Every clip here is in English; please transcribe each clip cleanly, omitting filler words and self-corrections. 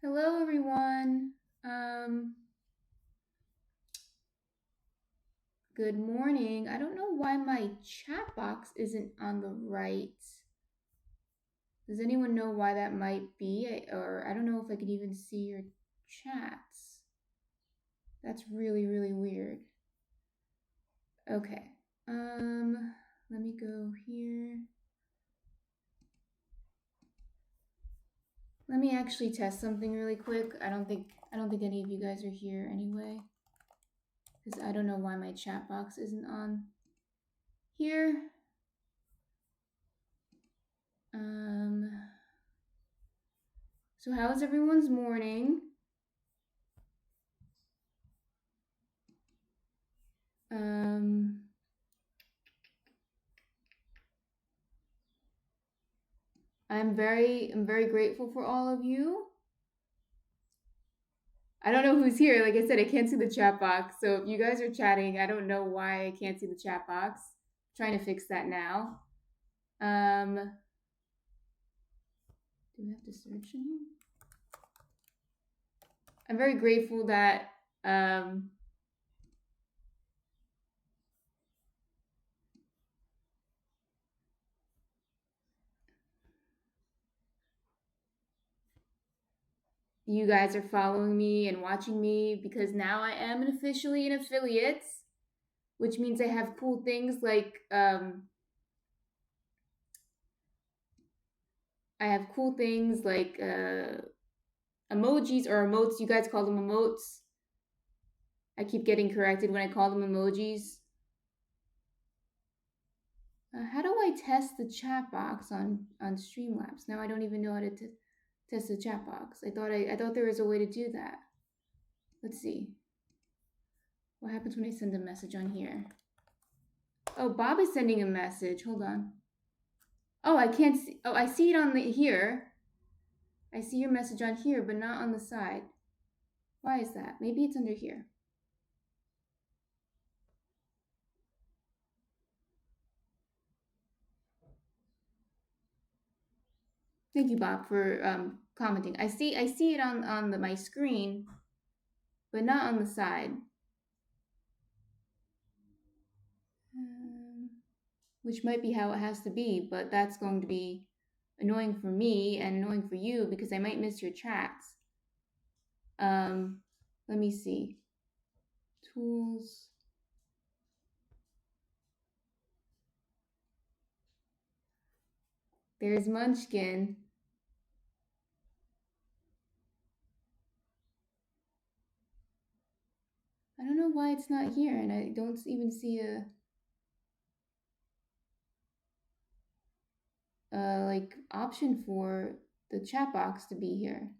Hello, everyone. Good morning. I don't know why my chat box isn't on the right. Does anyone know why that might be? Or I don't know if I could even see your chats. That's really, really weird. Okay. Let me go here. Let me actually test something really quick. I don't think any of you guys are here anyway, because I don't know why my chat box isn't on here. So how's everyone's morning? I'm very grateful for all of you. I don't know who's here. Like I said, I can't see the chat box. So if you guys are chatting, I don't know why I can't see the chat box. I'm trying to fix that now. Do we have to search in here? I'm very grateful that you guys are following me and watching me, because now I am officially an affiliate, which means I have cool things like emojis or emotes. You guys call them emotes. I keep getting corrected when I call them emojis. How do I test the chat box on Streamlabs? Now I don't even know how to test the chat box. I thought there was a way to do that. Let's see. What happens when I send a message on here? Oh, Bob is sending a message. Hold on. Oh, I can't see. Oh, I see it on here. I see your message on here, but not on the side. Why is that? Maybe it's under here. Thank you, Bob, for commenting. I see it on my screen, but not on the side. Which might be how it has to be, but that's going to be annoying for me and annoying for you because I might miss your chats. Let me see. Tools. There's Munchkin. I don't know why it's not here, and I don't even see a like option for the chat box to be here.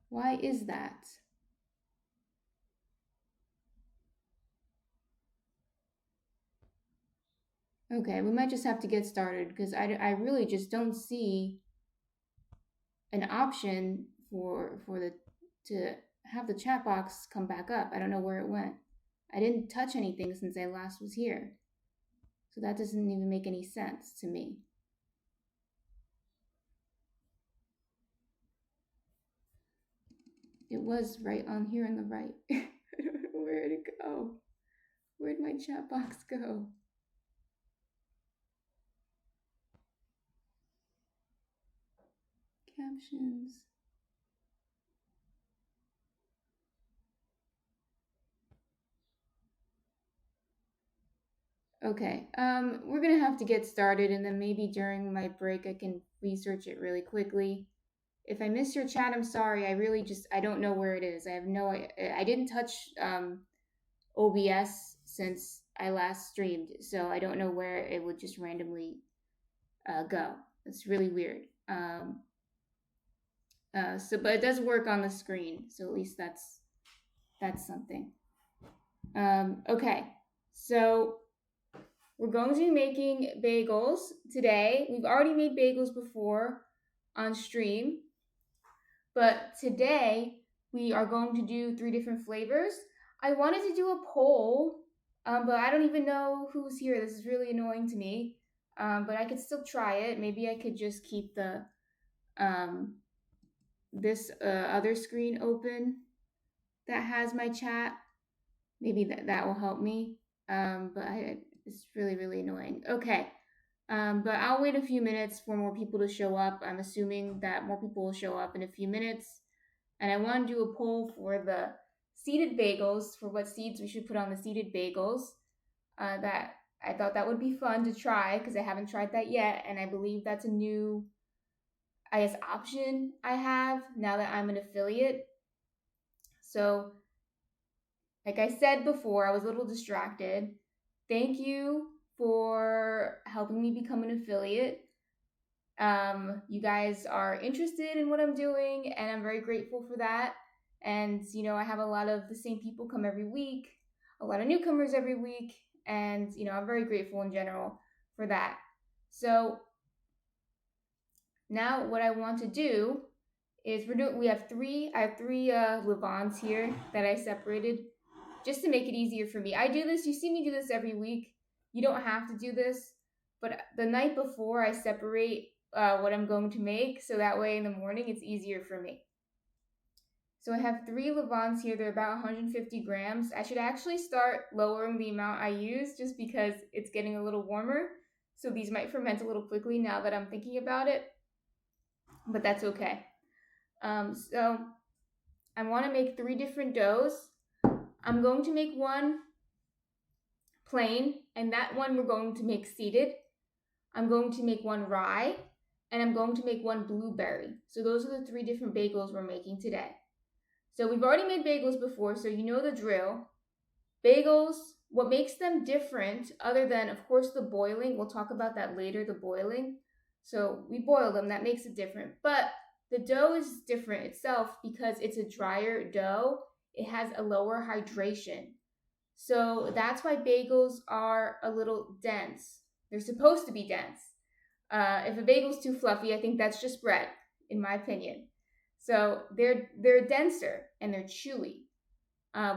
Why is that? Okay, we might just have to get started because I really just don't see an option to have the chat box come back up. I don't know where it went. I didn't touch anything since I last was here. So that doesn't even make any sense to me. It was right on here on the right. I don't know where to go. Where'd my chat box go? Captions. Okay. We're gonna have to get started, and then maybe during my break I can research it really quickly. If I miss your chat, I'm sorry. I really just I don't know where it is. I have no. I didn't touch OBS since I last streamed, so I don't know where it would just randomly go. It's really weird. But it does work on the screen, so at least that's something. Okay, so we're going to be making bagels today. We've already made bagels before on stream, but today we are going to do 3 different flavors. I wanted to do a poll, but I don't even know who's here. This is really annoying to me, but I could still try it. Maybe I could just keep the this other screen open that has my chat. Maybe that will help me. It's really annoying. Okay. But I'll wait a few minutes for more people to show up. I'm assuming that more people will show up in a few minutes. And I want to do a poll for the seeded bagels, for what seeds we should put on the seeded bagels. That I thought that would be fun to try because I haven't tried that yet. And I believe that's a new, I guess, option I have now that I'm an affiliate. So, like I said before, I was a little distracted. Thank you for helping me become an affiliate. You guys are interested in what I'm doing, and I'm very grateful for that. And, I have a lot of the same people come every week, a lot of newcomers every week, and, I'm very grateful in general for that. So now what I want to do is I have three levains here that I separated just to make it easier for me. I do this, you see me do this every week. You don't have to do this, but the night before I separate what I'm going to make, so that way in the morning it's easier for me. So I have 3 levains here. They're about 150 grams. I should actually start lowering the amount I use just because it's getting a little warmer. So these might ferment a little quickly now that I'm thinking about it, but that's okay. So I want to make 3 different doughs. I'm going to make one plain, and that one we're going to make seeded. I'm going to make one rye, and I'm going to make one blueberry. So those are the 3 different bagels we're making today. So we've already made bagels before, so you know the drill. Bagels, what makes them different, other than, of course, the boiling, we'll talk about that later, the boiling. So we boil them, that makes it different. But the dough is different itself because it's a drier dough. It has a lower hydration. So that's why bagels are a little dense. They're supposed to be dense. If a bagel's too fluffy, I think that's just bread, in my opinion. So they're denser and they're chewy.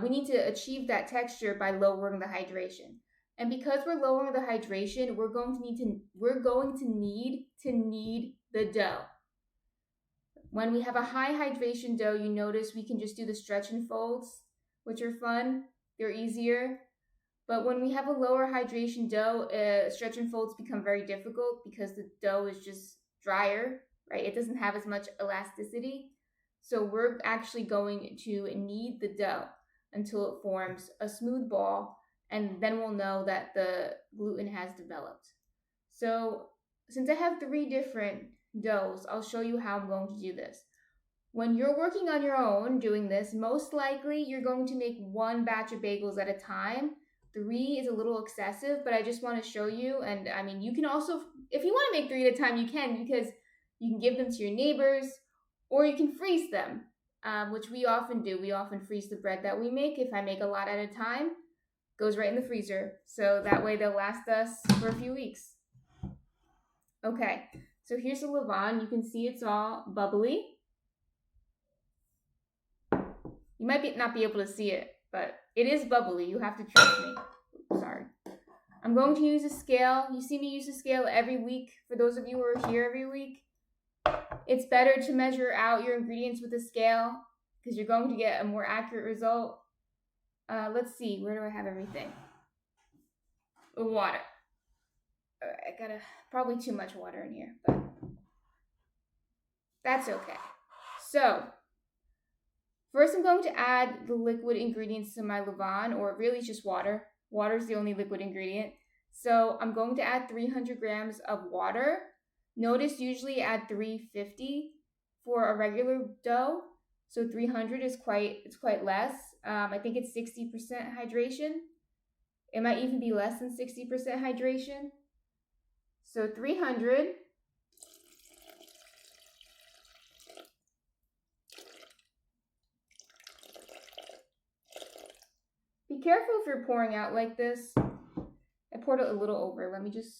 We need to achieve that texture by lowering the hydration. And because we're lowering the hydration, we're going to need the dough. When we have a high hydration dough, you notice we can just do the stretch and folds, which are fun. They're easier. But when we have a lower hydration dough, stretch and folds become very difficult because the dough is just drier, right? It doesn't have as much elasticity. So we're actually going to knead the dough until it forms a smooth ball, and then we'll know that the gluten has developed. So since I have 3 different doughs, I'll show you how I'm going to do this. When you're working on your own doing this, most likely you're going to make 1 batch of bagels at a time. 3 is a little excessive, but I just want to show you. And I mean, you can also, if you want to make 3 at a time, you can, because you can give them to your neighbors, or you can freeze them, which we often do. We often freeze the bread that we make. If I make a lot at a time, goes right in the freezer. So that way they'll last us for a few weeks. Okay, so here's the levain. You can see it's all bubbly. You might not be able to see it, but it is bubbly. You have to trust me. Sorry. I'm going to use a scale. You see me use a scale every week. For those of you who are here every week, it's better to measure out your ingredients with a scale because you're going to get a more accurate result. Let's see. Where do I have everything? Water. I got probably too much water in here, but that's okay. So first, I'm going to add the liquid ingredients to my levain, or really just water. Water is the only liquid ingredient. So I'm going to add 300 grams of water. Notice usually add 350 for a regular dough. So 300 is quite less. I think it's 60% hydration. It might even be less than 60% hydration. So 300. Be careful if you're pouring out like this. I poured it a little over. Let me just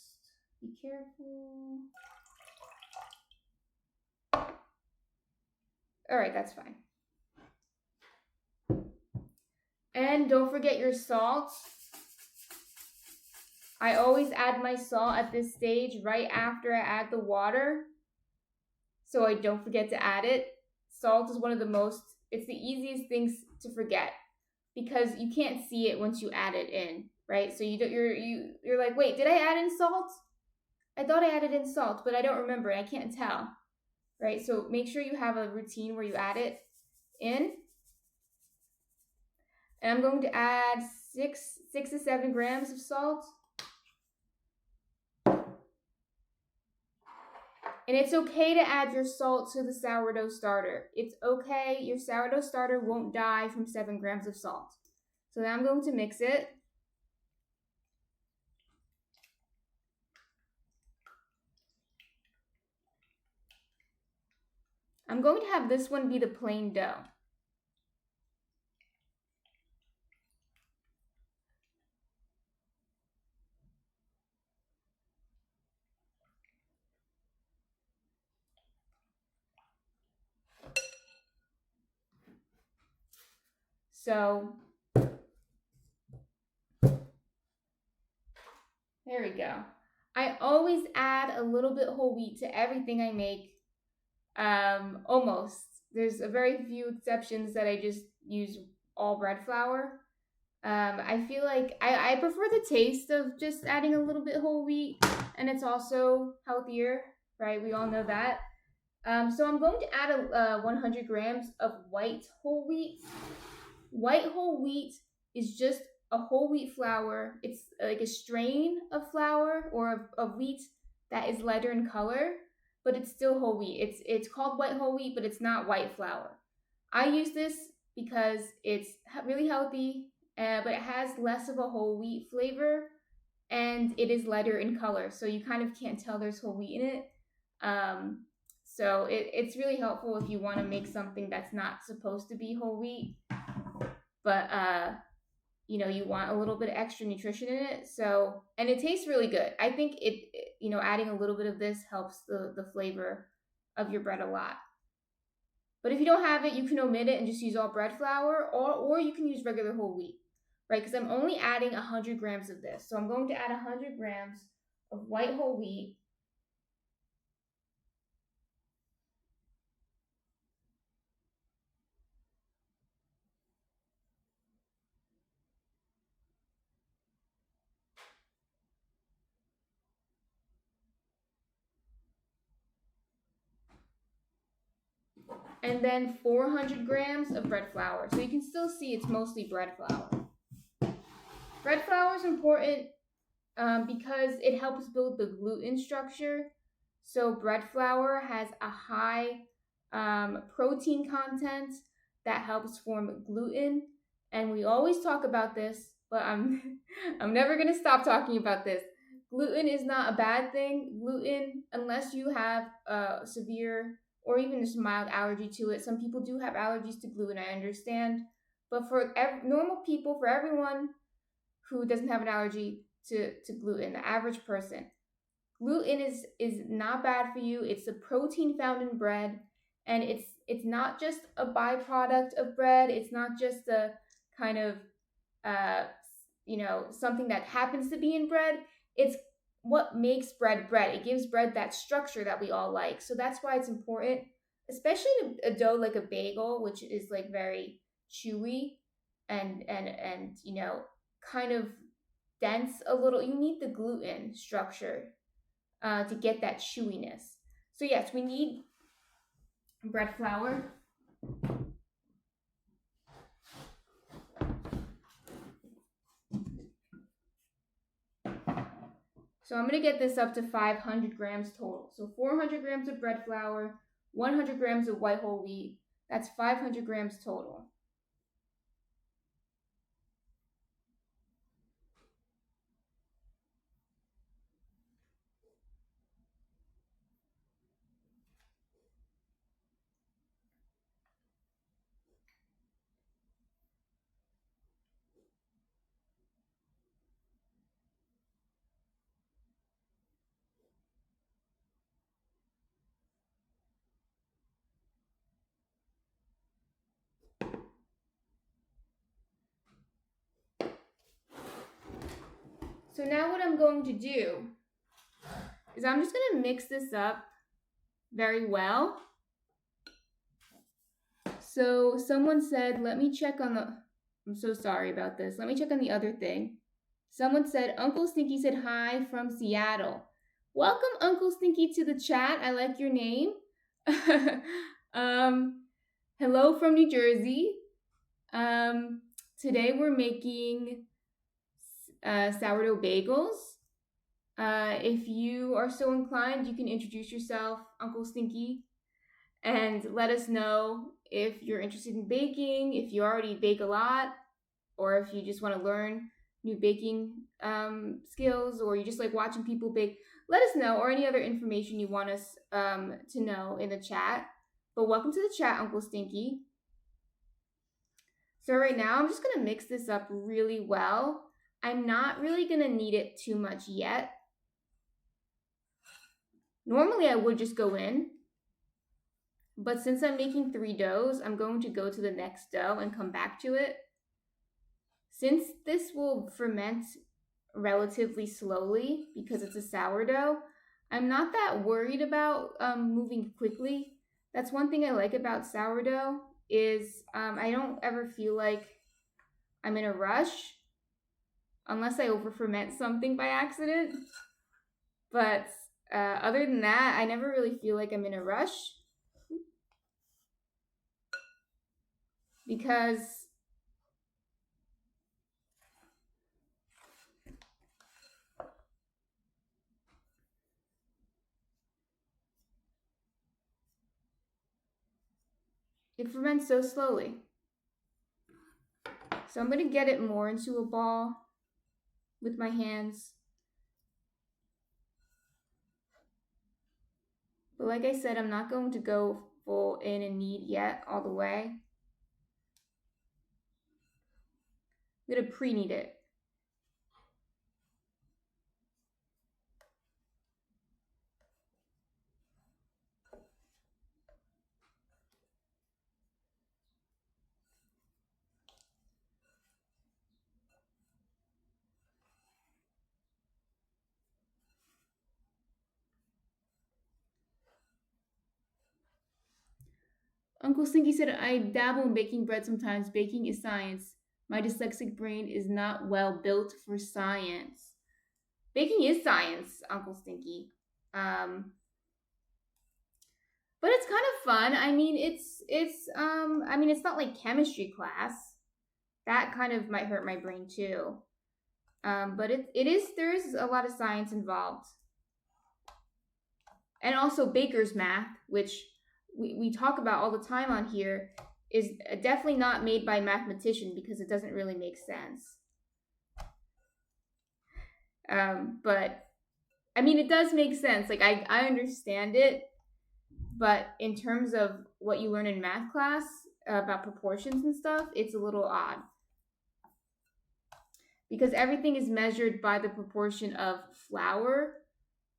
be careful. All right, that's fine. And don't forget your salt. I always add my salt at this stage right after I add the water, so I don't forget to add it. Salt is one of the most, it's the easiest things to forget because you can't see it once you add it in, right? So you're like, wait, did I add in salt? I thought I added in salt, but I don't remember. I can't tell, right? So make sure you have a routine where you add it in. And I'm going to add 6 to 7 grams of salt. And it's okay to add your salt to the sourdough starter. It's okay. Your sourdough starter won't die from 7 grams of salt. So now I'm going to mix it. I'm going to have this one be the plain dough. So there we go. I always add a little bit whole wheat to everything I make. Almost. There's a very few exceptions that I just use all bread flour. I feel like I prefer the taste of just adding a little bit whole wheat, and it's also healthier, right? We all know that. So I'm going to add 100 grams of white whole wheat. White whole wheat is just a whole wheat flour. It's like a strain of flour or of wheat that is lighter in color, but it's still whole wheat. It's called white whole wheat, but it's not white flour. I use this because it's really healthy, but it has less of a whole wheat flavor, and it is lighter in color, so you kind of can't tell there's whole wheat in it. So it's really helpful if you want to make something that's not supposed to be whole wheat, but you want a little bit of extra nutrition in it. So, and it tastes really good. I think adding a little bit of this helps the flavor of your bread a lot. But if you don't have it, you can omit it and just use all bread flour, or you can use regular whole wheat, right? Because I'm only adding 100 grams of this. So I'm going to add 100 grams of white whole wheat. And then 400 grams of bread flour. So you can still see it's mostly bread flour. Bread flour is important because it helps build the gluten structure. So bread flour has a high protein content that helps form gluten. And we always talk about this, but I'm never going to stop talking about this. Gluten is not a bad thing. Gluten, unless you have a severe or even just mild allergy to it. Some people do have allergies to gluten, I understand. But for normal people, for everyone who doesn't have an allergy to gluten, the average person, gluten is not bad for you. It's a protein found in bread, and it's not just a byproduct of bread. It's not just a kind of something that happens to be in bread. It's what makes bread bread. It gives bread that structure that we all like. So that's why it's important, especially a dough like a bagel, which is like very chewy and kind of dense a little. You need the gluten structure to get that chewiness. So yes, we need bread flour. So I'm going to get this up to 500 grams total. So 400 grams of bread flour, 100 grams of white whole wheat. That's 500 grams total. So now what I'm going to do is I'm just going to mix this up very well. So someone said, let me check on the, I'm so sorry about this. Let me check on the other thing. Someone said, Uncle Stinky said hi from Seattle. Welcome, Uncle Stinky, to the chat. I like your name. Hello from New Jersey. Today we're making sourdough bagels. If you are so inclined, you can introduce yourself, Uncle Stinky, and let us know if you're interested in baking, if you already bake a lot, or if you just want to learn new baking skills, or you just like watching people bake. Let us know, or any other information you want us to know in the chat. But welcome to the chat, Uncle Stinky. So right now, I'm just going to mix this up really well. I'm not really going to knead it too much yet. Normally, I would just go in. But since I'm making 3 doughs, I'm going to go to the next dough and come back to it. Since this will ferment relatively slowly because it's a sourdough, I'm not that worried about moving quickly. That's one thing I like about sourdough is I don't ever feel like I'm in a rush unless I over ferment something by accident. But other than that, I never really feel like I'm in a rush because it ferments so slowly. So I'm going to get it more into a ball with my hands. But like I said, I'm not going to go full in and knead yet all the way. I'm going to pre-knead it. Uncle Stinky said, I dabble in baking bread sometimes. Baking is science. My dyslexic brain is not well built for science. Baking is science, Uncle Stinky. But it's kind of fun. I mean, it's not like chemistry class. That kind of might hurt my brain too. But there is a lot of science involved. And also baker's math, which we talk about all the time on here, is definitely not made by a mathematician because it doesn't really make sense. But I mean, it does make sense. Like I understand it, but in terms of what you learn in math class about proportions and stuff, it's a little odd. Because everything is measured by the proportion of flour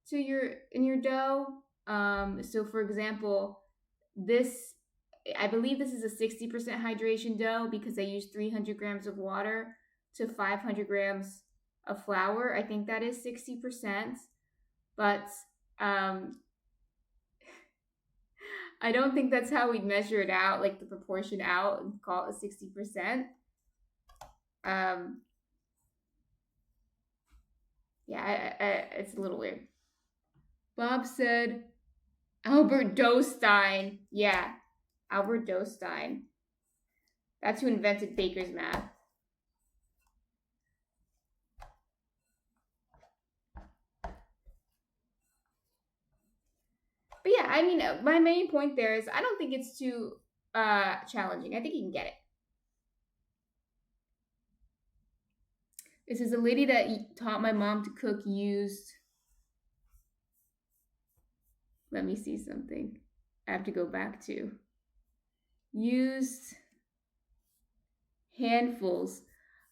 in your dough. So for example, I believe this is a 60% hydration dough because I use 300 grams of water to 500 grams of flour. I think that is 60%, but I don't think that's how we'd measure it out, like the proportion out and call it 60%. Yeah, it's a little weird. Bob said, Albert Dostine. Yeah, Albert Dostine. That's who invented baker's math. I mean, my main point there is I don't think it's too challenging. I think you can get it. This is a lady that taught my mom to cook used. Let me see something. I have to go back to used handfuls.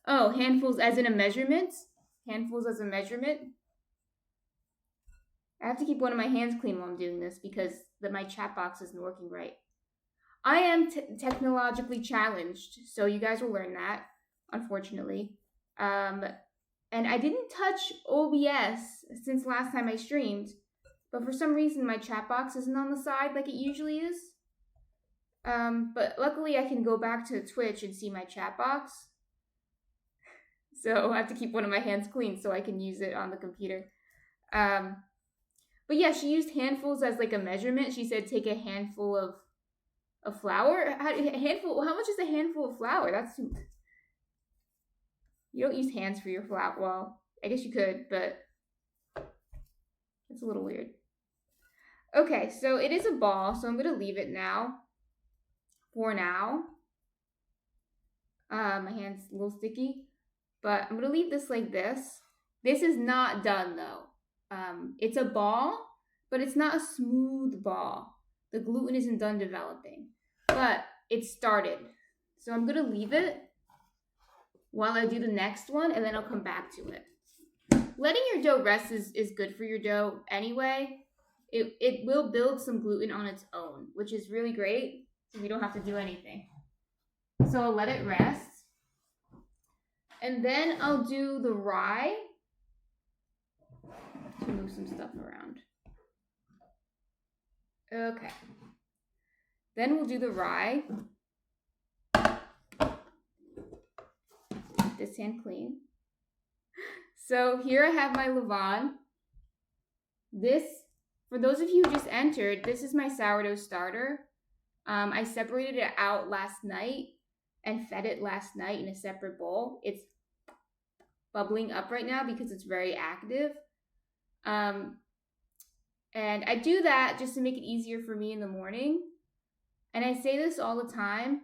Oh, handfuls as in a measurement? Handfuls as a measurement? I have to keep one of my hands clean while I'm doing this because my chat box isn't working right. I am technologically challenged, so you guys will learn that, unfortunately. And I didn't touch OBS since last time I streamed, but for some reason my chat box isn't on the side like it usually is. But luckily I can go back to Twitch and see my chat box. So I have to keep one of my hands clean so I can use it on the computer. But yeah, she used handfuls as like a measurement. She said take a handful of flour. How much is a handful of flour? That's too much. You don't use hands for your flour. Well, I guess you could, but it's a little weird. Okay, so it is a ball, so I'm going to leave it now. For now. My hand's a little sticky, but I'm going to leave this like this. This is not done, though. It's a ball, but it's not a smooth ball. The gluten isn't done developing, but it started. So I'm going to leave it while I do the next one, and then I'll come back to it. Letting your dough rest is good for your dough anyway. It will build some gluten on its own, which is really great, so we don't have to do anything. So I'll let it rest. And then I'll do the rye to move some stuff around. Okay. Then we'll do the rye. Keep this hand clean. So here I have my levain. This, for those of you who just entered, this is my sourdough starter. I separated it out last night and fed it last night in a separate bowl. It's bubbling up right now because it's very active. And I do that just to make it easier for me in the morning. And I say this all the time.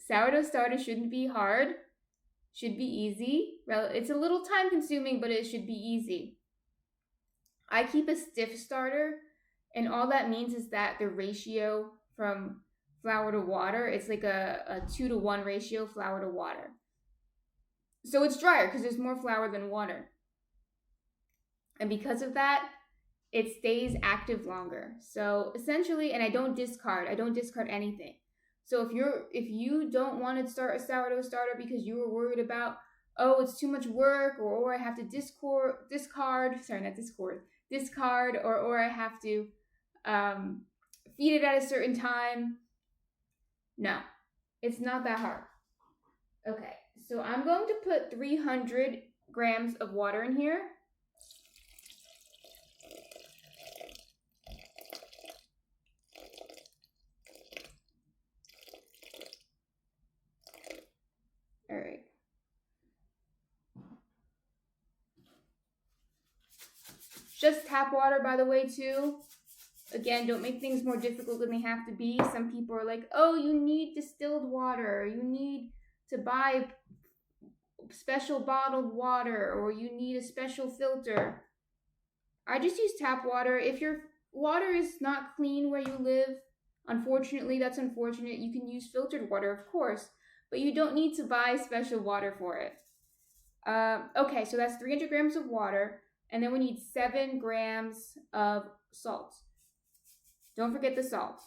Sourdough starter shouldn't be hard. Should be easy. Well, it's a little time consuming, but it should be easy. I keep a stiff starter, and all that means is that the ratio from flour to water, it's like a 2-to-1 ratio flour to water. So it's drier because there's more flour than water. And because of that, it stays active longer. So essentially, and I don't discard anything. So if you don't want to start a sourdough starter because you were worried about, oh, it's too much work, or I have to discard, or I have to feed it at a certain time. No, it's not that hard. Okay, so I'm going to put 300 grams of water in here. All right. Just tap water, by the way, too. Again, don't make things more difficult than they have to be. Some people are like, oh, you need distilled water. You need to buy special bottled water, or you need a special filter. I just use tap water. If your water is not clean where you live, unfortunately, that's unfortunate. You can use filtered water, of course, but you don't need to buy special water for it. Okay, so that's 300 grams of water, and then we need 7 grams of salt. Don't forget the salt.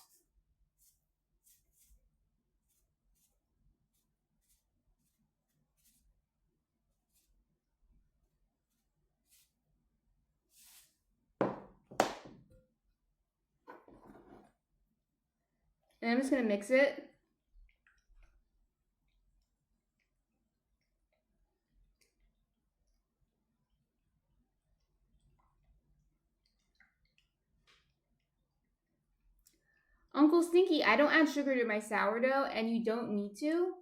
And I'm just going to mix it. Uncle Stinky, I don't add sugar to my sourdough, and you don't need to.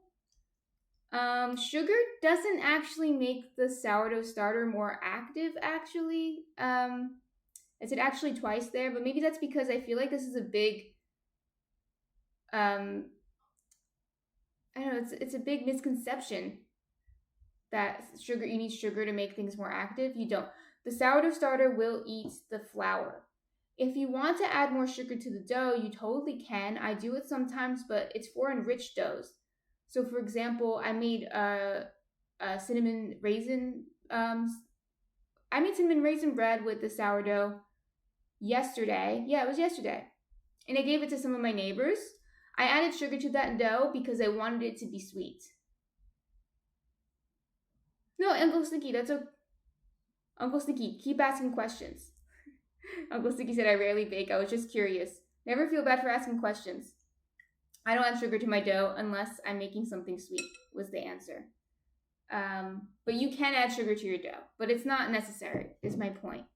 Sugar doesn't actually make the sourdough starter more active, actually. I said actually twice there, but maybe that's because I feel like this is a big um I don't know, it's a big misconception that sugar you need sugar to make things more active. You don't. The sourdough starter will eat the flour. If you want to add more sugar to the dough, you totally can. I do it sometimes, but it's for enriched doughs. So, for example, a cinnamon raisin. I made cinnamon raisin bread with the sourdough yesterday. Yeah, it was yesterday, and I gave it to some of my neighbors. I added sugar to that dough because I wanted it to be sweet. No, Uncle Stinky, that's a Uncle Stinky. Keep asking questions. Uncle Stinky said, "I rarely bake. I was just curious. Never feel bad for asking questions. I don't add sugar to my dough unless I'm making something sweet." Was the answer. But you can add sugar to your dough, but it's not necessary. Is my point.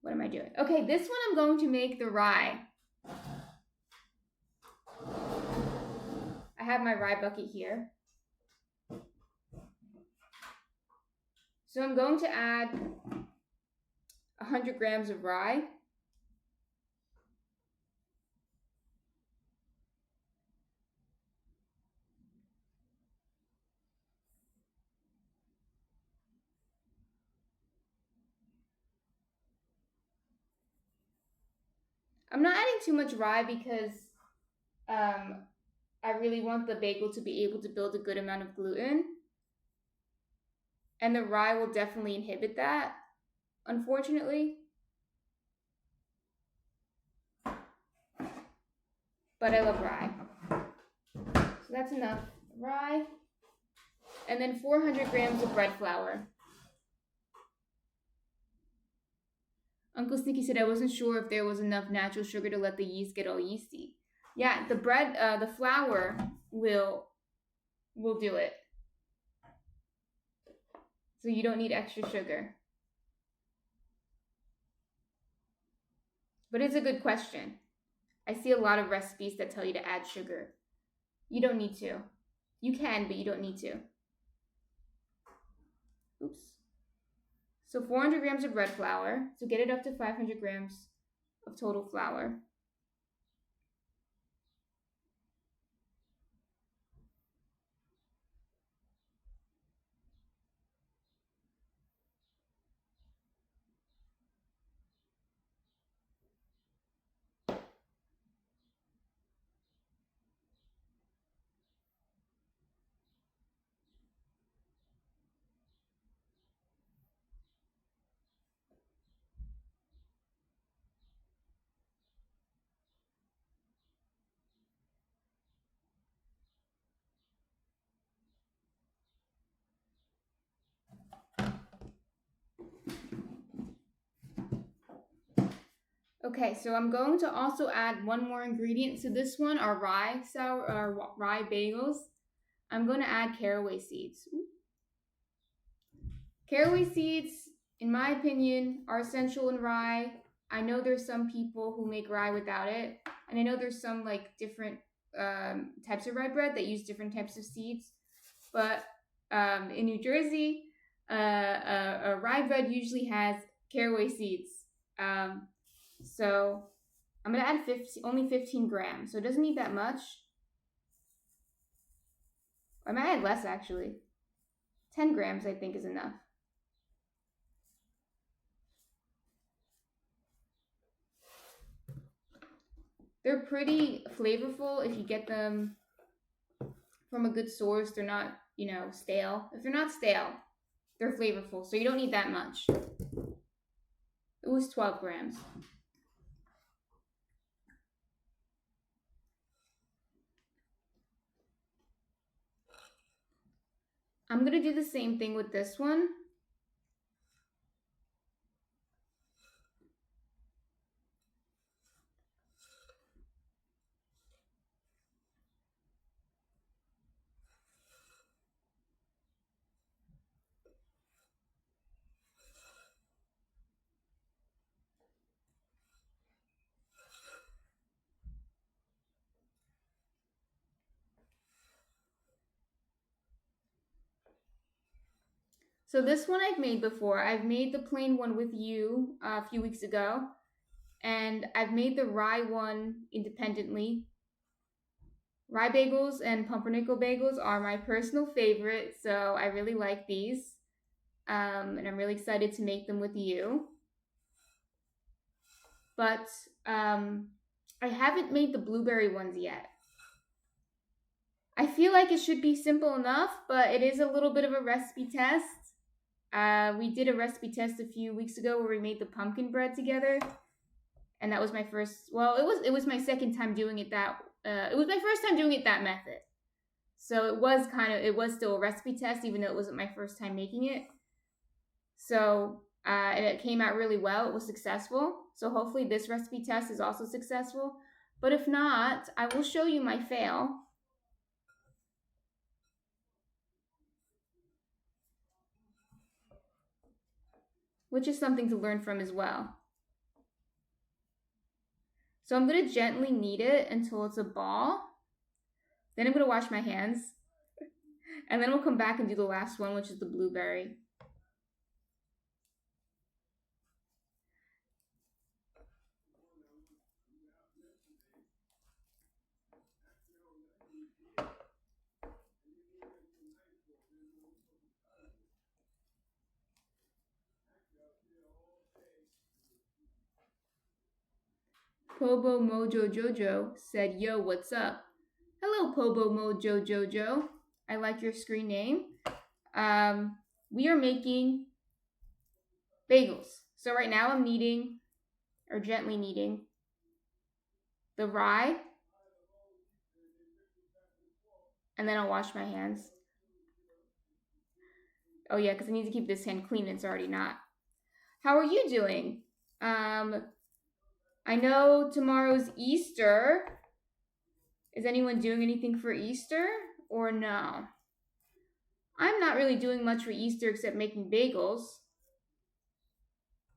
What am I doing? Okay, this one I'm going to make the rye. I have my rye bucket here. So I'm going to add 100 grams of rye. I'm not adding too much rye because I really want the bagel to be able to build a good amount of gluten. And the rye will definitely inhibit that, unfortunately. But I love rye. So that's enough rye. And then 400 grams of bread flour. Uncle Sneaky said I wasn't sure if there was enough natural sugar to let the yeast get all yeasty. Yeah, the flour will do it. So you don't need extra sugar. But it's a good question. I see a lot of recipes that tell you to add sugar. You don't need to. You can, but you don't need to. Oops. So 400 grams of bread flour. So get it up to 500 grams of total flour. Okay, so I'm going to also add one more ingredient. So this one are rye bagels. I'm going to add caraway seeds. Ooh. Caraway seeds, in my opinion, are essential in rye. I know there's some people who make rye without it, and I know there's some like different types of rye bread that use different types of seeds. But in New Jersey, a rye bread usually has caraway seeds. So I'm gonna add only 15 grams, so it doesn't need that much. I might add less actually. 10 grams I think is enough. They're pretty flavorful if you get them from a good source. They're not, stale. If they're not stale, they're flavorful, so you don't need that much. It was 12 grams. I'm going to do the same thing with this one. So this one I've made before. I've made the plain one with you a few weeks ago, and I've made the rye one independently. Rye bagels and pumpernickel bagels are my personal favorite, so I really like these. And I'm really excited to make them with you. But I haven't made the blueberry ones yet. I feel like it should be simple enough, but it is a little bit of a recipe test. We did a recipe test a few weeks ago where we made the pumpkin bread together, and that was my first. Well, it was my second time doing it that. It was my first time doing it that method, so it was still a recipe test, even though it wasn't my first time making it. So and it came out really well. It was successful. So hopefully this recipe test is also successful. But if not, I will show you my fail. Which is something to learn from as well. So I'm going to gently knead it until it's a ball. Then I'm going to wash my hands. And then we'll come back and do the last one, which is the blueberry. Pobo Mojo Jojo said, "Yo, what's up?" Hello, Pobo Mojo Jojo. I like your screen name. We are making bagels. So right now I'm kneading, or gently kneading, the rye. And then I'll wash my hands. Oh yeah, because I need to keep this hand clean. It's already not. How are you doing? I know tomorrow's Easter. Is anyone doing anything for Easter or no? I'm not really doing much for Easter except making bagels.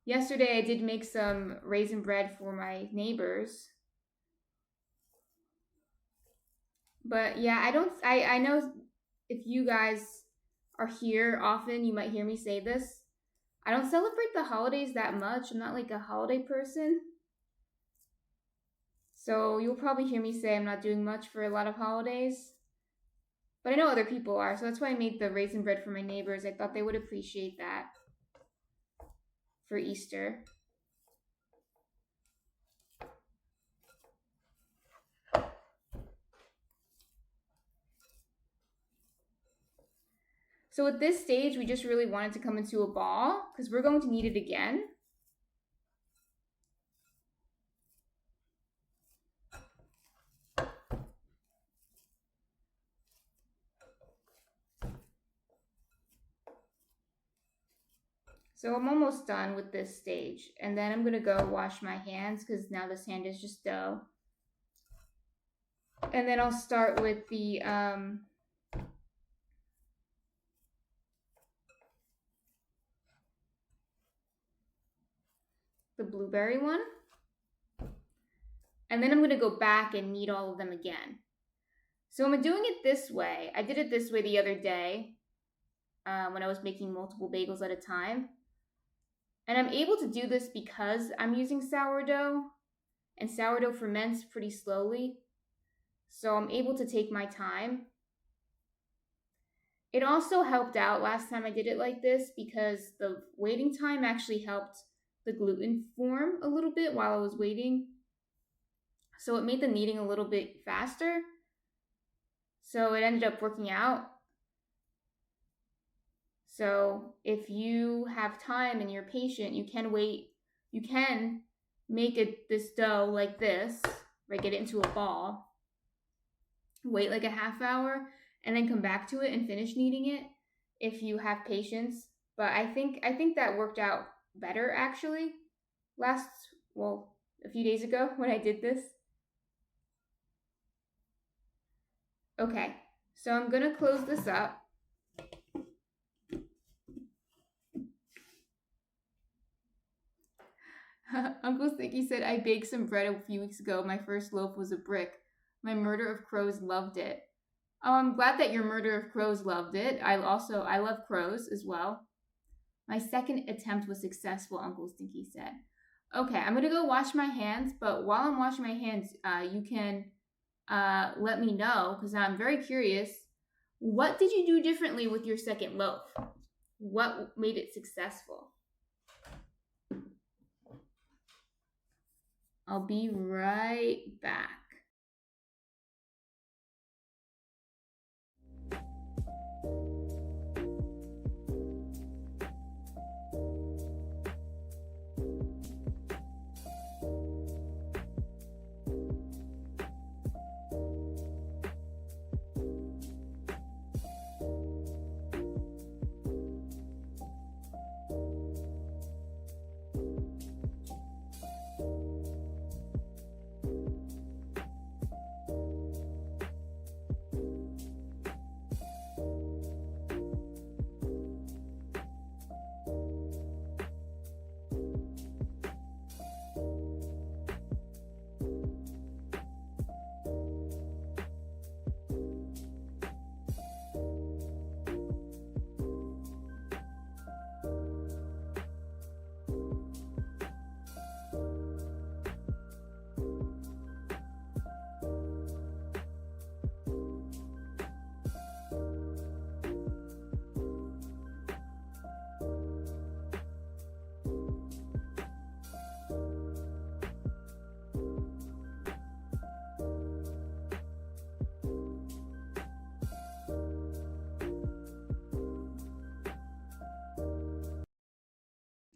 Yesterday I did make some raisin bread for my neighbors. But yeah, I know if you guys are here often, you might hear me say this. I don't celebrate the holidays that much. I'm not like a holiday person. So you'll probably hear me say I'm not doing much for a lot of holidays. But I know other people are, so that's why I made the raisin bread for my neighbors. I thought they would appreciate that for Easter. So at this stage, we just really want it to come into a ball because we're going to knead it again. So I'm almost done with this stage. And then I'm going to go wash my hands because now this hand is just dough. And then I'll start with the blueberry one. And then I'm going to go back and knead all of them again. So I'm doing it this way. I did it this way the other day when I was making multiple bagels at a time. And I'm able to do this because I'm using sourdough, and sourdough ferments pretty slowly. So I'm able to take my time. It also helped out last time I did it like this because the waiting time actually helped the gluten form a little bit while I was waiting. So it made the kneading a little bit faster. So it ended up working out. So if you have time and you're patient, you can wait. You can make this dough like this, right? Get it into a ball. Wait like a half hour and then come back to it and finish kneading it if you have patience. But I think that worked out better actually a few days ago when I did this. Okay, so I'm gonna close this up. Uncle Sticky said, "I baked some bread a few weeks ago. My first loaf was a brick. My murder of crows loved it." Oh, I'm glad that your murder of crows loved it. I love crows as well. My second attempt was successful, Uncle Stinky said. Okay, I'm gonna go wash my hands, but while I'm washing my hands, you can let me know, because I'm very curious. What did you do differently with your second loaf? What made it successful? I'll be right back.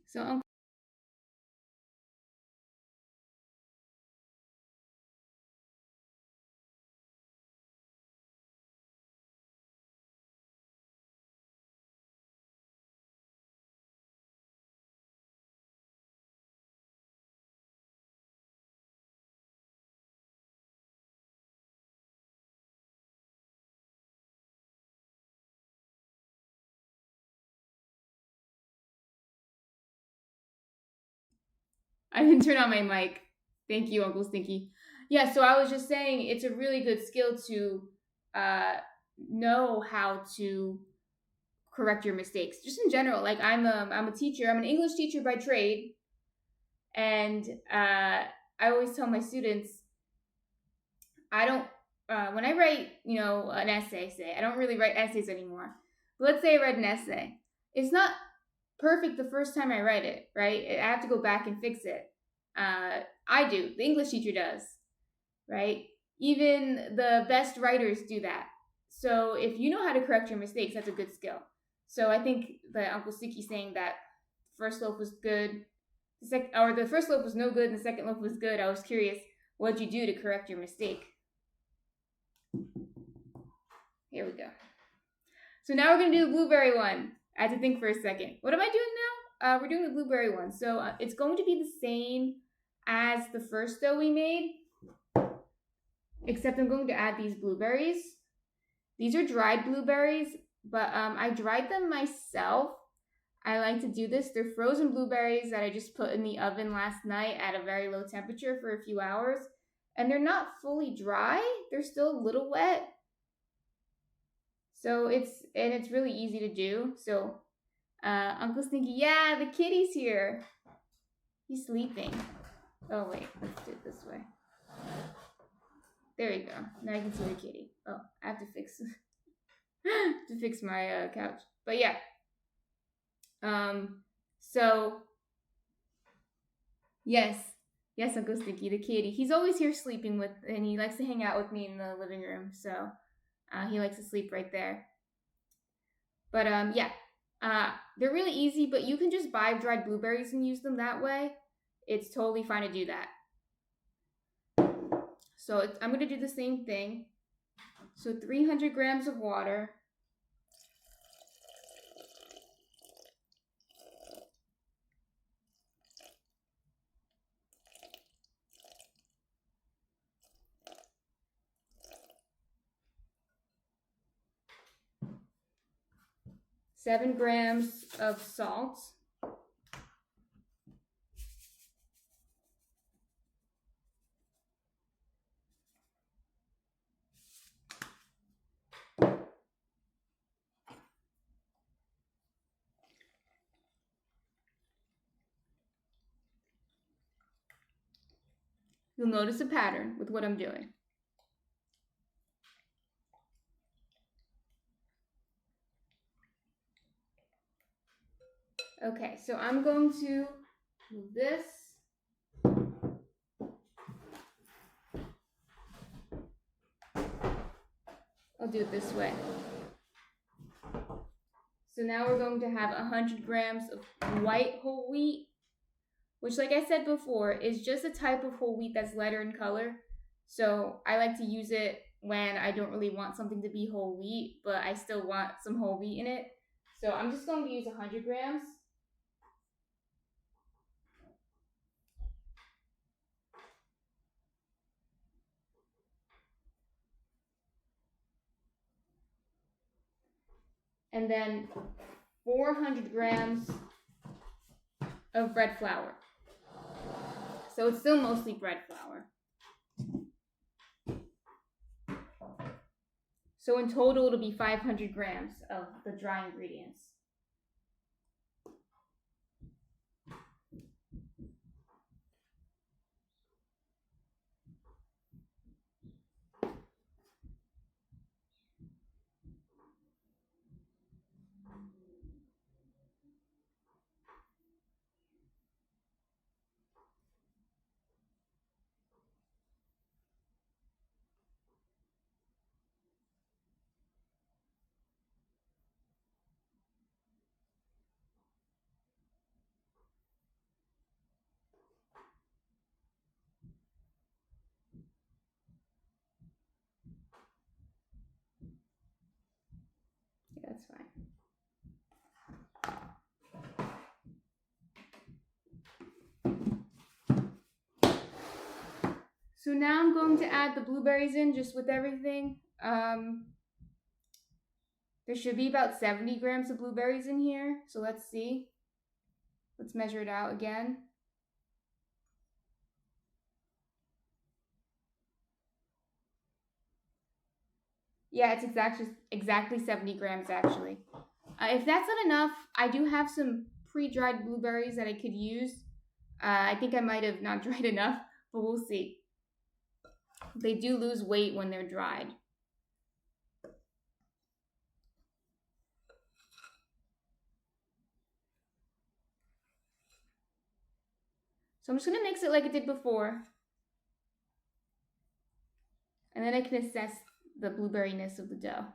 So I didn't turn on my mic. Thank you, Uncle Stinky. Yeah, so I was just saying it's a really good skill to uh, know how to correct your mistakes. Just in general, like I'm a teacher. I'm an English teacher by trade, and I always tell my students I don't. When I write, an essay, say I don't really write essays anymore. But let's say I read an essay. It's not perfect the first time I write it, right? I have to go back and fix it. I do. The English teacher does, right? Even the best writers do that. So if you know how to correct your mistakes, that's a good skill. So I think the Uncle Sticky saying that first loaf was good, the first loaf was no good, and the second loaf was good. I was curious, what'd you do to correct your mistake? Here we go. So now we're gonna do the blueberry one. I had to think for a second. What am I doing now? We're doing the blueberry one. So it's going to be the same as the first dough we made, except I'm going to add these blueberries. These are dried blueberries, but I dried them myself. I like to do this. They're frozen blueberries that I just put in the oven last night at a very low temperature for a few hours. And they're not fully dry. They're still a little wet. So it's really easy to do. So Uncle Stinky, yeah, the kitty's here. He's sleeping. Oh wait, let's do it this way. There you go. Now you can see the kitty. Oh, I have to fix to fix my couch. But yeah. So yes, Uncle Stinky, the kitty. He's always here sleeping and he likes to hang out with me in the living room. So he likes to sleep right there. But yeah, they're really easy. But you can just buy dried blueberries and use them that way. It's totally fine to do that. So I'm going to do the same thing. So 300 grams of water. Seven grams of salt. You'll notice a pattern with what I'm doing. Okay, so I'm going to move this. I'll do it this way. So now we're going to have 100 grams of white whole wheat, which, like I said before, is just a type of whole wheat that's lighter in color. So I like to use it when I don't really want something to be whole wheat, but I still want some whole wheat in it. So I'm just going to use 100 grams. And then 400 grams of bread flour. So it's still mostly bread flour. So in total, it'll be 500 grams of the dry ingredients. Yeah, that's fine. So now I'm going to add the blueberries in just with everything. There should be about 70 grams of blueberries in here. So let's see. Let's measure it out again. Yeah, it's exactly 70 grams actually. If that's not enough, I do have some pre-dried blueberries that I could use. I think I might have not dried enough, but we'll see. They do lose weight when they're dried. So I'm just going to mix it like I did before. And then I can assess the blueberryness of the dough.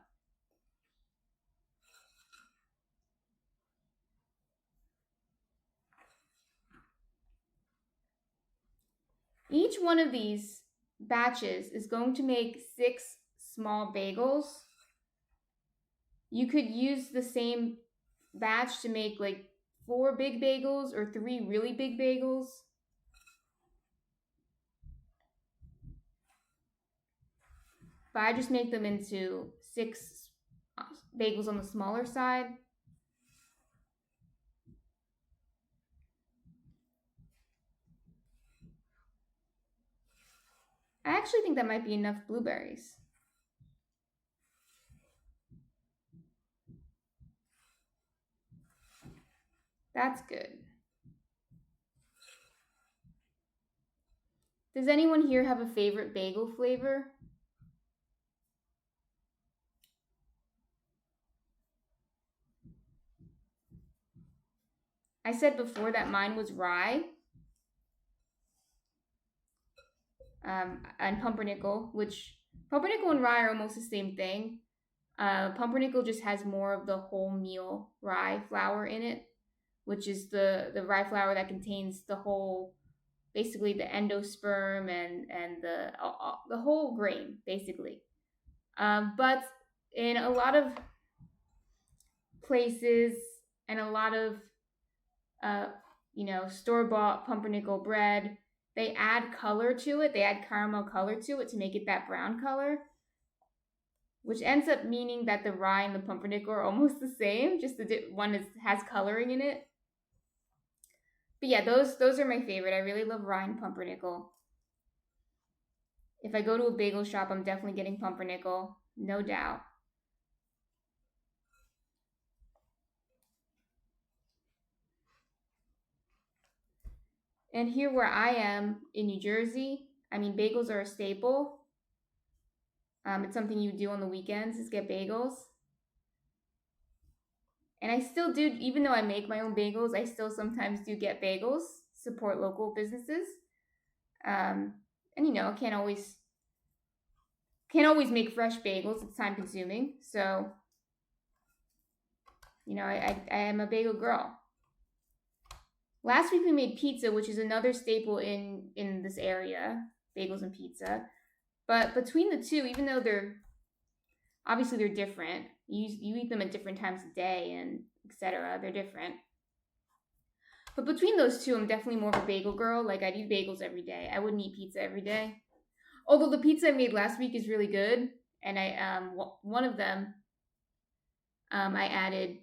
Each one of these batches is going to make 6 small bagels. You could use the same batch to make like 4 big bagels or 3 really big bagels. But I just make them into 6 bagels on the smaller side. I actually think that might be enough blueberries. That's good. Does anyone here have a favorite bagel flavor? I said before that mine was rye and pumpernickel, which pumpernickel and rye are almost the same thing. Pumpernickel just has more of the wholemeal rye flour in it, which is the rye flour that contains the whole, basically the endosperm and the whole grain, basically. But in a lot of places and a lot of store-bought pumpernickel bread, they add color to it. They add caramel color to it to make it that brown color, which ends up meaning that the rye and the pumpernickel are almost the same, just the one has coloring in it. But yeah, those are my favorite. I really love rye and pumpernickel. If I go to a bagel shop, I'm definitely getting pumpernickel, no doubt. And here where I am in New Jersey, I mean, bagels are a staple. It's something you do on the weekends is get bagels. And I still do, even though I make my own bagels, I still sometimes do get bagels, support local businesses. And can't always make fresh bagels. It's time consuming. So, I am a bagel girl. Last week we made pizza, which is another staple in this area, bagels and pizza. But between the two, even though they're different, you eat them at different times of day and etc. They're different. But between those two, I'm definitely more of a bagel girl. Like, I'd eat bagels every day. I wouldn't eat pizza every day. Although the pizza I made last week is really good, and I one of them I added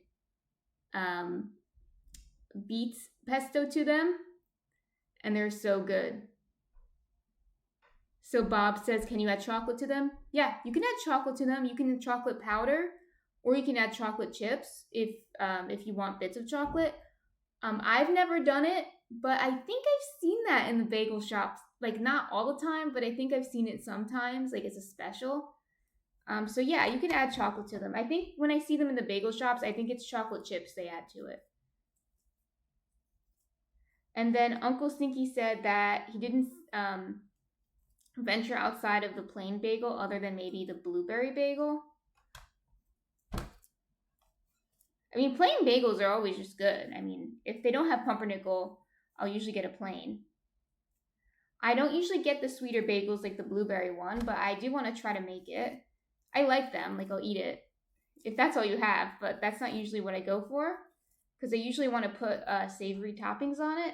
beet pesto to them, and they're so good. So Bob says, can you add chocolate to them? Yeah, you can add chocolate to them. You can add chocolate powder, or you can add chocolate chips if you want bits of chocolate. I've never done it, but I think I've seen that in the bagel shops. Like, not all the time, but I think I've seen it sometimes, like as a special. So yeah, you can add chocolate to them. I think when I see them in the bagel shops, I think it's chocolate chips they add to it. And then Uncle Stinky said that he didn't venture outside of the plain bagel other than maybe the blueberry bagel. I mean, plain bagels are always just good. I mean, if they don't have pumpernickel, I'll usually get a plain. I don't usually get the sweeter bagels like the blueberry one, but I do want to try to make it. I like them, like I'll eat it if that's all you have, but that's not usually what I go for because I usually want to put savory toppings on it.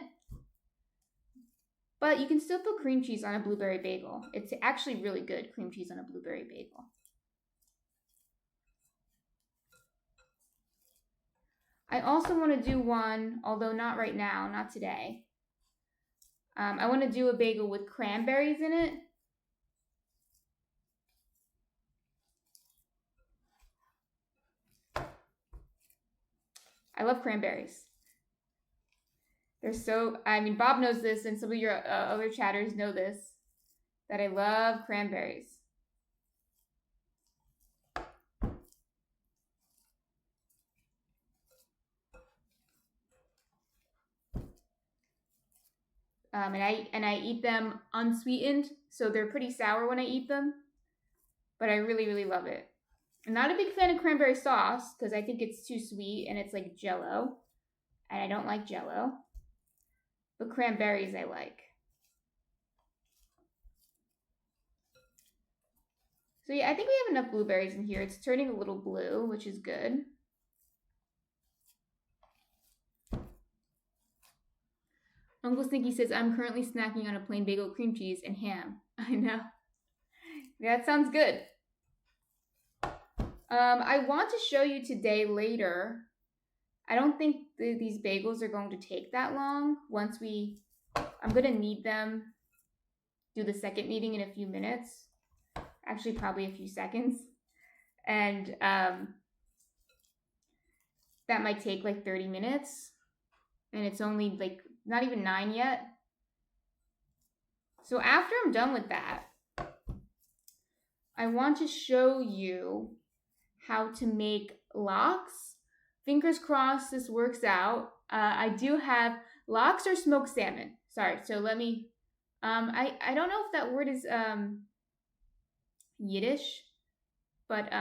But you can still put cream cheese on a blueberry bagel. It's actually really good, cream cheese on a blueberry bagel. I also want to do one, although not right now, not today. I want to do a bagel with cranberries in it. I love cranberries. Bob knows this, and some of your other chatters know this, that I love cranberries. And I eat them unsweetened, so they're pretty sour when I eat them, but I really, really love it. I'm not a big fan of cranberry sauce because I think it's too sweet and it's like Jell-O, and I don't like Jell-O. But cranberries I like. So yeah, I think we have enough blueberries in here. It's turning a little blue, which is good. Uncle Stinky says, I'm currently snacking on a plain bagel, cream cheese, and ham. I know. That sounds good. I want to show you today later. I don't think these bagels are going to take that long. I'm going to knead them, do the second kneading in a few minutes. Actually, probably a few seconds. And that might take like 30 minutes. And it's only like not even 9 yet. So after I'm done with that, I want to show you how to make lox. Fingers crossed this works out. I do have lox or smoked salmon. Sorry, so let me, I don't know if that word is Yiddish, but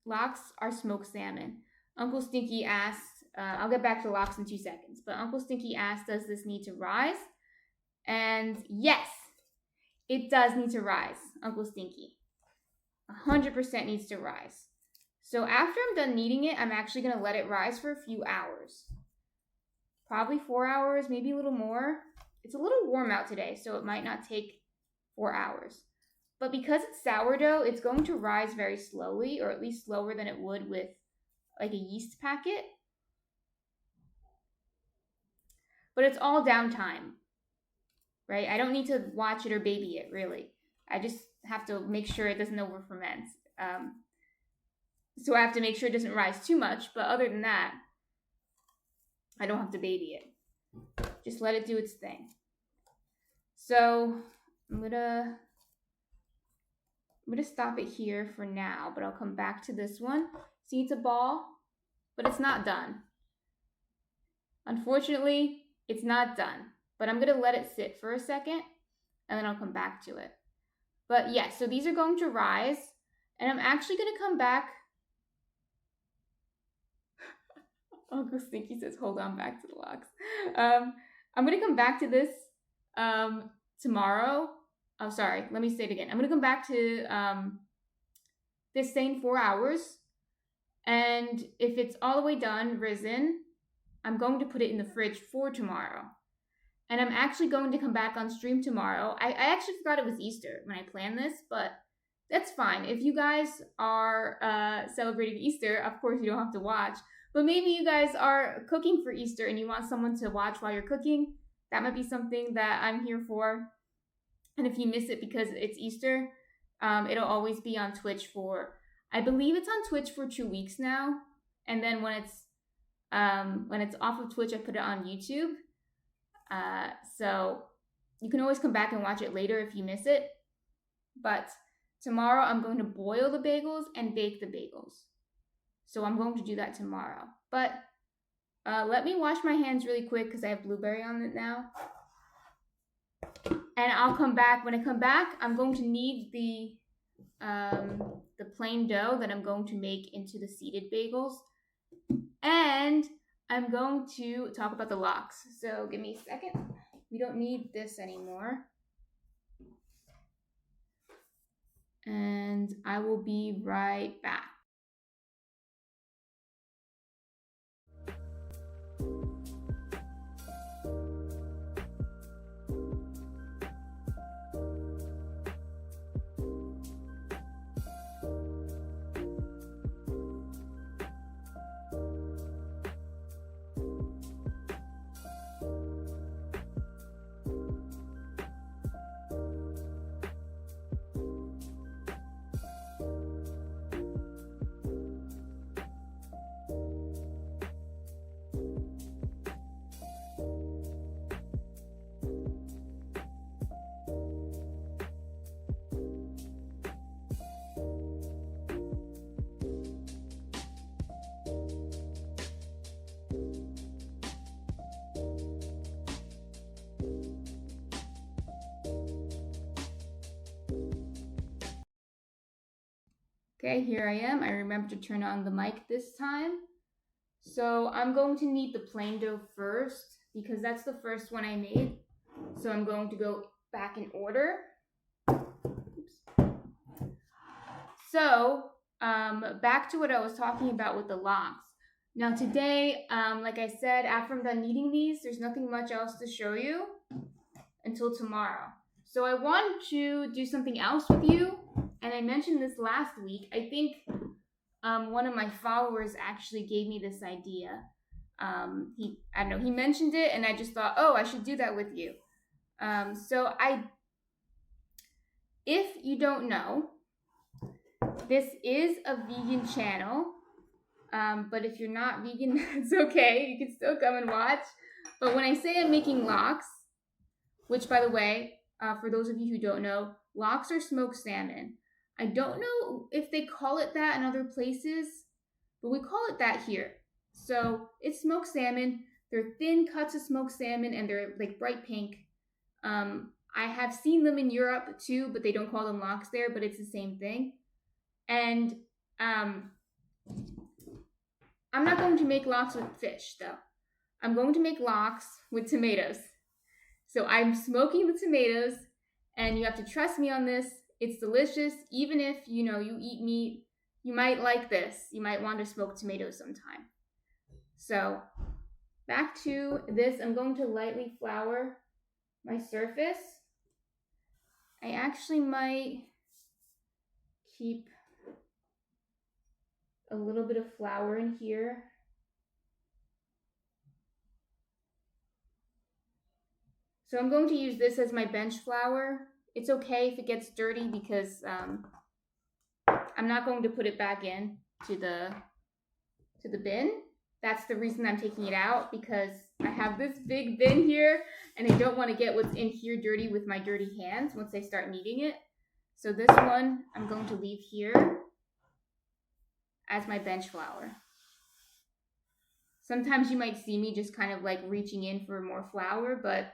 lox are smoked salmon. Uncle Stinky asked, I'll get back to lox in 2 seconds, but Uncle Stinky asked, does this need to rise? And yes, it does need to rise, Uncle Stinky. 100% needs to rise. So after I'm done kneading it, I'm actually going to let it rise for a few hours. Probably 4 hours, maybe a little more. It's a little warm out today, so it might not take 4 hours. But because it's sourdough, it's going to rise very slowly, or at least slower than it would with like a yeast packet. But it's all downtime, right? I don't need to watch it or baby it, really. I just have to make sure it doesn't over ferment. So I have to make sure it doesn't rise too much, but other than that, I don't have to baby it. Just let it do its thing. So I'm gonna stop it here for now, but I'll come back to this one. See, it's a ball, but it's not done. Unfortunately, it's not done, but I'm gonna let it sit for a second and then I'll come back to it. But yes, so these are going to rise, and I'm actually gonna come back. Uncle Stinky says, hold on, back to the locks. I'm gonna come back to this tomorrow. Oh, sorry, let me say it again. I'm gonna come back to this same 4 hours, and if it's all the way done, risen, I'm going to put it in the fridge for tomorrow. And I'm actually going to come back on stream tomorrow. I actually forgot it was Easter when I planned this, but that's fine. If you guys are celebrating Easter, of course you don't have to watch. But maybe you guys are cooking for Easter and you want someone to watch while you're cooking. That might be something that I'm here for. And if you miss it because it's Easter, it'll always be on Twitch for, I believe it's on Twitch for 2 weeks now. And then when it's off of Twitch, I put it on YouTube. So you can always come back and watch it later if you miss it. But tomorrow I'm going to boil the bagels and bake the bagels. So I'm going to do that tomorrow. But let me wash my hands really quick because I have blueberry on it now. And I'll come back. When I come back, I'm going to knead the plain dough that I'm going to make into the seeded bagels. And I'm going to talk about the lox. So give me a second. We don't need this anymore. And I will be right back. Okay, here I am. I remember to turn on the mic this time. So I'm going to knead the plain dough first because that's the first one I made. So I'm going to go back in order. Oops. So back to what I was talking about with the lox. Now today, like I said, after I'm done kneading these, there's nothing much else to show you until tomorrow. So I want to do something else with you. And I mentioned this last week. I think one of my followers actually gave me this idea. He mentioned it, and I just thought, oh, I should do that with you. If you don't know, this is a vegan channel. But if you're not vegan, it's okay. You can still come and watch. But when I say I'm making lox, which by the way, for those of you who don't know, lox are smoked salmon. I don't know if they call it that in other places, but we call it that here. So it's smoked salmon. They're thin cuts of smoked salmon and they're like bright pink. I have seen them in Europe too, but they don't call them lox there, but it's the same thing. And I'm not going to make lox with fish though. I'm going to make lox with tomatoes. So I'm smoking the tomatoes, and you have to trust me on this. It's delicious. Even if, you eat meat, you might like this. You might want to smoke tomatoes sometime. So back to this. I'm going to lightly flour my surface. I actually might keep a little bit of flour in here. So I'm going to use this as my bench flour. It's okay if it gets dirty because I'm not going to put it back in to the bin. That's the reason I'm taking it out, because I have this big bin here and I don't want to get what's in here dirty with my dirty hands once I start kneading it. So this one I'm going to leave here as my bench flour. Sometimes you might see me just kind of like reaching in for more flour, but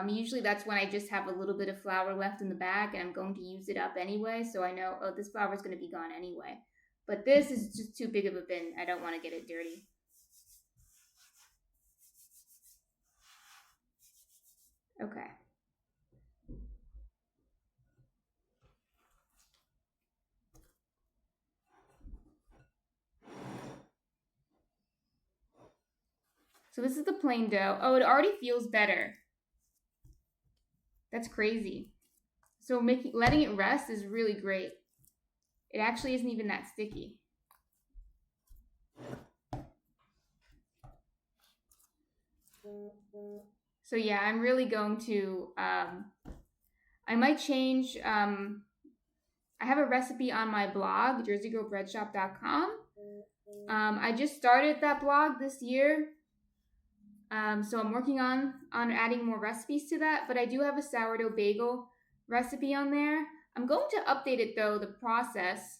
usually that's when I just have a little bit of flour left in the bag and I'm going to use it up anyway. So I know, oh, this flour is going to be gone anyway. But this is just too big of a bin. I don't want to get it dirty. Okay. So this is the plain dough. Oh, it already feels better. That's crazy. So letting it rest is really great. It actually isn't even that sticky. So yeah, I'm really going to, I might change, I have a recipe on my blog, jerseygirlbreadshop.com. I just started that blog this year. So I'm working on adding more recipes to that, but I do have a sourdough bagel recipe on there. I'm going to update it though, the process.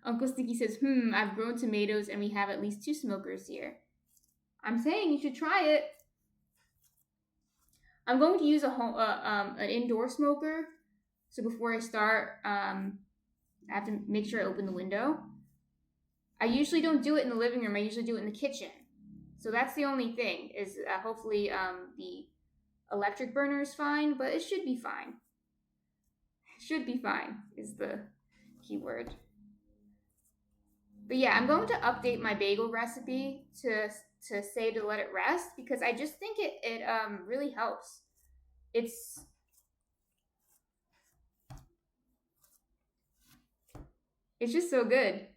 Uncle Sticky says, I've grown tomatoes and we have at least 2 smokers here. I'm saying you should try it. I'm going to use an indoor smoker. So before I start, I have to make sure I open the window. I usually don't do it in the living room. I usually do it in the kitchen. So that's the only thing, is hopefully the electric burner is fine, but it should be fine. Should be fine is the key word. But yeah, I'm going to update my bagel recipe to say to let it rest, because I just think it really helps. It's just so good.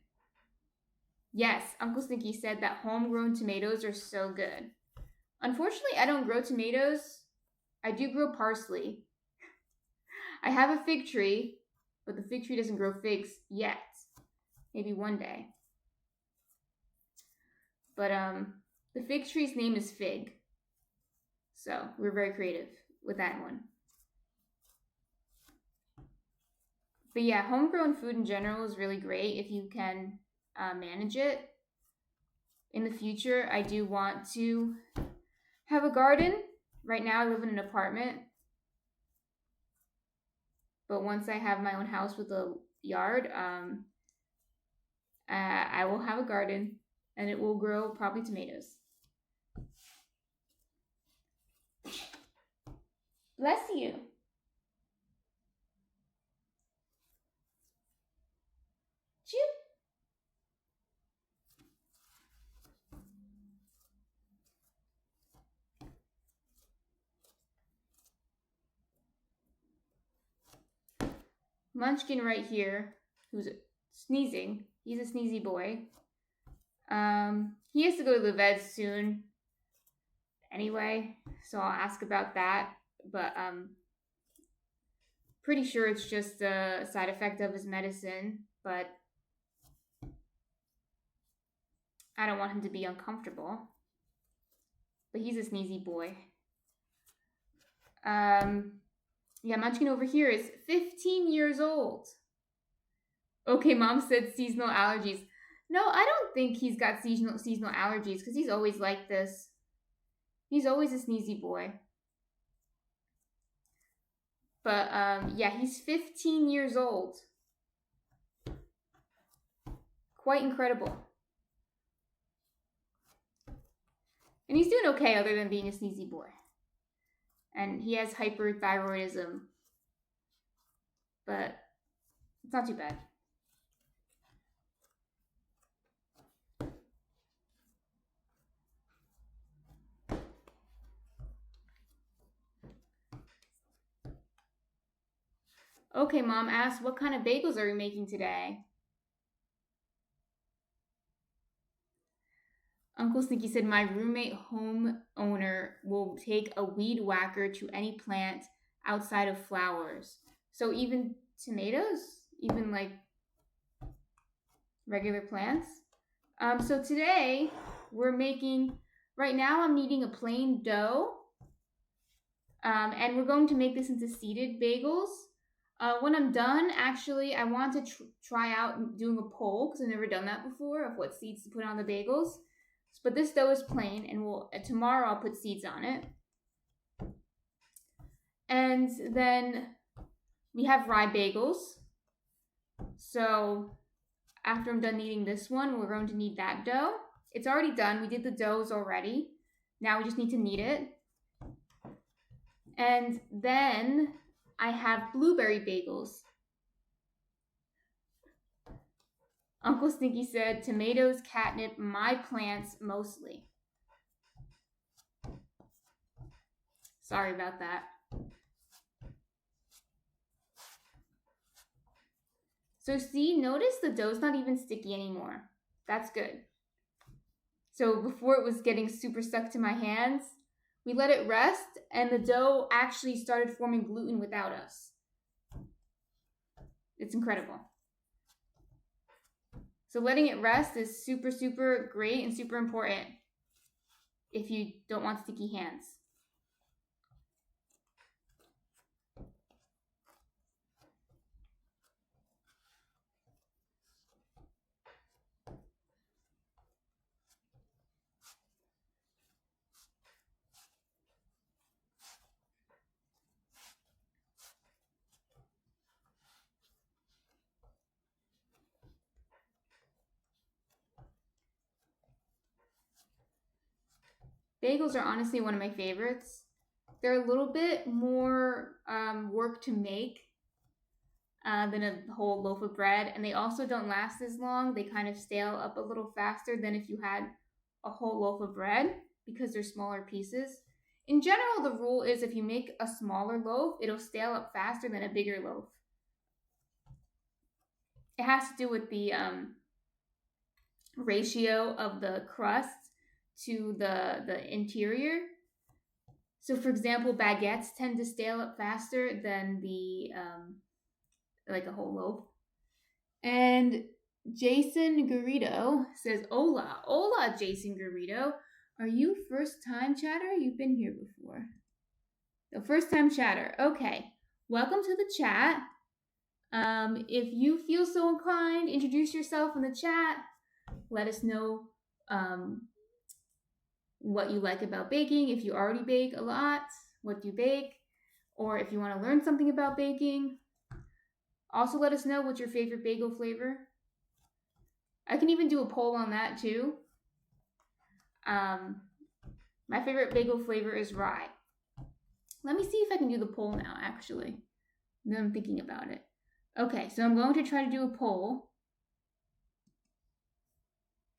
Yes, Uncle Stinky said that homegrown tomatoes are so good. Unfortunately, I don't grow tomatoes. I do grow parsley. I have a fig tree, but the fig tree doesn't grow figs yet. Maybe one day. But the fig tree's name is Fig. So we're very creative with that one. But yeah, homegrown food in general is really great if you can manage it. In the future, I do want to have a garden. Right now, I live in an apartment. But once I have my own house with a yard, I will have a garden, and it will grow probably tomatoes. Bless you. Choo. Munchkin right here, who's sneezing. He's a sneezy boy. He has to go to the vet soon. Anyway, so I'll ask about that. But pretty sure it's just a side effect of his medicine. But I don't want him to be uncomfortable. But he's a sneezy boy. Yeah, Munchkin over here is 15 years old. Okay, Mom said seasonal allergies. No, I don't think he's got seasonal allergies, because he's always like this. He's always a sneezy boy. But yeah, he's 15 years old. Quite incredible. And he's doing okay other than being a sneezy boy. And he has hyperthyroidism. But it's not too bad. Okay, Mom asked, what kind of bagels are you making today? Uncle Sneaky said, my roommate homeowner will take a weed whacker to any plant outside of flowers. So even tomatoes? Even like regular plants? So today we're making, right now I'm kneading a plain dough. And we're going to make this into seeded bagels. When I'm done, actually, I want to try out doing a poll because I've never done that before of what seeds to put on the bagels. But this dough is plain, and tomorrow I'll put seeds on it. And then we have rye bagels. So after I'm done kneading this one, we're going to knead that dough. It's already done. We did the doughs already. Now we just need to knead it. And then I have blueberry bagels. Uncle Stinky said, tomatoes, catnip, my plants mostly. Sorry about that. So see, notice the dough's not even sticky anymore. That's good. So before it was getting super stuck to my hands, we let it rest and the dough actually started forming gluten without us. It's incredible. So letting it rest is super, super great and super important if you don't want sticky hands. Bagels are honestly one of my favorites. They're a little bit more work to make than a whole loaf of bread, and they also don't last as long. They kind of stale up a little faster than if you had a whole loaf of bread because they're smaller pieces. In general, the rule is if you make a smaller loaf, it'll stale up faster than a bigger loaf. It has to do with the ratio of the crust to the interior. So, for example, baguettes tend to stale up faster than the like a whole loaf. And Jason Garrido says, "Hola, hola, Jason Garrido. Are you first time chatter? You've been here before." The first time chatter. Okay, welcome to the chat. If you feel so inclined, introduce yourself in the chat. Let us know what you like about baking. If you already bake a lot, what do you bake? Or if you want to learn something about baking. Also, let us know what's your favorite bagel flavor. I can even do a poll on that too. My favorite bagel flavor is rye. Let me see if I can do the poll now, actually. Then I'm thinking about it. Okay, so I'm going to try to do a poll.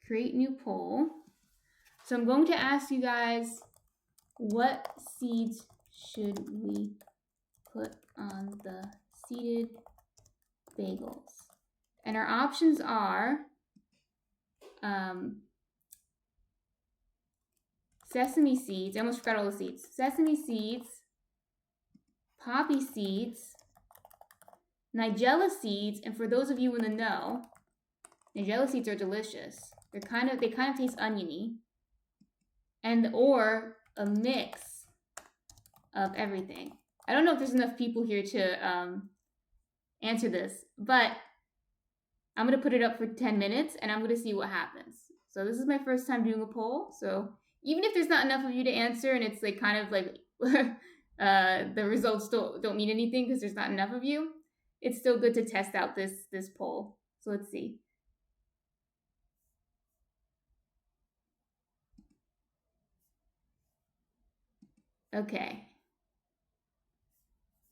Create new poll. So I'm going to ask you guys, what seeds should we put on the seeded bagels? And our options are sesame seeds. I almost forgot all the seeds. Sesame seeds, poppy seeds, Nigella seeds, and for those of you in the know, Nigella seeds are delicious. They kind of taste oniony. And or a mix of everything. I don't know if there's enough people here to answer this, but I'm going to put it up for 10 minutes and I'm going to see what happens. So this is my first time doing a poll. So even if there's not enough of you to answer and it's like kind of like the results don't mean anything because there's not enough of you, it's still good to test out this poll. So let's see. Okay.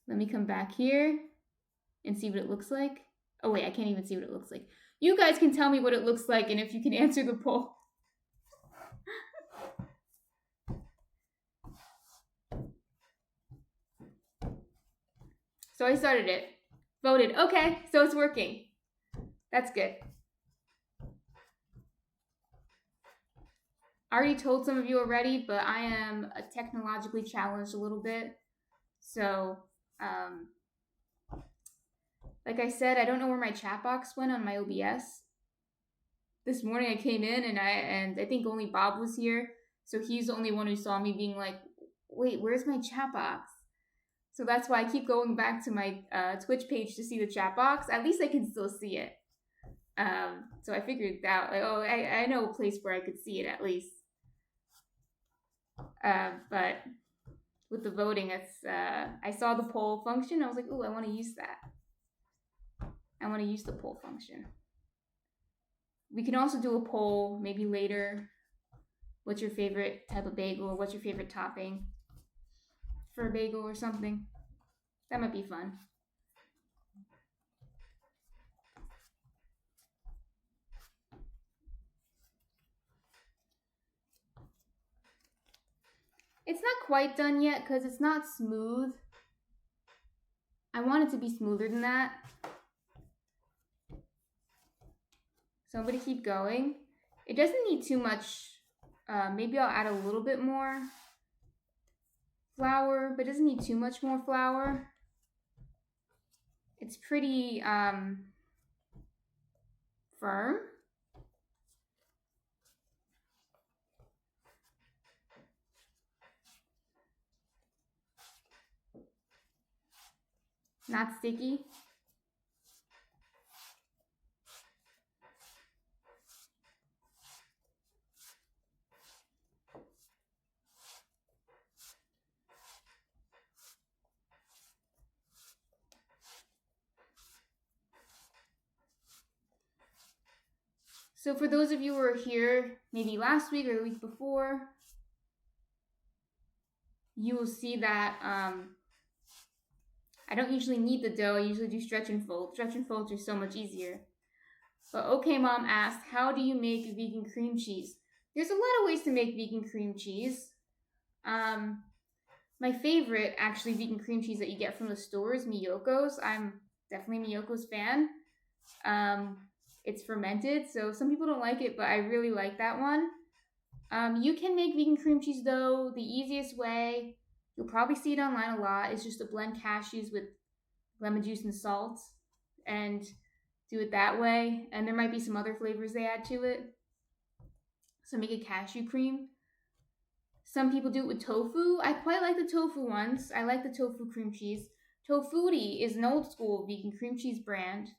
Let me come back here and see what it looks like. Oh wait, I can't even see what it looks like. You guys can tell me what it looks like and if you can answer the poll. So I started it. Voted. Okay, so it's working. That's good. I already told some of you already, but I am technologically challenged a little bit. So, like I said, I don't know where my chat box went on my OBS. this morning I came in and I think only Bob was here, so he's the only one who saw me being like, "Wait, where's my chat box?" So that's why I keep going back to my Twitch page to see the chat box. At least I can still see it. So I figured out, like, oh, I know a place where I could see it at least. But with the voting, I saw the poll function. I was like, oh, I want to use that. I want to use the poll function. We can also do a poll maybe later. What's your favorite type of bagel? Or what's your favorite topping for a bagel or something? That might be fun. It's not quite done yet because it's not smooth. I want it to be smoother than that. So I'm going to keep going. It doesn't need too much. Maybe I'll add a little bit more flour, but it doesn't need too much more flour. It's pretty firm. Not sticky. So for those of you who were here maybe last week or the week before, you will see that I don't usually knead the dough. I usually do stretch and fold. Stretch and folds are so much easier. But OK Mom asked, how do you make vegan cream cheese? There's a lot of ways to make vegan cream cheese. My favorite, actually, vegan cream cheese that you get from the store is Miyoko's. I'm definitely Miyoko's fan. It's fermented, so some people don't like it, but I really like that one. You can make vegan cream cheese, though. The easiest way, you'll probably see it online a lot, is just to blend cashews with lemon juice and salt and do it that way. And there might be some other flavors they add to it. So make a cashew cream. Some people do it with tofu. I quite like the tofu ones. I like the tofu cream cheese. Tofutti is an old school vegan cream cheese brand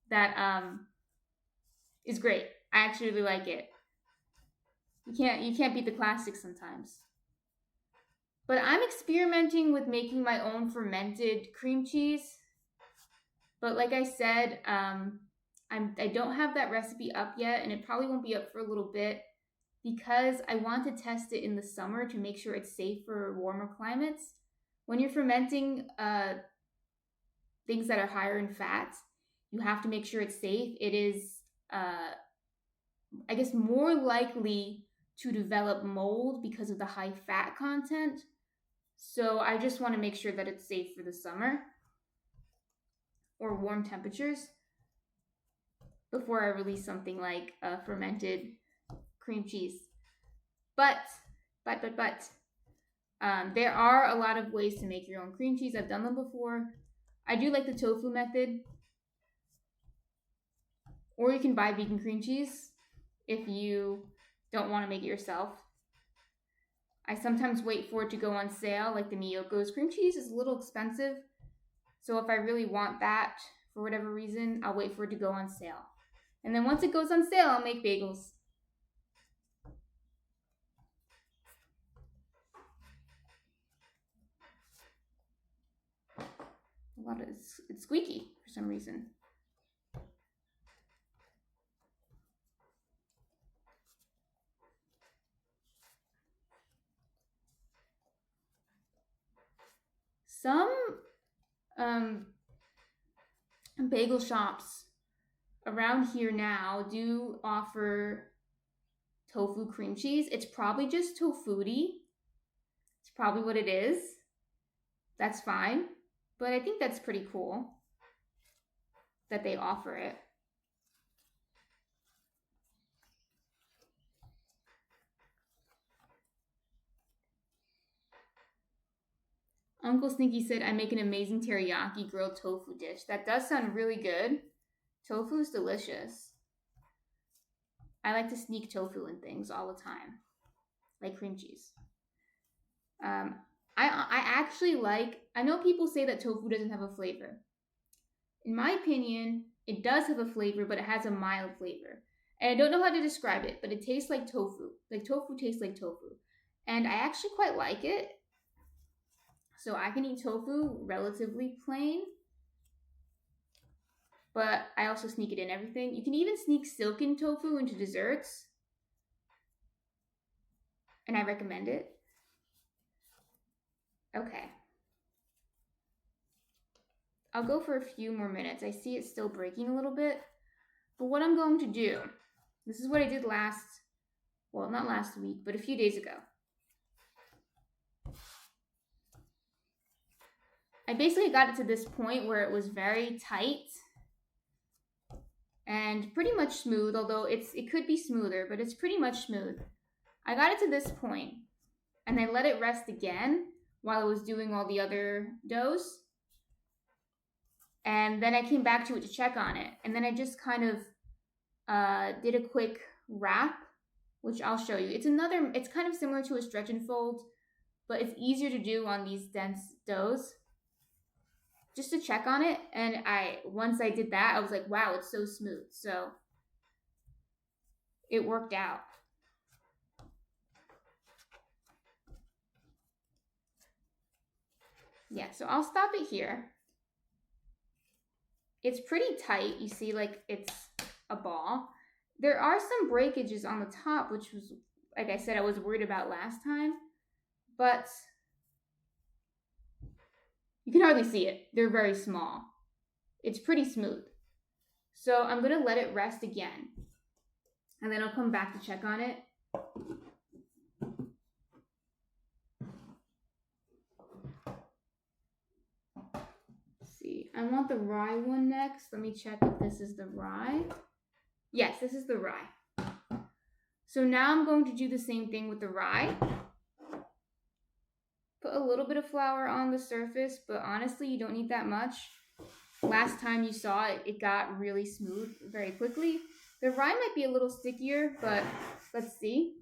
that is great. I actually really like it. You can't beat the classics sometimes. But I'm experimenting with making my own fermented cream cheese. But like I said, I don't have that recipe up yet, and it probably won't be up for a little bit because I want to test it in the summer to make sure it's safe for warmer climates. When you're fermenting things that are higher in fat, you have to make sure it's safe. It is, I guess, more likely to develop mold because of the high fat content. So I just want to make sure that it's safe for the summer or warm temperatures before I release something like fermented cream cheese. But there are a lot of ways to make your own cream cheese. I've done them before. I do like the tofu method. Or you can buy vegan cream cheese if you don't want to make it yourself. I sometimes wait for it to go on sale, like the Miyoko's cream cheese is a little expensive. So if I really want that, for whatever reason, I'll wait for it to go on sale. And then once it goes on sale, I'll make bagels. It's squeaky for some reason. Some bagel shops around here now do offer tofu cream cheese. It's probably just tofutti. It's probably what it is. That's fine. But I think that's pretty cool that they offer it. Uncle Sneaky said, I make an amazing teriyaki grilled tofu dish. That does sound really good. Tofu is delicious. I like to sneak tofu in things all the time, like cream cheese. Um, I actually like. I know people say that tofu doesn't have a flavor. In my opinion, it does have a flavor, but it has a mild flavor. And I don't know how to describe it, but it tastes like tofu. Like tofu tastes like tofu. And I actually quite like it. So I can eat tofu relatively plain, but I also sneak it in everything. You can even sneak silken tofu into desserts, and I recommend it. Okay. I'll go for a few more minutes. I see it's still breaking a little bit. But what I'm going to do, this is what I did not last week, but a few days ago. I basically got it to this point where it was very tight and pretty much smooth, although it could be smoother, but it's pretty much smooth. I got it to this point, and I let it rest again while I was doing all the other doughs. And then I came back to it to check on it. And then I just kind of did a quick wrap, which I'll show you. It's kind of similar to a stretch and fold, but it's easier to do on these dense doughs. Just to check on it. And once I did that, I was like, wow, it's so smooth. So it worked out. Yeah, so I'll stop it here. It's pretty tight. You see, like, it's a ball. There are some breakages on the top, which was, like I said, I was worried about last time. But you can hardly see it. They're very small. It's pretty smooth. So I'm going to let it rest again. And then I'll come back to check on it. I want the rye one next. Let me check if this is the rye. Yes, this is the rye. So now I'm going to do the same thing with the rye. Put a little bit of flour on the surface, but honestly, you don't need that much. Last time you saw it, it got really smooth very quickly. The rye might be a little stickier, but let's see.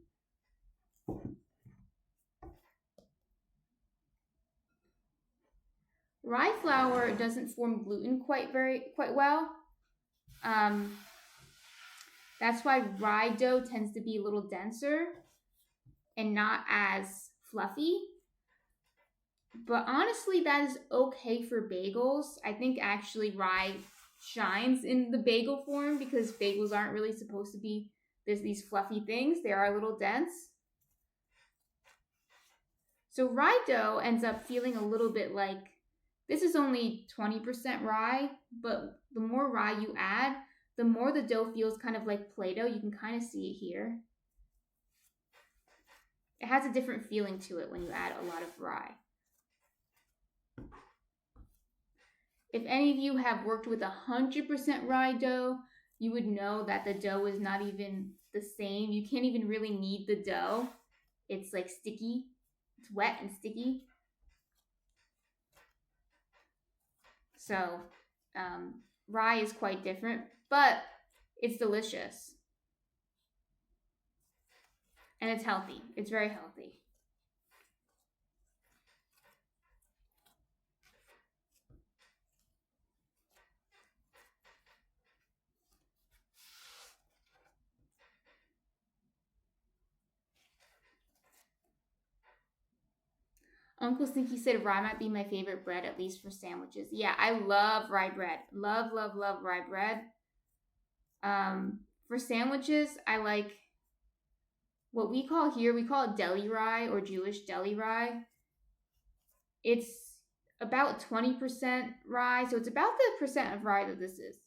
Rye flour doesn't form gluten quite well. That's why rye dough tends to be a little denser and not as fluffy. But honestly, that is okay for bagels. I think actually rye shines in the bagel form because bagels aren't really supposed to be these fluffy things. They are a little dense. So rye dough ends up feeling a little bit like, this is only 20% rye, but the more rye you add, the more the dough feels kind of like Play-Doh. You can kind of see it here. It has a different feeling to it when you add a lot of rye. If any of you have worked with 100% rye dough, you would know that the dough is not even the same. You can't even really knead the dough. It's like sticky. It's wet and sticky. So rye is quite different, but it's delicious. And it's healthy. It's very healthy. Uncle Stinky said rye might be my favorite bread, at least for sandwiches. Yeah, I love rye bread. Love, love, love rye bread. For sandwiches, I like what we call it deli rye or Jewish deli rye. It's about 20% rye, so it's about the percent of rye that this is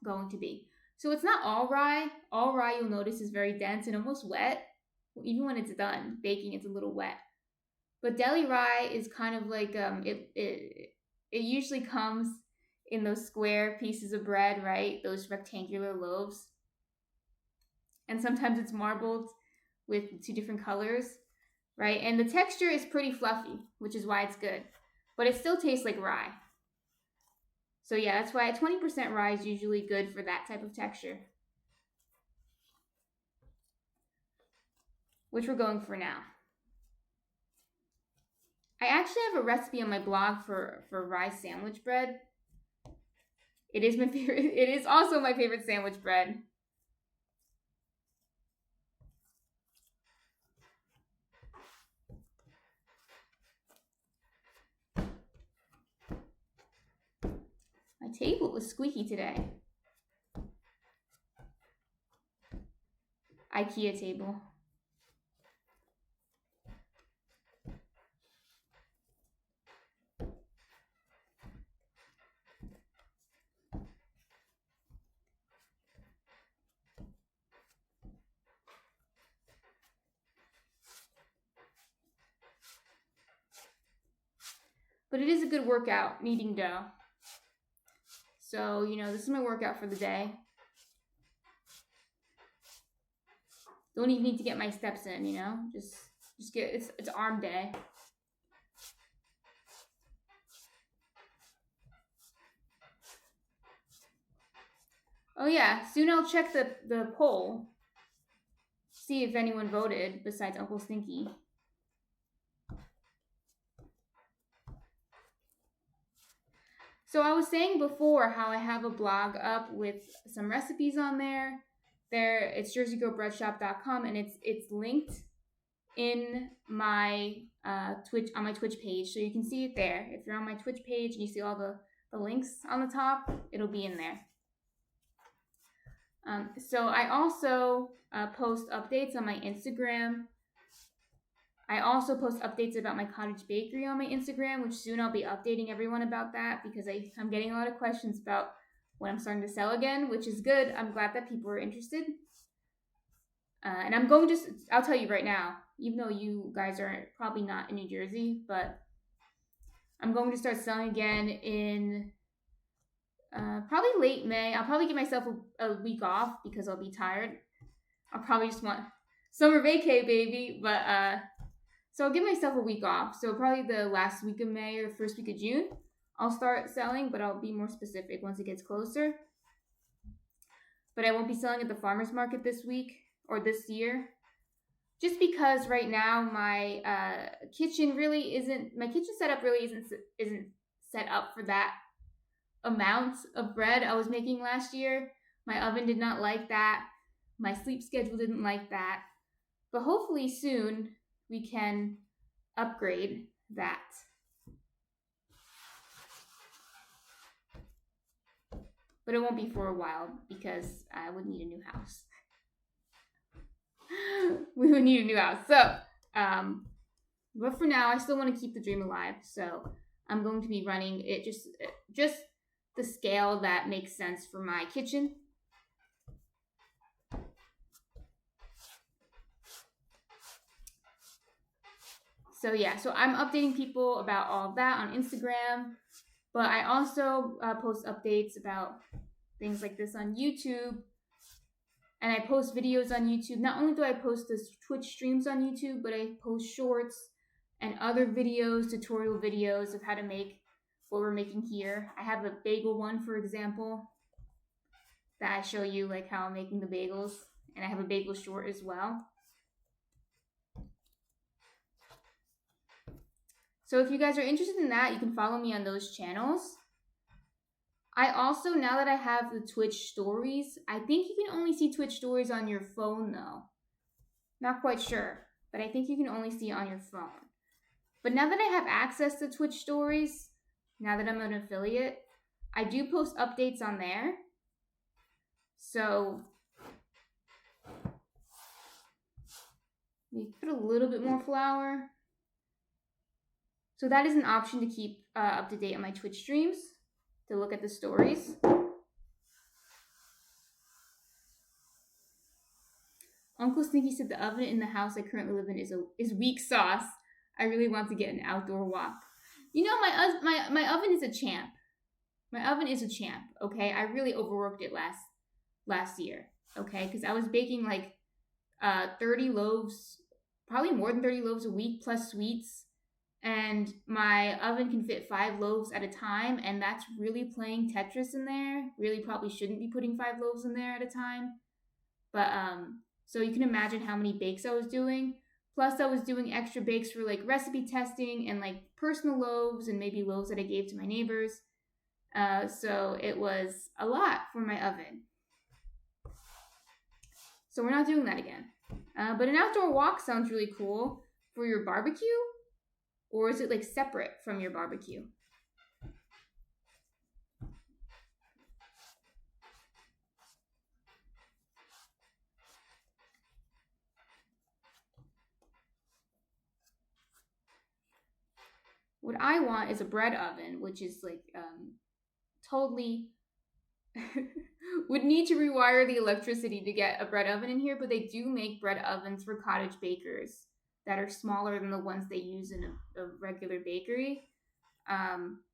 going to be. So it's not all rye. All rye, you'll notice, is very dense and almost wet. Even when it's done baking, it's a little wet. But deli rye is kind of like it usually comes in those square pieces of bread, right? Those rectangular loaves. And sometimes it's marbled with 2 different colors, right? And the texture is pretty fluffy, which is why it's good. But it still tastes like rye. So yeah, that's why 20% rye is usually good for that type of texture. which we're going for now. I actually have a recipe on my blog for rye sandwich bread. It is my favorite. It is also my favorite sandwich bread. My table was squeaky today. IKEA table. But it is a good workout, kneading dough. So, this is my workout for the day. Don't even need to get my steps in, Just get, it's arm day. Oh yeah, soon I'll check the poll. See if anyone voted besides Uncle Stinky. So I was saying before how I have a blog up with some recipes on there. It's jerseygirlbreadshop.com, and it's linked in my Twitch on my Twitch page, so you can see it there. If you're on my Twitch page and you see all the links on the top, it'll be in there. So I also post updates on my Instagram. I also post updates about my cottage bakery on my Instagram, which soon I'll be updating everyone about that because I'm getting a lot of questions about when I'm starting to sell again, which is good. I'm glad that people are interested. And I'll tell you right now, even though you guys are probably not in New Jersey, but I'm going to start selling again in probably late May. I'll probably give myself a week off because I'll be tired. I'll probably just want summer vacay, baby. But so I'll give myself a week off. So probably the last week of May or first week of June, I'll start selling, but I'll be more specific once it gets closer. But I won't be selling at the farmer's market this week or this year. Just because right now my kitchen setup really isn't set up for that amount of bread I was making last year. My oven did not like that. My sleep schedule didn't like that. But hopefully soon we can upgrade that. But it won't be for a while because I would need a new house. We would need a new house. So, but for now, I still want to keep the dream alive. So I'm going to be running it just the scale that makes sense for my kitchen. So yeah, so I'm updating people about all of that on Instagram, but I also post updates about things like this on YouTube, and I post videos on YouTube. Not only do I post the Twitch streams on YouTube, but I post shorts and other videos, tutorial videos of how to make what we're making here. I have a bagel one, for example, that I show you like how I'm making the bagels, and I have a bagel short as well. So if you guys are interested in that, you can follow me on those channels. I also, now that I have the Twitch stories, I think you can only see Twitch stories on your phone though. Not quite sure, but I think you can only see it on your phone. But now that I have access to Twitch stories, now that I'm an affiliate, I do post updates on there. So we put a little bit more flour. So that is an option to keep up to date on my Twitch streams, to look at the stories. Uncle Stinky said the oven in the house I currently live in is weak sauce. I really want to get an outdoor wok. You know, my oven is a champ. My oven is a champ, okay? I really overworked it last year, okay? Because I was baking like 30 loaves, probably more than 30 loaves a week plus sweets. And my oven can fit 5 loaves at a time, and that's really playing Tetris in there. Really probably shouldn't be putting 5 loaves in there at a time. But So you can imagine how many bakes I was doing. Plus, I was doing extra bakes for like recipe testing and like personal loaves and maybe loaves that I gave to my neighbors. So it was a lot for my oven. So we're not doing that again. But an outdoor walk sounds really cool for your barbecue, or is it like separate from your barbecue? What I want is a bread oven, which is like totally would need to rewire the electricity to get a bread oven in here, but they do make bread ovens for cottage bakers that are smaller than the ones they use in a regular bakery.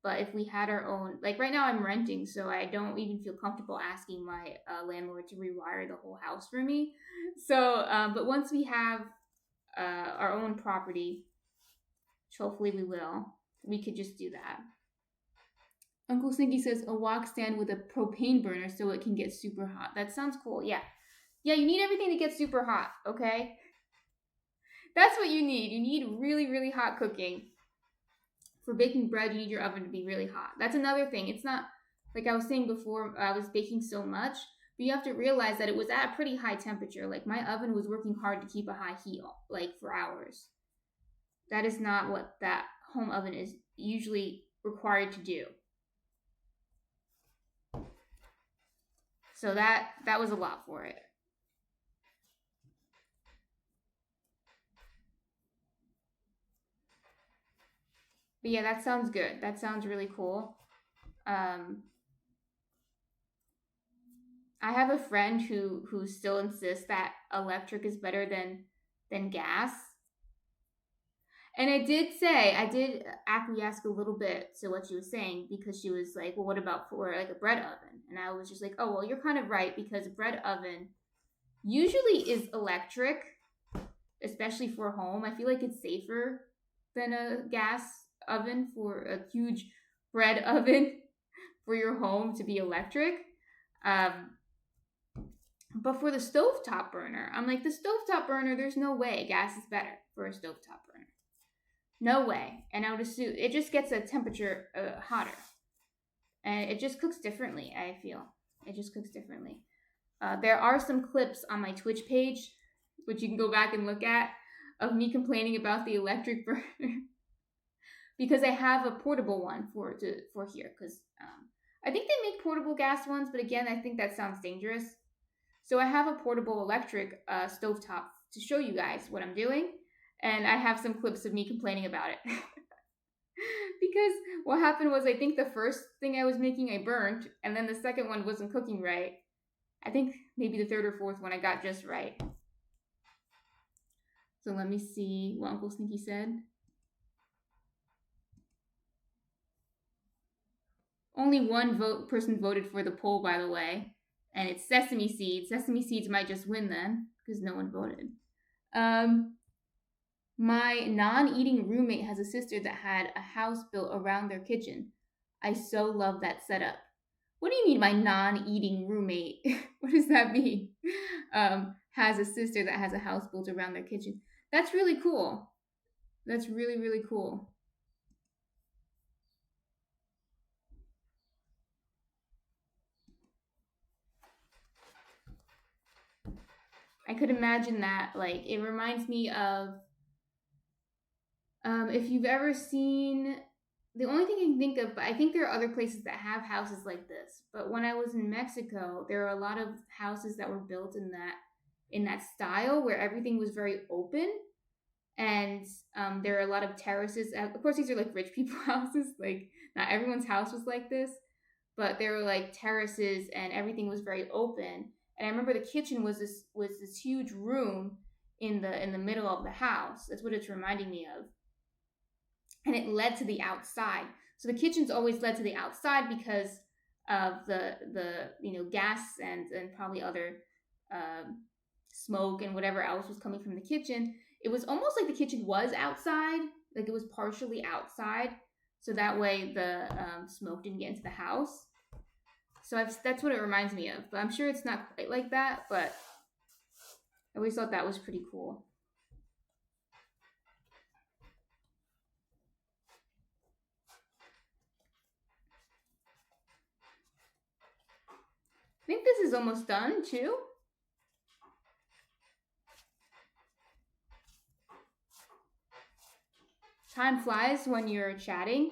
But if we had our own, like right now I'm renting, so I don't even feel comfortable asking my landlord to rewire the whole house for me. So, but once we have our own property, which hopefully we will, we could just do that. Uncle Slinky says a wok stand with a propane burner so it can get super hot. That sounds cool. Yeah. Yeah, you need everything to get super hot, okay? That's what you need. You need really, really hot cooking. For baking bread, you need your oven to be really hot. That's another thing. It's not, like I was saying before, I was baking so much, but you have to realize that it was at a pretty high temperature. Like my oven was working hard to keep a high heat, like for hours. That is not what that home oven is usually required to do. So that was a lot for it. But yeah, that sounds good. That sounds really cool. I have a friend who still insists that electric is better than gas. And I did acquiesce a little bit to what she was saying because she was like, well, what about for like a bread oven? And I was just like, oh, well, you're kind of right because a bread oven usually is electric, especially for home. I feel like it's safer than a gas oven for a huge bread oven for your home to be electric. Um, but for the stovetop burner, I'm like, the stovetop burner, there's no way gas is better for a stovetop burner. No way. And I would assume it just gets a temperature hotter. And it just cooks differently, I feel. It just cooks differently. There are some clips on my Twitch page, which you can go back and look at, of me complaining about the electric burner. Because I have a portable one for here. Because I think they make portable gas ones, but again, I think that sounds dangerous. So I have a portable electric stovetop to show you guys what I'm doing. And I have some clips of me complaining about it. Because what happened was I think the first thing I was making I burned, and then the second one wasn't cooking right. I think maybe the third or fourth one I got just right. So let me see what Uncle Sneaky said. Only one person voted for the poll, by the way, and it's sesame seeds. Sesame seeds might just win then because no one voted. My non-eating roommate has a sister that had a house built around their kitchen. I so love that setup. What do you mean, my non-eating roommate? What does that mean? Has a sister that has a house built around their kitchen. That's really cool. That's really, really cool. I could imagine that. Like, it reminds me of if you've ever seen, the only thing I can think of, but I think there are other places that have houses like this. But when I was in Mexico, there are a lot of houses that were built in that style where everything was very open, and there are a lot of terraces. Of course, these are like rich people houses. Like not everyone's house was like this, but there were like terraces, and everything was very open. And I remember the kitchen was this huge room in the middle of the house. That's what it's reminding me of. And it led to the outside. So the kitchen's always led to the outside because of the gas and probably other smoke and whatever else was coming from the kitchen. It was almost like the kitchen was outside, like it was partially outside, so that way the smoke didn't get into the house. So that's what it reminds me of. But I'm sure it's not quite like that. But I always thought that was pretty cool. I think this is almost done too. Time flies when you're chatting.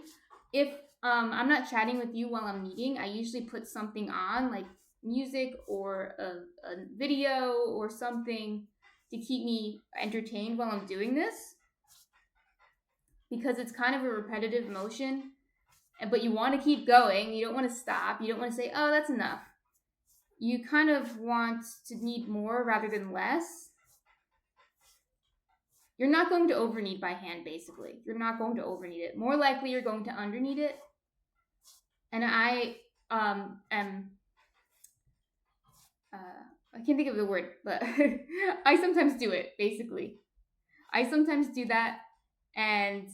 If I'm not chatting with you while I'm eating, I usually put something on, like music or a video or something to keep me entertained while I'm doing this, because it's kind of a repetitive motion, but you want to keep going. You don't want to stop. You don't want to say, oh, that's enough. You kind of want to knead more rather than less. You're not going to over knead by hand, basically. You're not going to over knead it. More likely, you're going to under knead it. And I can't think of the word, but I sometimes do it, basically. I sometimes do that, and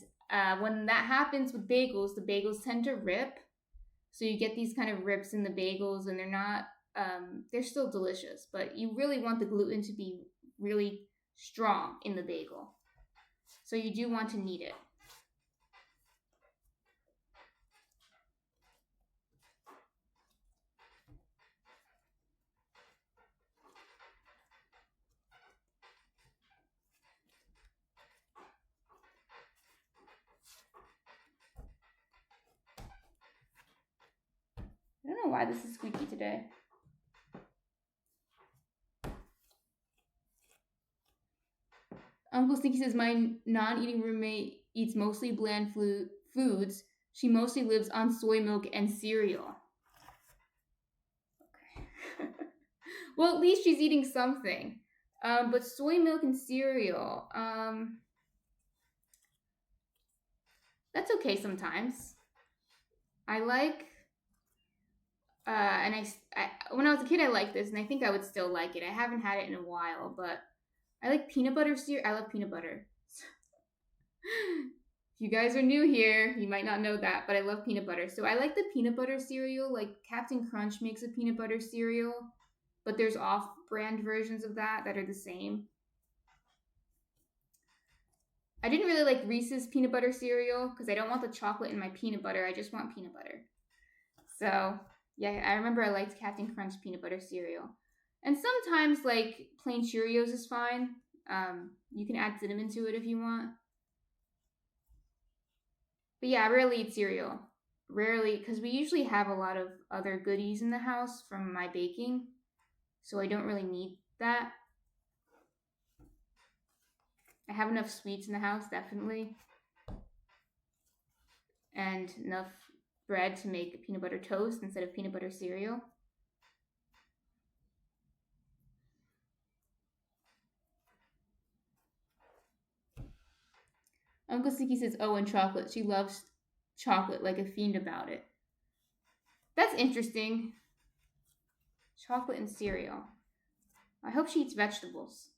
when that happens with bagels, the bagels tend to rip. So you get these kind of rips in the bagels, and they're still delicious, but you really want the gluten to be really strong in the bagel. So you do want to knead it. I don't know why this is squeaky today. Uncle Sneaky says, my non-eating roommate eats mostly bland foods. She mostly lives on soy milk and cereal. Okay. Well, at least she's eating something. But soy milk and cereal, that's okay sometimes. I like, and when I was a kid, I liked this, and I think I would still like it. I haven't had it in a while, but I like peanut butter cereal. I love peanut butter. If you guys are new here, you might not know that, but I love peanut butter. So I like the peanut butter cereal. Like Captain Crunch makes a peanut butter cereal, but there's off-brand versions of that are the same. I didn't really like Reese's peanut butter cereal because I don't want the chocolate in my peanut butter. I just want peanut butter. So yeah, I remember I liked Captain Crunch peanut butter cereal. And sometimes, like, plain Cheerios is fine. You can add cinnamon to it if you want. But yeah, I rarely eat cereal. Rarely, because we usually have a lot of other goodies in the house from my baking. So I don't really need that. I have enough sweets in the house, definitely. And enough bread to make peanut butter toast instead of peanut butter cereal. Uncle Siki says, oh, and chocolate. She loves chocolate like a fiend about it. That's interesting. Chocolate and cereal. I hope she eats vegetables.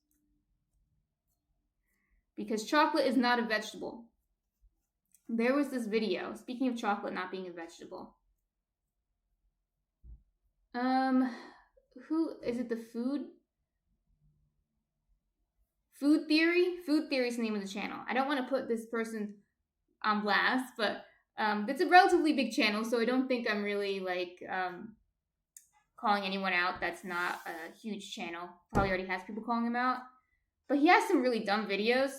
Because chocolate is not a vegetable. There was this video, speaking of chocolate not being a vegetable. Who is it? The Food Theory? Food Theory is the name of the channel. I don't want to put this person on blast, but it's a relatively big channel, so I don't think I'm really calling anyone out that's not a huge channel. Probably already has people calling him out. But he has some really dumb videos.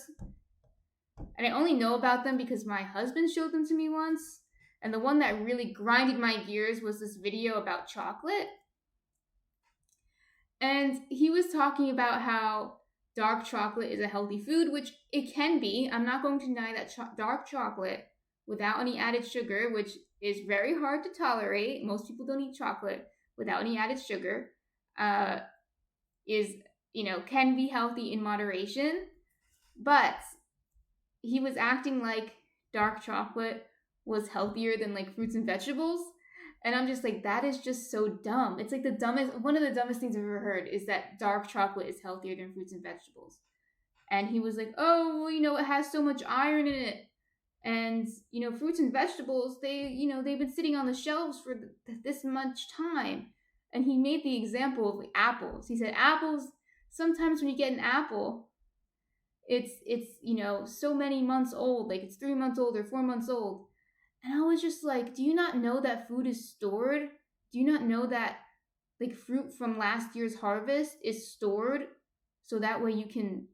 And I only know about them because my husband showed them to me once. And the one that really grinded my gears was this video about chocolate. And he was talking about how dark chocolate is a healthy food, which it can be. I'm not going to deny that dark chocolate without any added sugar, which is very hard to tolerate. Most people don't eat chocolate without any added sugar, can be healthy in moderation. But he was acting like dark chocolate was healthier than like fruits and vegetables. And I'm just like, that is just so dumb. It's like one of the dumbest things I've ever heard is that dark chocolate is healthier than fruits and vegetables. And he was like, oh, well, it has so much iron in it. And, fruits and vegetables, they've been sitting on the shelves for this much time. And he made the example of apples. He said apples sometimes when you get an apple, it's so many months old, like it's 3 months old or 4 months old. And I was just like, do you not know that food is stored? Do you not know that like fruit from last year's harvest is stored so that way you can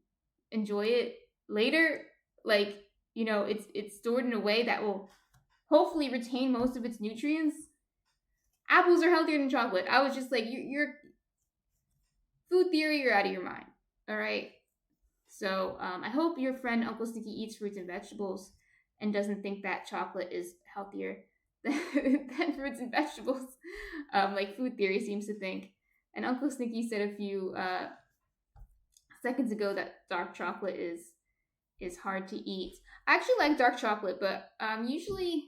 enjoy it later? Like, it's stored in a way that will hopefully retain most of its nutrients. Apples are healthier than chocolate. I was just like, you're food theory, you're out of your mind. All right. So I hope your friend Uncle Sticky eats fruits and vegetables and doesn't think that chocolate is healthier than fruits and vegetables, like food theory seems to think. And Uncle Sticky said a few seconds ago that dark chocolate is hard to eat. I actually like dark chocolate, but usually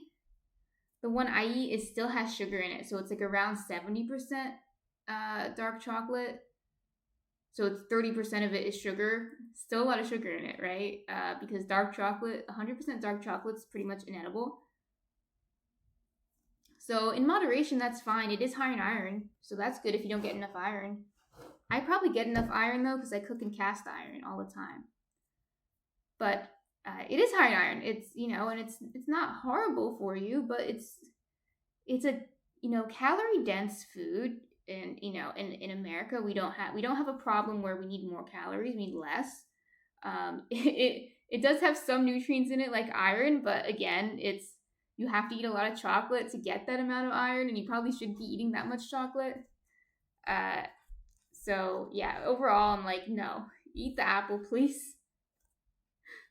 the one I eat is still has sugar in it, so it's like around 70% dark chocolate. So it's 30% of it is sugar. Still a lot of sugar in it, right? Because dark chocolate, 100% dark chocolate is pretty much inedible. So in moderation, that's fine. It is high in iron, so that's good if you don't get enough iron. I probably get enough iron though because I cook in cast iron all the time. But it is high in iron. It's and it's not horrible for you, but it's a calorie dense food. And in America we don't have a problem where we need more calories, we need less. It does have some nutrients in it like iron, but again, you have to eat a lot of chocolate to get that amount of iron, and you probably shouldn't be eating that much chocolate. So yeah, overall I'm like, no, eat the apple, please.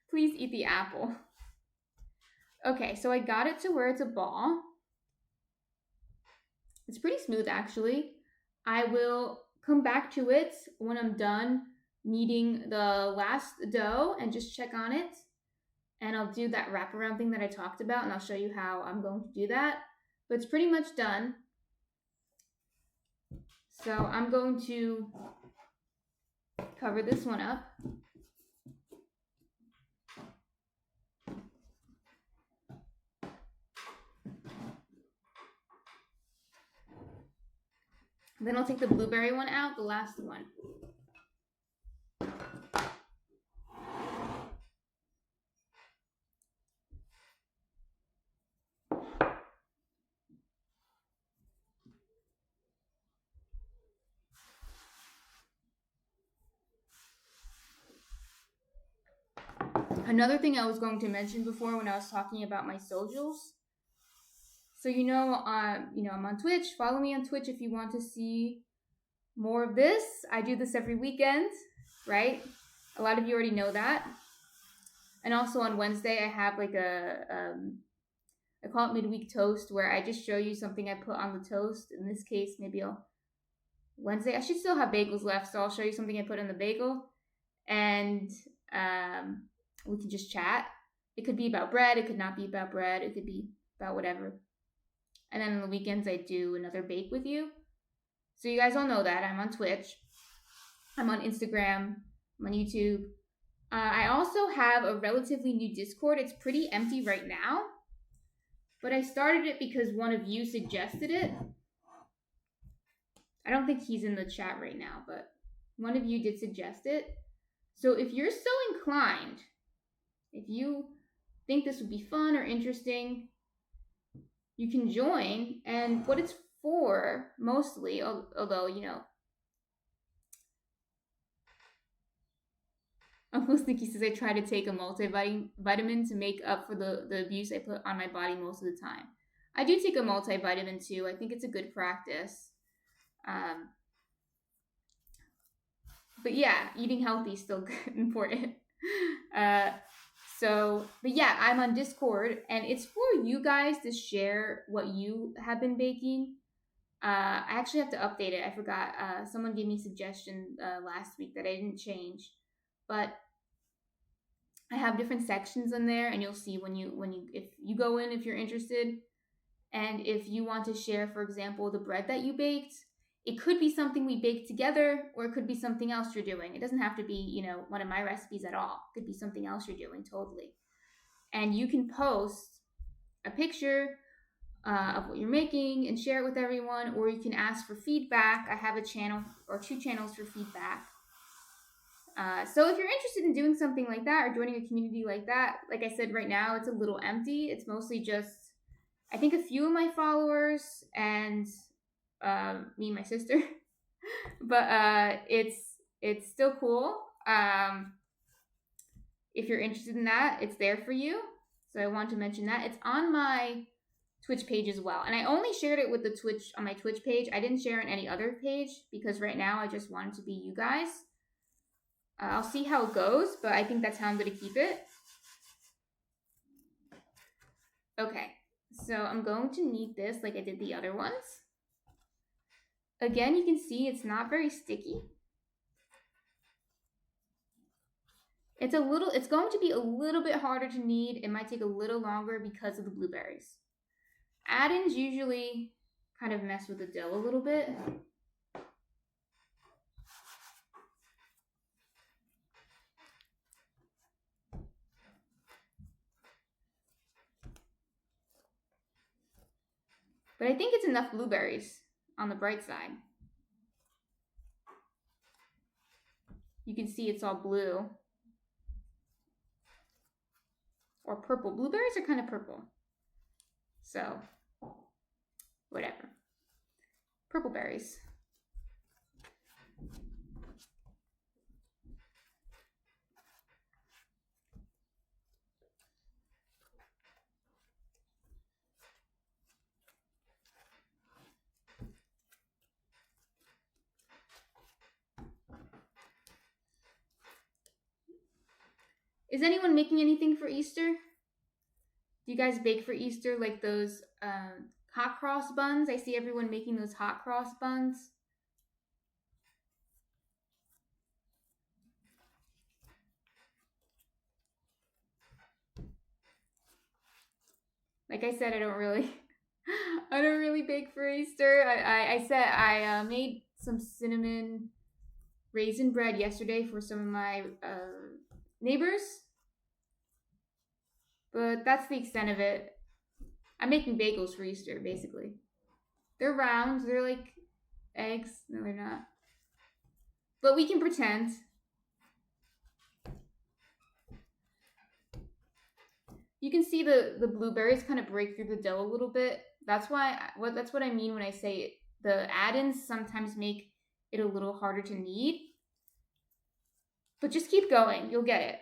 Please eat the apple. Okay, so I got it to where it's a ball. It's pretty smooth actually. I will come back to it when I'm done kneading the last dough and just check on it. And I'll do that wraparound thing that I talked about, and I'll show you how I'm going to do that. But it's pretty much done. So I'm going to cover this one up. Then I'll take the blueberry one out, the last one. Another thing I was going to mention before when I was talking about my socials. So I'm on Twitch. Follow me on Twitch if you want to see more of this. I do this every weekend, right? A lot of you already know that. And also on Wednesday, I have like I call it midweek toast, where I just show you something I put on the toast. In this case, maybe Wednesday, I should still have bagels left, so I'll show you something I put on the bagel, and we can just chat. It could be about bread, it could not be about bread, it could be about whatever. And then on the weekends, I do another bake with you. So you guys all know that. I'm on Twitch. I'm on Instagram. I'm on YouTube. I also have a relatively new Discord. It's pretty empty right now. But I started it because one of you suggested it. I don't think he's in the chat right now, but one of you did suggest it. So if you're so inclined, if you think this would be fun or interesting, you can join. And what it's for, mostly, although, Uncle Sneaky says I try to take a multivitamin to make up for the abuse I put on my body most of the time. I do take a multivitamin too. I think it's a good practice. But yeah, eating healthy is still important. But yeah, I'm on Discord, and it's for you guys to share what you have been baking. I actually have to update it. I forgot. Someone gave me a suggestion last week that I didn't change, but I have different sections in there, and you'll see if you go in, if you're interested, and if you want to share, for example, the bread that you baked. It could be something we baked together, or it could be something else you're doing. It doesn't have to be, one of my recipes at all. It could be something else you're doing, totally. And you can post a picture of what you're making and share it with everyone, or you can ask for feedback. I have a channel or 2 channels for feedback. So if you're interested in doing something like that or joining a community like that, like I said, right now it's a little empty. It's mostly just, I think, a few of my followers and me and my sister. But it's still cool. If you're interested in that, it's there for you. So I want to mention that it's on my Twitch page as well. And I only shared it with the Twitch on my Twitch page. I didn't share it on any other page because right now I just wanted to be you guys. I'll see how it goes, but I think that's how I'm going to keep it. Okay, so I'm going to knead this like I did the other ones. Again, you can see it's not very sticky. It's going to be a little bit harder to knead. It might take a little longer because of the blueberries. Add-ins usually kind of mess with the dough a little bit. But I think it's enough blueberries on the bright side. You can see it's all blue. Or purple. Blueberries are kind of purple. So, whatever. Purple berries. Is anyone making anything for Easter? Do you guys bake for Easter, like those hot cross buns? I see everyone making those hot cross buns. Like I said, I don't really bake for Easter. I made some cinnamon raisin bread yesterday for some of my neighbors. But that's the extent of it. I'm making bagels for Easter, basically. They're round. They're like eggs. No, they're not. But we can pretend. You can see the blueberries kind of break through the dough a little bit. That's what I mean when I say the add-ins sometimes make it a little harder to knead. But just keep going. You'll get it.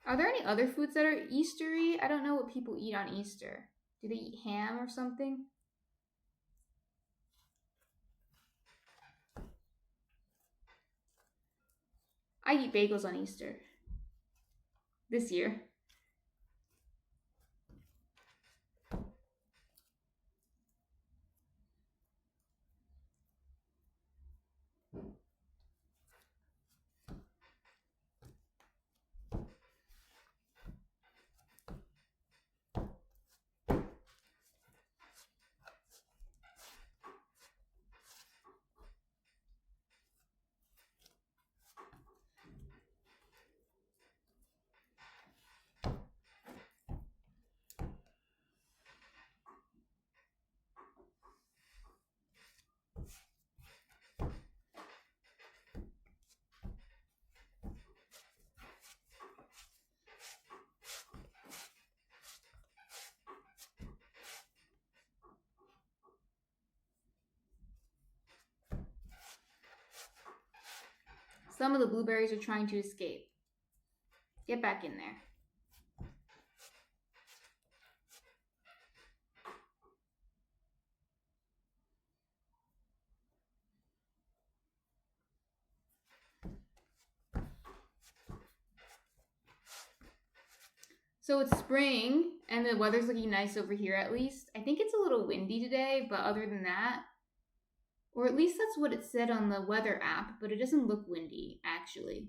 Are there any other foods that are Eastery? I don't know what people eat on Easter. Do they eat ham or something? I eat bagels on Easter. This year. Some of the blueberries are trying to escape. Get back in there. So it's spring and the weather's looking nice over here at least. I think it's a little windy today, but other than that, or at least that's what it said on the weather app, but it doesn't look windy actually.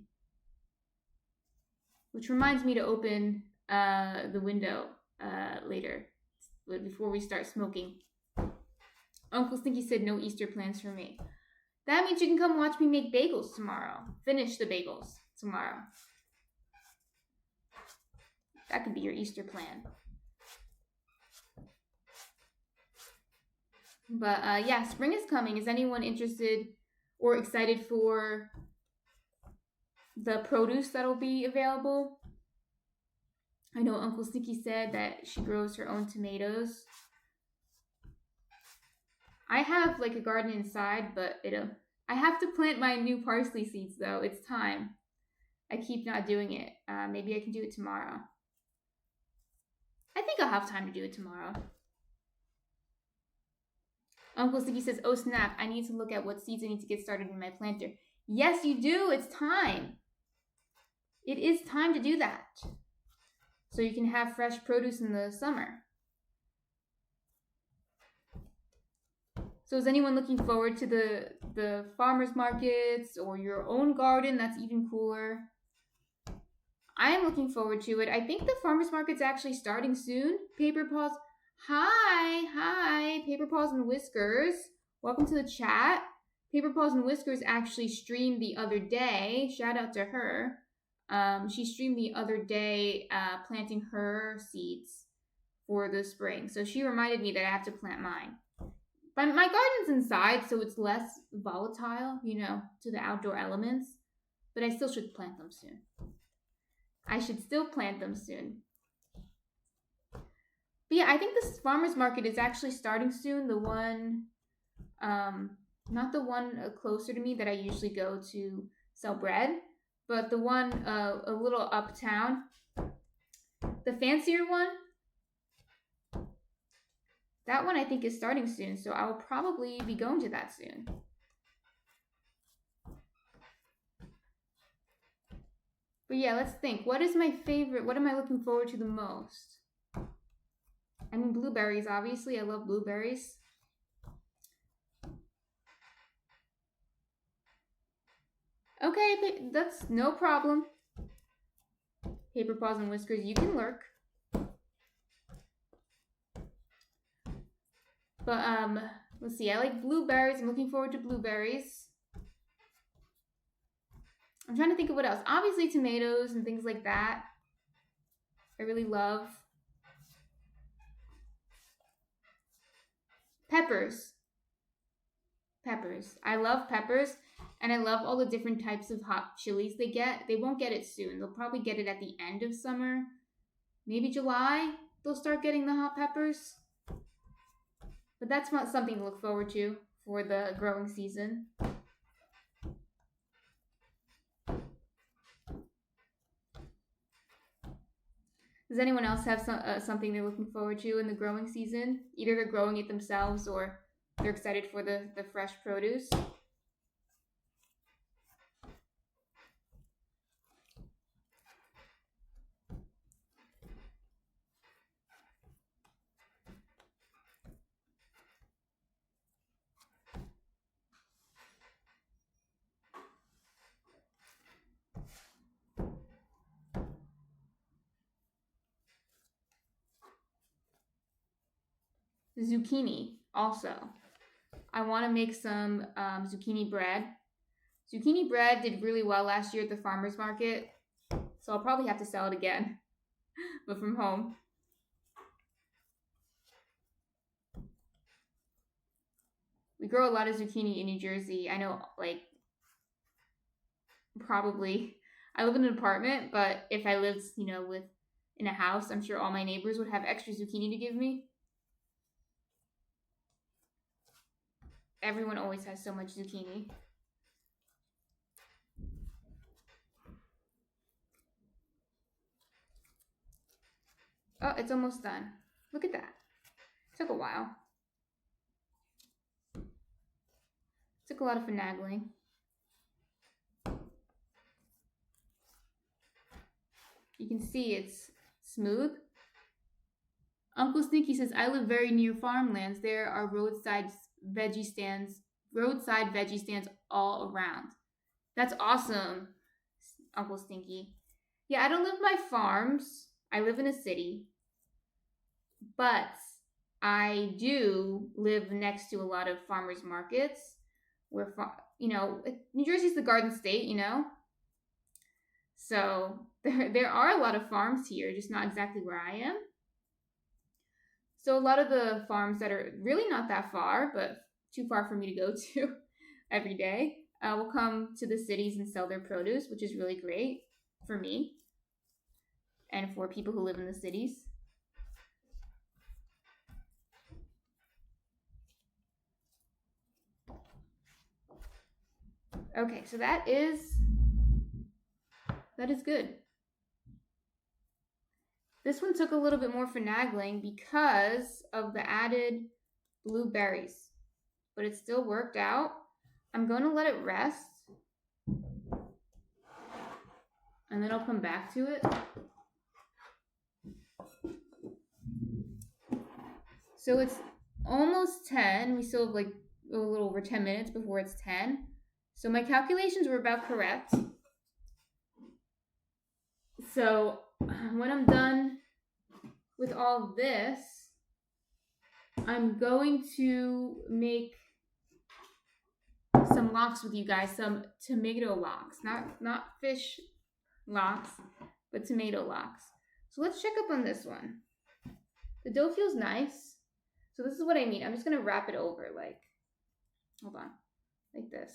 Which reminds me to open the window later, but before we start smoking. Uncle Stinky said no Easter plans for me. That means you can come watch me make bagels tomorrow. Finish the bagels tomorrow. That could be your Easter plan. But yeah, spring is coming. Is anyone interested or excited for the produce that'll be available? I know Uncle Stinky said that she grows her own tomatoes. I have like a garden inside, but I have to plant my new parsley seeds though. It's time. I keep not doing it. Maybe I can do it tomorrow. I think I'll have time to do it tomorrow. Uncle Sticky says, oh snap, I need to look at what seeds I need to get started in my planter. Yes, you do. It's time. It is time to do that. So you can have fresh produce in the summer. So is anyone looking forward to the farmers markets or your own garden? That's even cooler. I am looking forward to it. I think the farmers market's actually starting soon. Paper Paws. Hi, Paper Paws and Whiskers. Welcome to the chat. Paper Paws and Whiskers actually streamed the other day. Shout out to her. She streamed the other day planting her seeds for the spring. So she reminded me that I have to plant mine. But my garden's inside, so it's less volatile, to the outdoor elements. But I still should plant them soon. I should still plant them soon. But yeah, I think this farmer's market is actually starting soon. The one, not the one closer to me that I usually go to sell bread, but the one a little uptown. The fancier one. That one I think is starting soon, so I will probably be going to that soon. But yeah, let's think. What is my favorite? What am I looking forward to the most? I mean, blueberries, obviously. I love blueberries. Okay, that's no problem. Paper Paws and Whiskers, you can lurk. But, let's see. I like blueberries. I'm looking forward to blueberries. I'm trying to think of what else. Obviously, tomatoes and things like that. I really love. Peppers. I love peppers. And I love all the different types of hot chilies they get. They won't get it soon. They'll probably get it at the end of summer. Maybe July, they'll start getting the hot peppers. But that's not something to look forward to for the growing season. Does anyone else have something they're looking forward to in the growing season? Either they're growing it themselves or they're excited for the fresh produce. Zucchini also. I want to make some zucchini bread. Zucchini bread did really well last year at the farmer's market, so I'll probably have to sell it again, but from home. We grow a lot of zucchini in New Jersey. I know, probably. I live in an apartment, but if I lived, in a house, I'm sure all my neighbors would have extra zucchini to give me. Everyone always has so much zucchini. Oh, it's almost done. Look at that. Took a while. Took a lot of finagling. You can see it's Smooth. Uncle Stinky says, I live very near farmlands. There are roadside veggie stands all around. That's awesome, Uncle Stinky. Yeah, I don't live by farms. I live in a city. But I do live next to a lot of farmers markets where, New Jersey's the Garden State, So there are a lot of farms here, just not exactly where I am. So a lot of the farms that are really not that far, but too far for me to go to every day, will come to the cities and sell their produce, which is really great for me and for people who live in the cities. Okay, so that is good. This one took a little bit more finagling because of the added blueberries, but it still worked out. I'm going to let it rest, and then I'll come back to it. So it's almost 10. We still have like a little over 10 minutes before it's 10. So my calculations were about correct. So when I'm done with all of this, I'm going to make some lox with you guys, some tomato lox, not fish lox, but tomato lox. So let's check up on this one. The dough feels nice. So this is what I mean. I'm just going to wrap it over like this.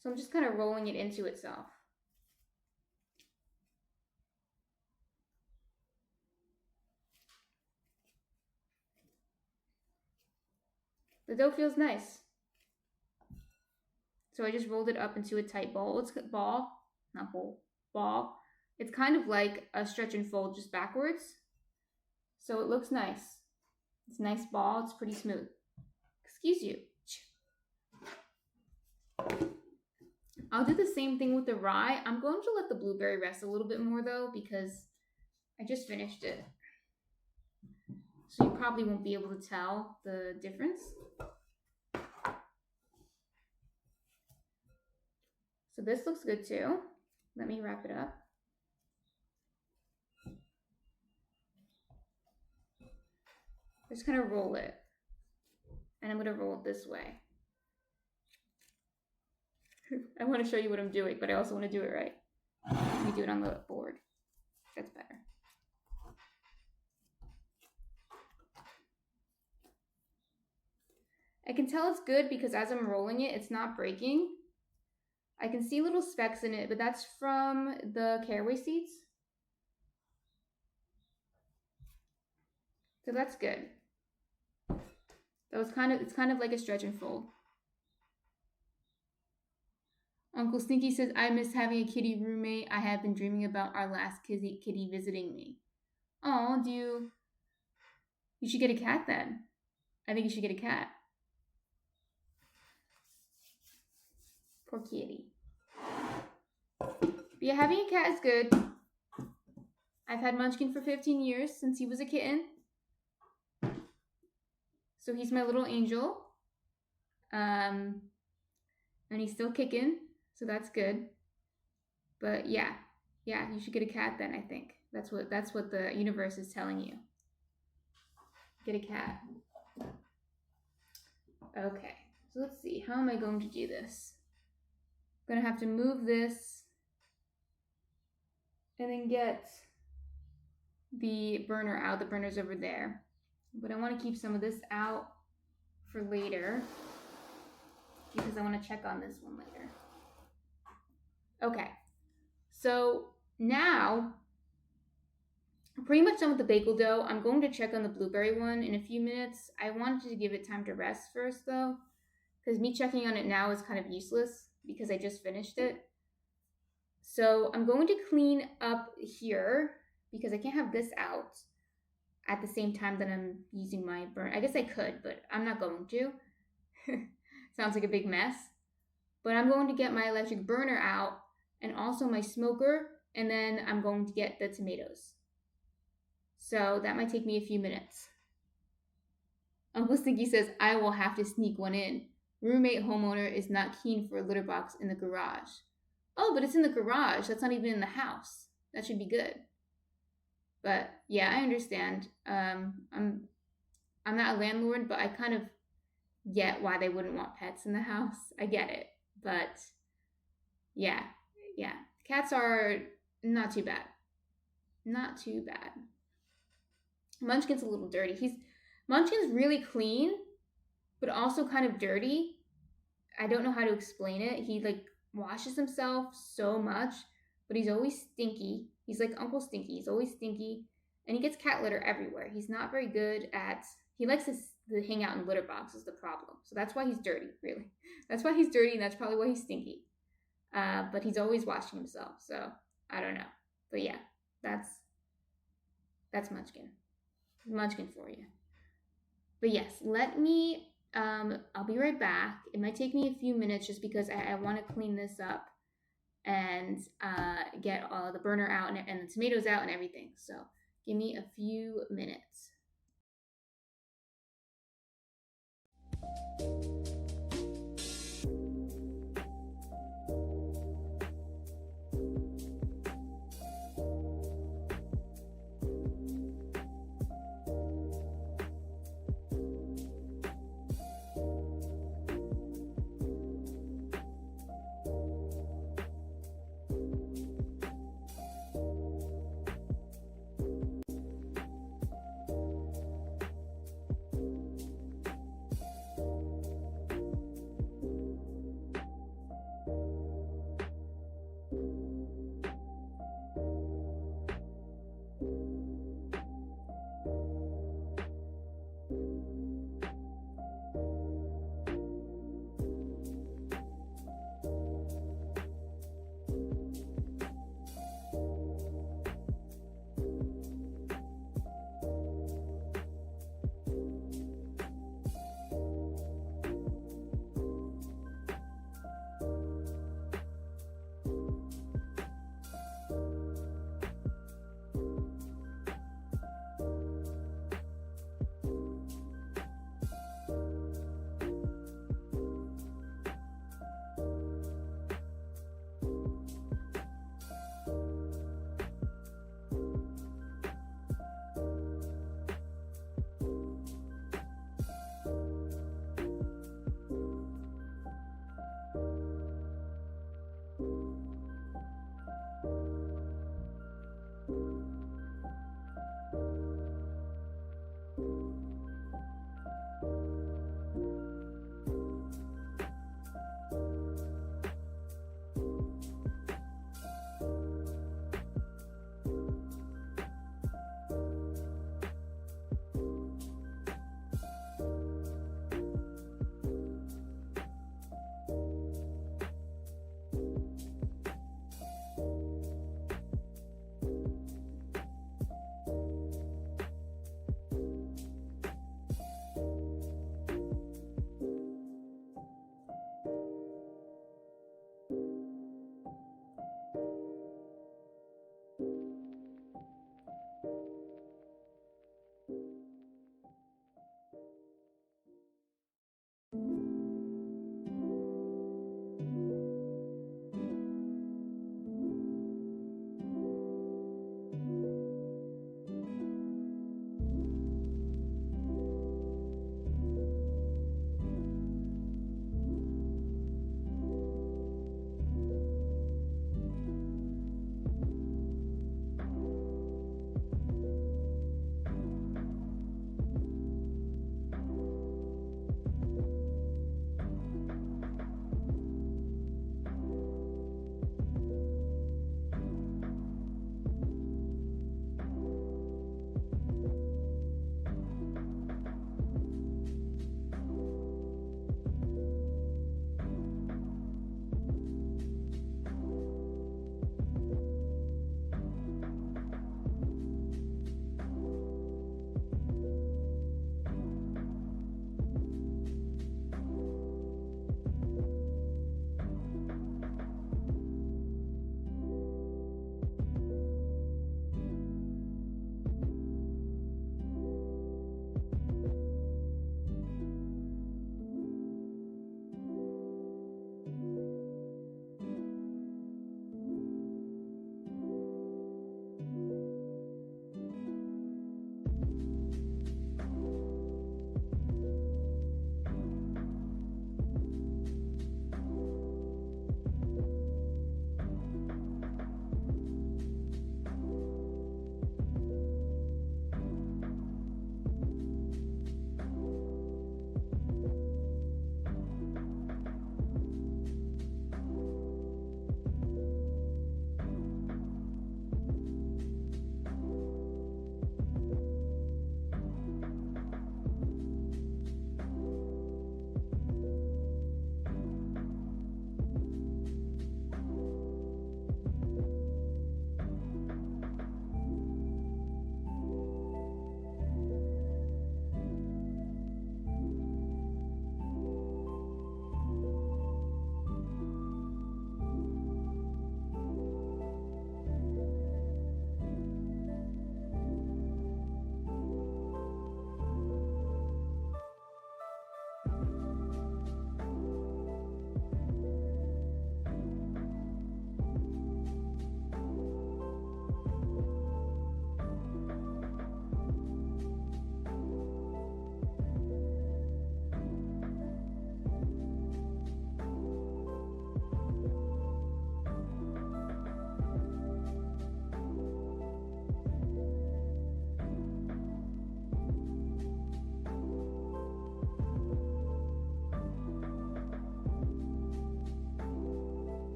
So I'm just kind of rolling it into itself. The dough feels nice. So I just rolled it up into a tight ball. Ball. It's kind of like a stretch and fold just backwards. So it looks nice. It's a nice ball. It's pretty smooth. Excuse you. I'll do the same thing with the rye. I'm going to let the blueberry rest a little bit more though because I just finished it. So you probably won't be able to tell the difference. So this looks good too. Let me wrap it up. Just kind of roll it. And I'm going to roll it this way. I want to show you what I'm doing, but I also want to do it right. Let me do it on the board. That's better. I can tell it's good because as I'm rolling it, it's not breaking. I can see little specks in it, but that's from the caraway seeds. So that's good. It's kind of like a stretch and fold. Uncle Stinky says, I miss having a kitty roommate. I have been dreaming about our last kitty visiting me. Oh, you should get a cat then. I think you should get a cat. Poor kitty. But yeah, having a cat is good. I've had Munchkin for 15 years since he was a kitten. So he's my little angel. And he's still kicking. So that's good. But yeah, you should get a cat then, I think. That's what the universe is telling you. Get a cat. Okay, so let's see. How am I going to do this? I'm going to have to move this and then get the burner out. The burner's over there. But I want to keep some of this out for later because I want to check on this one later. Okay, so now I'm pretty much done with the bagel dough. I'm going to check on the blueberry one in a few minutes. I wanted to give it time to rest first though, because me checking on it now is kind of useless because I just finished it. So I'm going to clean up here because I can't have this out at the same time that I'm using my burn. I guess I could, but I'm not going to. Sounds like a big mess. But I'm going to get my electric burner out and also my smoker, and then I'm going to get the tomatoes. So that might take me a few minutes. Uncle Stinky says, I will have to sneak one in. Roommate homeowner is not keen for a litter box in the garage. Oh, but it's in the garage. That's not even in the house. That should be good. But yeah, I understand. I'm not a landlord, but I kind of get why they wouldn't want pets in the house. I get it. But yeah. Cats are not too bad. Not too bad. Munchkin's a little dirty. Munchkin's really clean, but also kind of dirty. I don't know how to explain it. He like washes himself so much, but he's always stinky. He's like Uncle Stinky. He's always stinky, and he gets cat litter everywhere. He's not very good at. He likes to hang out in litter boxes. The problem. So that's why he's dirty. Really, that's why he's dirty, and that's probably why he's stinky. But he's always washing himself. So I don't know. But yeah, that's Munchkin. Munchkin for you. But yes, let me. I'll be right back. It might take me a few minutes just because I want to clean this up and get all the burner out and the tomatoes out and everything. So give me a few minutes.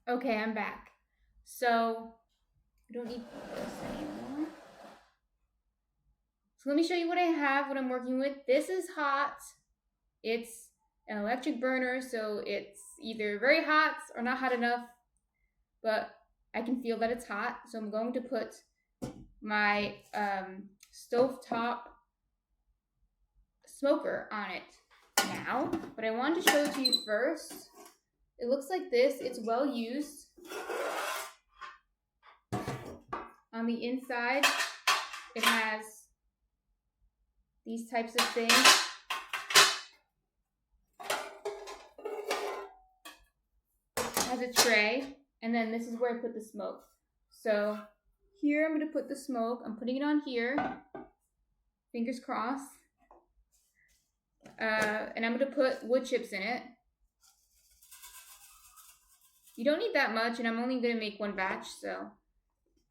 Okay, I'm back. So I don't need this anymore. So let me show you what I have, what I'm working with. This is hot. It's an electric burner, so it's either very hot or not hot enough, but I can feel that it's hot. So I'm going to put my stovetop smoker on it now. But I wanted to show it to you first. It looks like this. It's well used. On the inside, it has these types of things. It has a tray, and then this is where I put the smoke. So here I'm going to put the smoke. I'm putting it on here. Fingers crossed. And I'm going to put wood chips in it. You don't need that much, and I'm only going to make one batch, so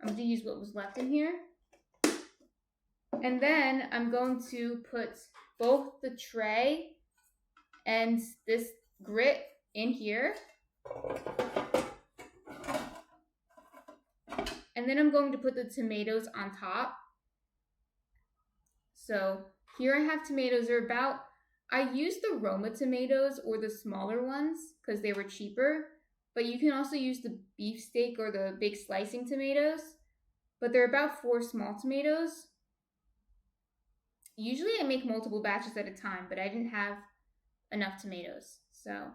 I'm going to use what was left in here. And then I'm going to put both the tray and this grit in here. And then I'm going to put the tomatoes on top. So here I have tomatoes. They're about, I used the Roma tomatoes or the smaller ones because they were cheaper. But you can also use the beefsteak or the big slicing tomatoes. But they're about 4 small tomatoes. Usually I make multiple batches at a time, but I didn't have enough tomatoes. So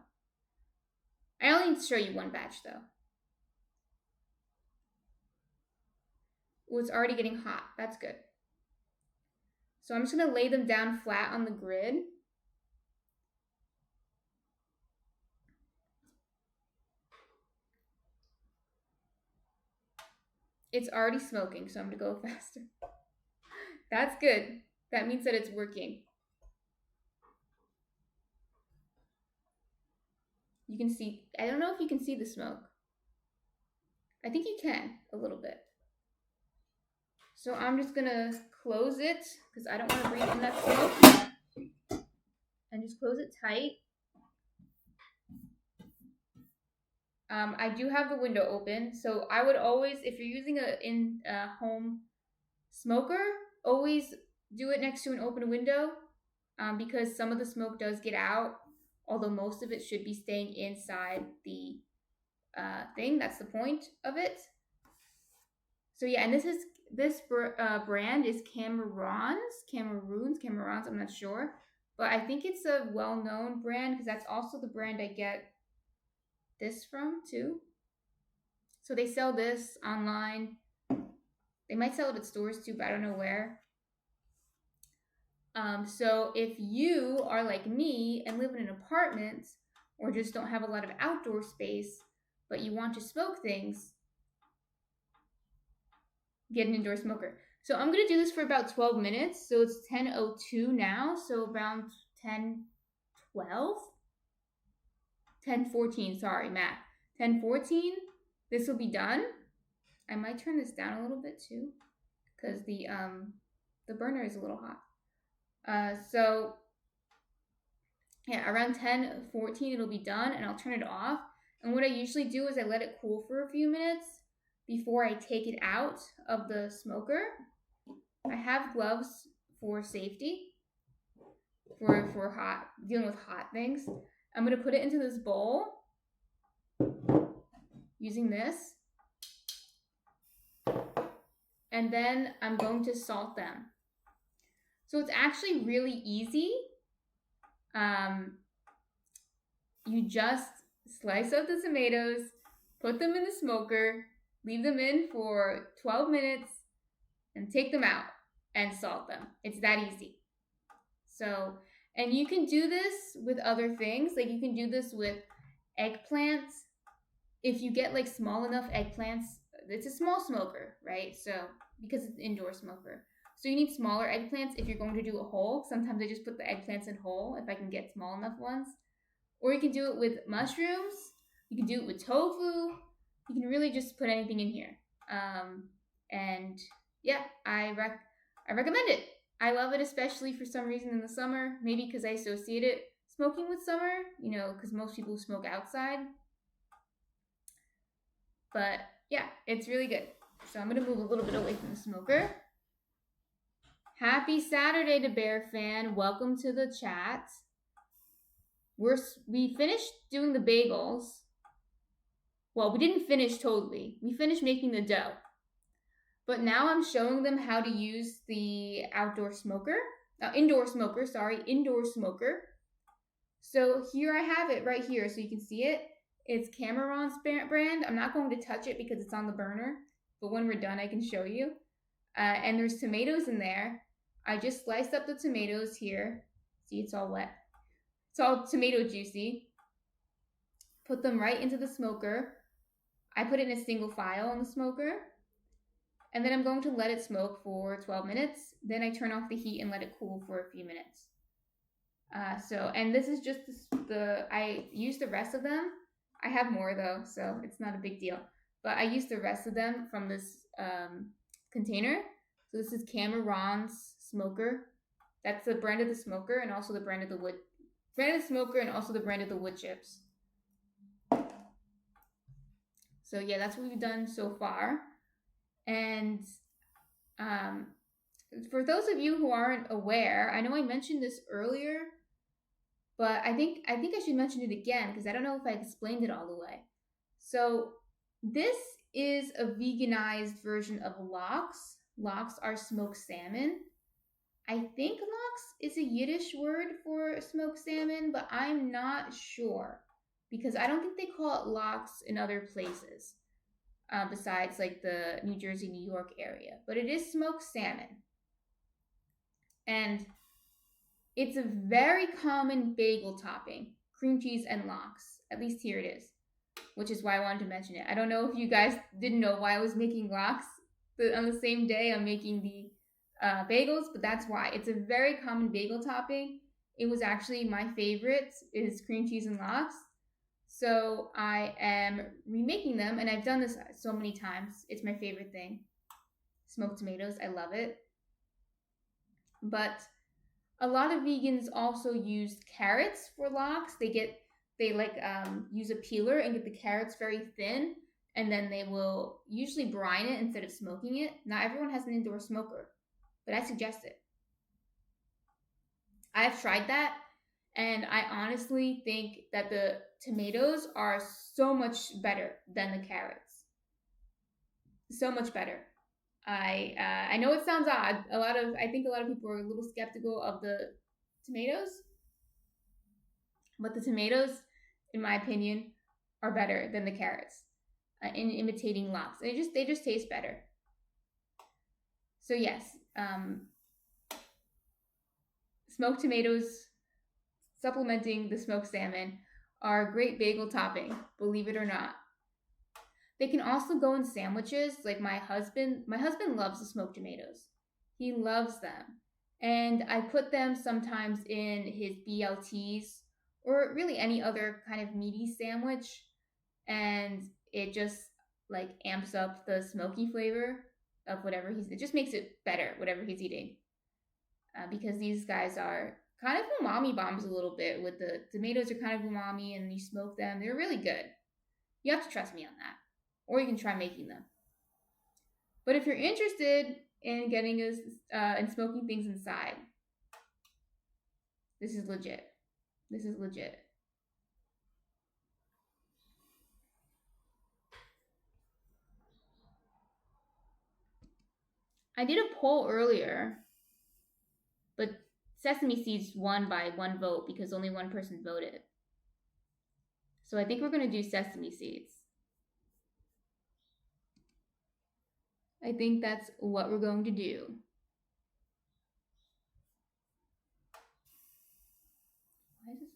I only need to show you one batch though. Oh, it's already getting hot. That's good. So I'm just going to lay them down flat on the grid. It's already smoking, so I'm going to go faster. That's good. That means that it's working. You can see, I don't know if you can see the smoke. I think you can a little bit. So I'm just going to close it because I don't want to breathe in that smoke. And just close it tight. I do have the window open, so I would always, if you're using a home smoker, always do it next to an open window because some of the smoke does get out, although most of it should be staying inside the thing. That's the point of it. So yeah, and this brand is Cameron's, I'm not sure, but I think it's a well-known brand because that's also the brand I get this from too. So they sell this online. They might sell it at stores too, but I don't know where. So if you are like me and live in an apartment or just don't have a lot of outdoor space, but you want to smoke things, get an indoor smoker. So I'm going to do this for about 12 minutes. So it's 10:02 now. So around 10:12, 10:14, sorry, Matt. 10:14, this will be done. I might turn this down a little bit too because the burner is a little hot. So yeah, around 10:14 it'll be done and I'll turn it off. And what I usually do is I let it cool for a few minutes before I take it out of the smoker. I have gloves for safety, for dealing with hot things. I'm going to put it into this bowl using this. And then I'm going to salt them. So it's actually really easy. You just slice up the tomatoes, put them in the smoker, leave them in for 12 minutes, and take them out and salt them. It's that easy. So, and you can do this with other things. Like you can do this with eggplants. If you get like small enough eggplants, it's a small smoker, right? So, because it's an indoor smoker. So you need smaller eggplants if you're going to do a whole. Sometimes I just put the eggplants in whole if I can get small enough ones. Or you can do it with mushrooms. You can do it with tofu. You can really just put anything in here. And yeah, I recommend it. I love it, especially for some reason in the summer. Maybe because I associate it smoking with summer, because most people smoke outside. But yeah, it's really good. So I'm gonna move a little bit away from the smoker. Happy Saturday to Bear Fan. Welcome to the chat. We finished doing the bagels. Well, we didn't finish totally. We finished making the dough. But now I'm showing them how to use the indoor smoker. So here I have it right here, so you can see it. It's Cameron's brand. I'm not going to touch it because it's on the burner, but when we're done, I can show you. And there's tomatoes in there. I just sliced up the tomatoes here. See, it's all wet. It's all tomato juicy. Put them right into the smoker. I put it in a single file in the smoker. And then I'm going to let it smoke for 12 minutes. Then I turn off the heat and let it cool for a few minutes. And this is just I used the rest of them. I have more though, so it's not a big deal. But I used the rest of them from this container. So this is Cameron's smoker. That's the brand of the smoker and also the brand of the wood. Brand of the smoker and also the brand of the wood chips. So yeah, that's what we've done so far. And for those of you who aren't aware, I know I mentioned this earlier, but I think I should mention it again because I don't know if I explained it all the way. So this is a veganized version of lox. Lox are smoked salmon. I think lox is a Yiddish word for smoked salmon, but I'm not sure because I don't think they call it lox in other places besides like the New Jersey, New York area. But it is smoked salmon. And it's a very common bagel topping, cream cheese and lox. At least here it is, which is why I wanted to mention it. I don't know if you guys didn't know why I was making lox on the same day I'm making the bagels, but that's why. It's a very common bagel topping. It was actually my favorite, is cream cheese and lox. So I am remaking them, and I've done this so many times. It's my favorite thing. Smoked tomatoes, I love it. But a lot of vegans also use carrots for lox. They use a peeler and get the carrots very thin, and then they will usually brine it instead of smoking it. Not everyone has an indoor smoker, but I suggest it. I've tried that, and I honestly think that the tomatoes are so much better than the carrots. So much better. I know it sounds odd. I think a lot of people are a little skeptical of the tomatoes, but the tomatoes, in my opinion, are better than the carrots in imitating lox. They just taste better. So yes, smoked tomatoes supplementing the smoked salmon are a great bagel topping, believe it or not. They can also go in sandwiches. Like my husband loves the smoked tomatoes. He loves them. And I put them sometimes in his BLTs or really any other kind of meaty sandwich. And it just like amps up the smoky flavor of it just makes it better, whatever he's eating. Because these guys are kind of umami bombs a little bit. With the tomatoes are kind of umami and you smoke them. They're really good. You have to trust me on that. Or you can try making them. But if you're interested in getting and smoking things inside, this is legit. This is legit. I did a poll earlier, but sesame seeds won by one vote because only one person voted. So I think we're going to do sesame seeds. I think that's what we're going to do. Why is this?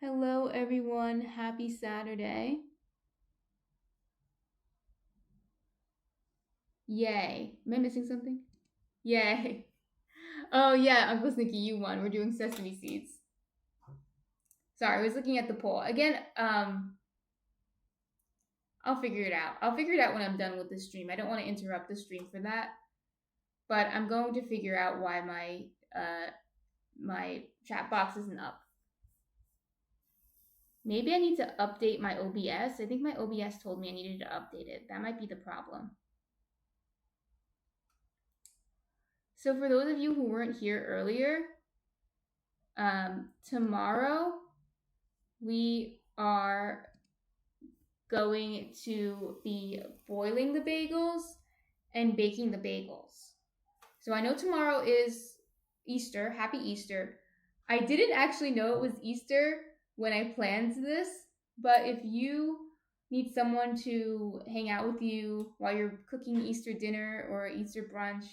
Hello, everyone. Happy Saturday. Yay. Am I missing something? Yay. Oh, yeah, Uncle Snicky, you won. We're doing sesame seeds. Sorry, I was looking at the poll. Again, I'll figure it out. I'll figure it out when I'm done with the stream. I don't want to interrupt the stream for that. But I'm going to figure out why my my chat box isn't up. Maybe I need to update my OBS. I think my OBS told me I needed to update it. That might be the problem. So for those of you who weren't here earlier, tomorrow we are going to be boiling the bagels and baking the bagels. So I know tomorrow is Easter. Happy Easter. I didn't actually know it was Easter when I planned this, but if you need someone to hang out with you while you're cooking Easter dinner or Easter brunch,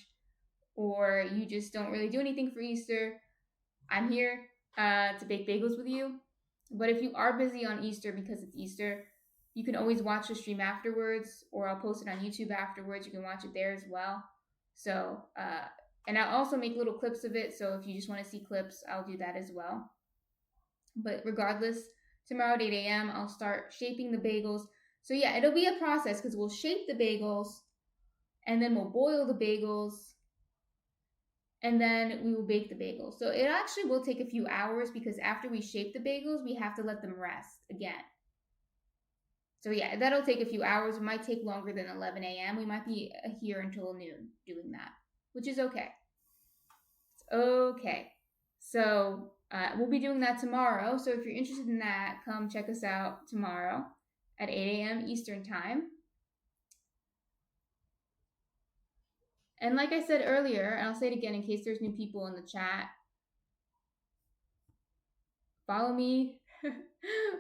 or you just don't really do anything for Easter, I'm here to bake bagels with you. But if you are busy on Easter because it's Easter, you can always watch the stream afterwards, or I'll post it on YouTube afterwards. You can watch it there as well. So, and I'll also make little clips of it. So if you just want to see clips, I'll do that as well. But regardless, tomorrow at 8 a.m., I'll start shaping the bagels. So yeah, it'll be a process because we'll shape the bagels and then we'll boil the bagels and then we will bake the bagels. So it actually will take a few hours because after we shape the bagels, we have to let them rest again. So yeah, that'll take a few hours. It might take longer than 11 a.m. We might be here until noon doing that, which is okay. It's okay. So we'll be doing that tomorrow. So if you're interested in that, come check us out tomorrow at 8 a.m. Eastern Time. And like I said earlier, and I'll say it again in case there's new people in the chat, follow me.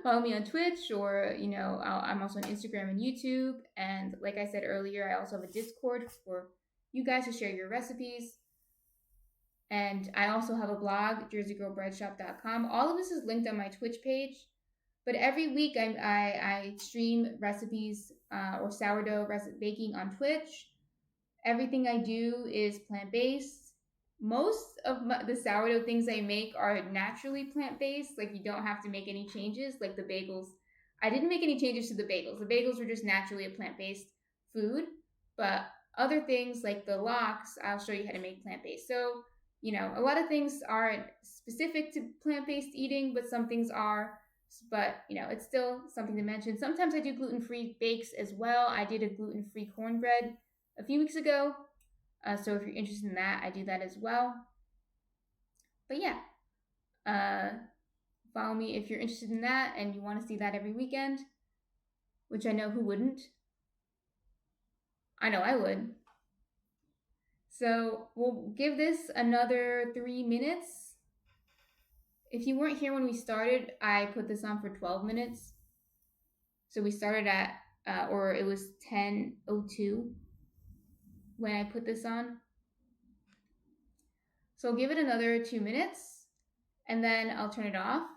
Follow me on Twitch, or I'm also on Instagram and YouTube. And like I said earlier, I also have a Discord for you guys to share your recipes. And I also have a blog, jerseygirlbreadshop.com. All of this is linked on my Twitch page. But every week I stream recipes or sourdough baking on Twitch. Everything I do is plant-based. Most of the sourdough things I make are naturally plant-based. Like, you don't have to make any changes. Like the bagels, I didn't make any changes to the bagels. The bagels were just naturally a plant-based food. But other things like the lox, I'll show you how to make plant-based. So, a lot of things aren't specific to plant-based eating, but some things are. But, it's still something to mention. Sometimes I do gluten-free bakes as well. I did a gluten-free cornbread a few weeks ago. So if you're interested in that, I do that as well. But yeah, follow me if you're interested in that and you want to see that every weekend, which I know who wouldn't. I know I would. So we'll give this another 3 minutes. If you weren't here when we started, I put this on for 12 minutes. So we started at, or it was 10:02 when I put this on. So I'll give it another 2 minutes and then I'll turn it off.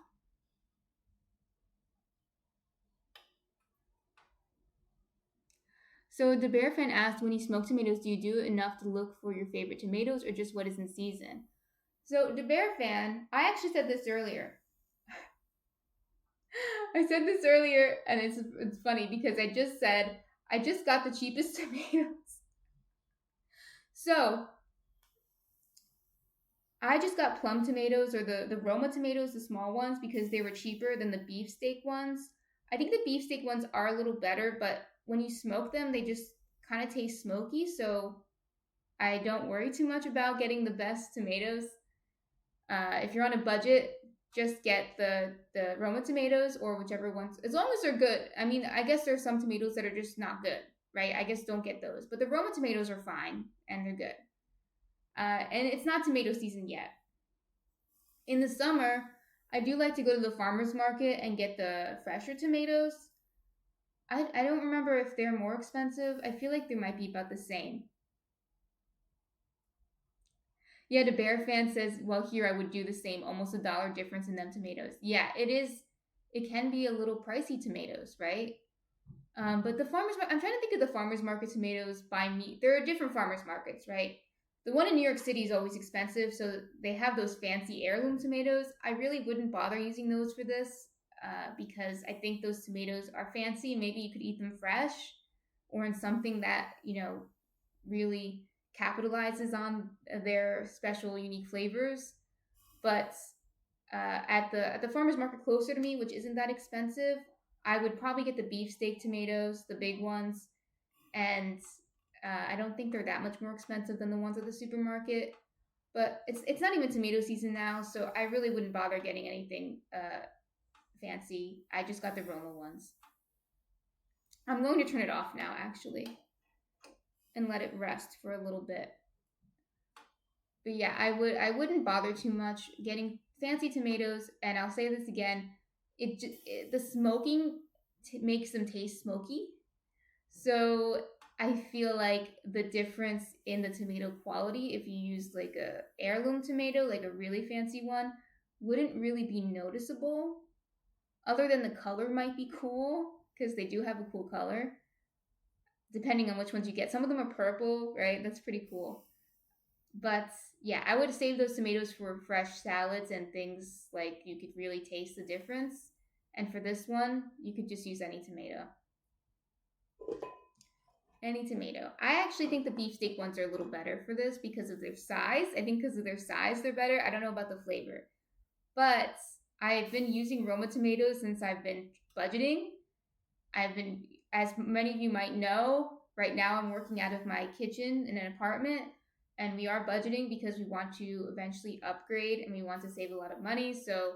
So the Bear fan asked, when you smoke tomatoes, do you do enough to look for your favorite tomatoes or just what is in season? So the Bear fan, I actually said this earlier. I said this earlier and it's funny because I just said, I just got the cheapest tomatoes. So I just got plum tomatoes, or the Roma tomatoes, the small ones, because they were cheaper than the beefsteak ones. I think the beefsteak ones are a little better, but when you smoke them, they just kind of taste smoky. So I don't worry too much about getting the best tomatoes. If you're on a budget, just get the Roma tomatoes or whichever ones, as long as they're good. I mean, I guess there's some tomatoes that are just not good, right? I guess don't get those. But the Roma tomatoes are fine and they're good. And it's not tomato season yet. In the summer, I do like to go to the farmer's market and get the fresher tomatoes. I don't remember if they're more expensive. I feel like they might be about the same. Yeah, the Bear fan says, well, here I would do the same, almost $1 difference in them tomatoes. Yeah, it is. It can be a little pricey tomatoes, right? But the farmer's market, I'm trying to think of the farmer's market tomatoes by me. There are different farmer's markets, right? The one in New York City is always expensive, so they have those fancy heirloom tomatoes. I really wouldn't bother using those for this because I think those tomatoes are fancy. Maybe you could eat them fresh or in something that, really capitalizes on their special, unique flavors. But at the farmers market closer to me, which isn't that expensive, I would probably get the beefsteak tomatoes, the big ones, and I don't think they're that much more expensive than the ones at the supermarket. But it's not even tomato season now, so I really wouldn't bother getting anything fancy. I just got the Roma ones. I'm going to turn it off now, actually, and let it rest for a little bit. But yeah, I wouldn't bother too much getting fancy tomatoes. And I'll say this again, the smoking makes them taste smoky. So I feel like the difference in the tomato quality, if you use like a heirloom tomato, like a really fancy one, wouldn't really be noticeable. Other than the color might be cool because they do have a cool color, depending on which ones you get. Some of them are purple, right? That's pretty cool. But yeah, I would save those tomatoes for fresh salads and things like you could really taste the difference. And for this one, you could just use any tomato. Any tomato. I actually think the beefsteak ones are a little better for this because of their size. I think because of their size, they're better. I don't know about the flavor. But I've been using Roma tomatoes since I've been budgeting. I've been, as many of you might know, right now I'm working out of my kitchen in an apartment, and we are budgeting because we want to eventually upgrade and we want to save a lot of money. So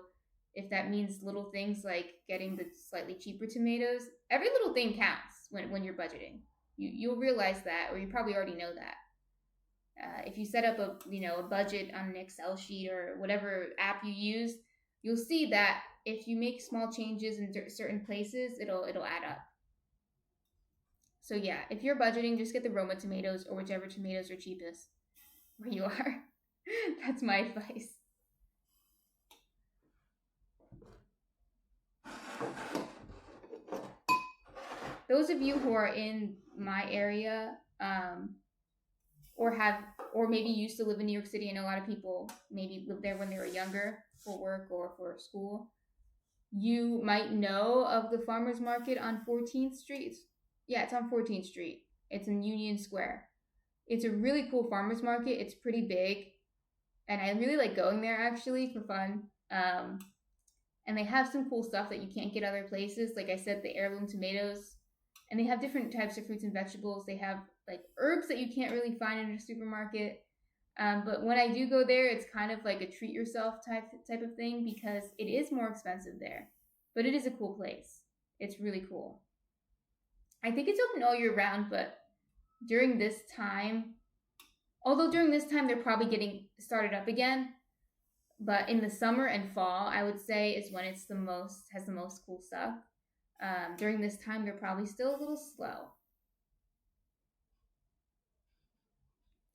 if that means little things like getting the slightly cheaper tomatoes, every little thing counts when you're budgeting. You'll realize that, or you probably already know that. If you set up a budget on an Excel sheet or whatever app you use, you'll see that if you make small changes in certain places, it'll add up. So yeah, if you're budgeting, just get the Roma tomatoes or whichever tomatoes are cheapest where you are. That's my advice. Those of you who are in my area, or maybe used to live in New York City, and a lot of people maybe lived there when they were younger for work or for school, you might know of the farmers market on 14th Street. Yeah, it's on 14th Street. It's in Union Square. It's a really cool farmers market. It's pretty big, and I really like going there actually for fun. And they have some cool stuff that you can't get other places. Like I said, the heirloom tomatoes, and they have different types of fruits and vegetables. They have like herbs that you can't really find in a supermarket. But when I do go there, it's kind of like a treat yourself type of thing because it is more expensive there, but it is a cool place. It's really cool. I think it's open all year round, but during this time, although during this time they're probably getting started up again, but in the summer and fall, I would say is when it's has the most cool stuff. During this time, they're probably still a little slow.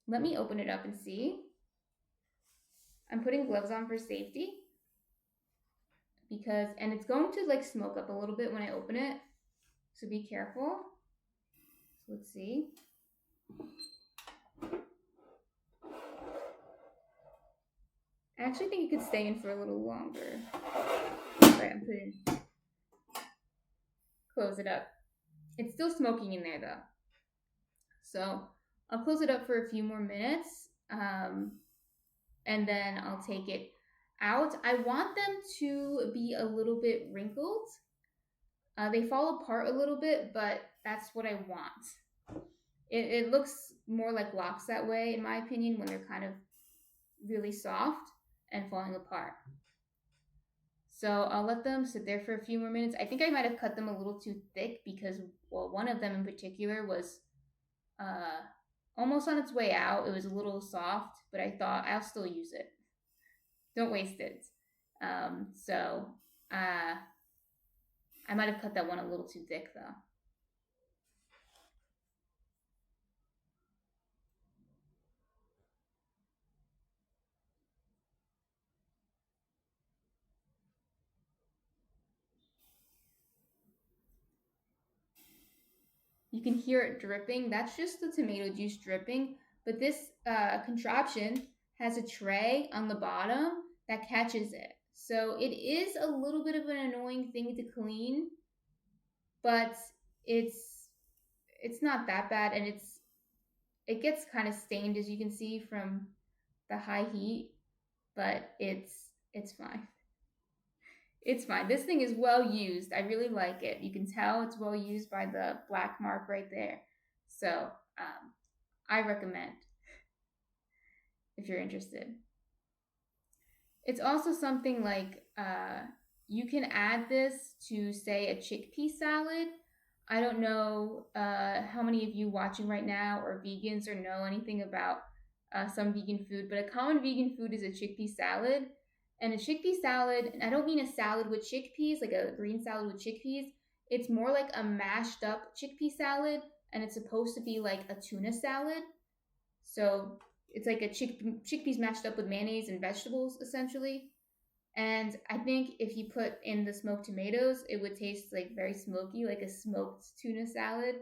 Let me open it up and see. I'm putting gloves on for safety and it's going to like smoke up a little bit when I open it. So be careful. So let's see. I actually think it could stay in for a little longer. Right, I'm putting, close it up. It's still smoking in there though. So I'll close it up for a few more minutes. And then I'll take it out. I want them to be a little bit wrinkled. They fall apart a little bit, but that's what I want. It looks more like lox that way, in my opinion, when they're kind of really soft and falling apart. So I'll let them sit there for a few more minutes. I think I might have cut them a little too thick because, well, one of them in particular was almost on its way out. It was a little soft, but I thought I'll still use it. Don't waste it. So I might have cut that one a little too thick though. You can hear it dripping. That's just the tomato juice dripping. But this contraption has a tray on the bottom that catches it. So it is a little bit of an annoying thing to clean, but it's not that bad, and it gets kind of stained as you can see from the high heat, but it's It's fine. It's fine. This thing is well used. I really like it. You can tell it's well used by the black mark right there. So I recommend if you're interested. It's also something like you can add this to, say, a chickpea salad. I don't know how many of you watching right now are vegans or know anything about some vegan food, but a common vegan food is a chickpea salad. And a chickpea salad, and I don't mean a salad with chickpeas, like a green salad with chickpeas. It's more like a mashed up chickpea salad, and it's supposed to be like a tuna salad. So it's like a chickpeas mashed up with mayonnaise and vegetables, essentially. And I think if you put in the smoked tomatoes, it would taste like very smoky, like a smoked tuna salad.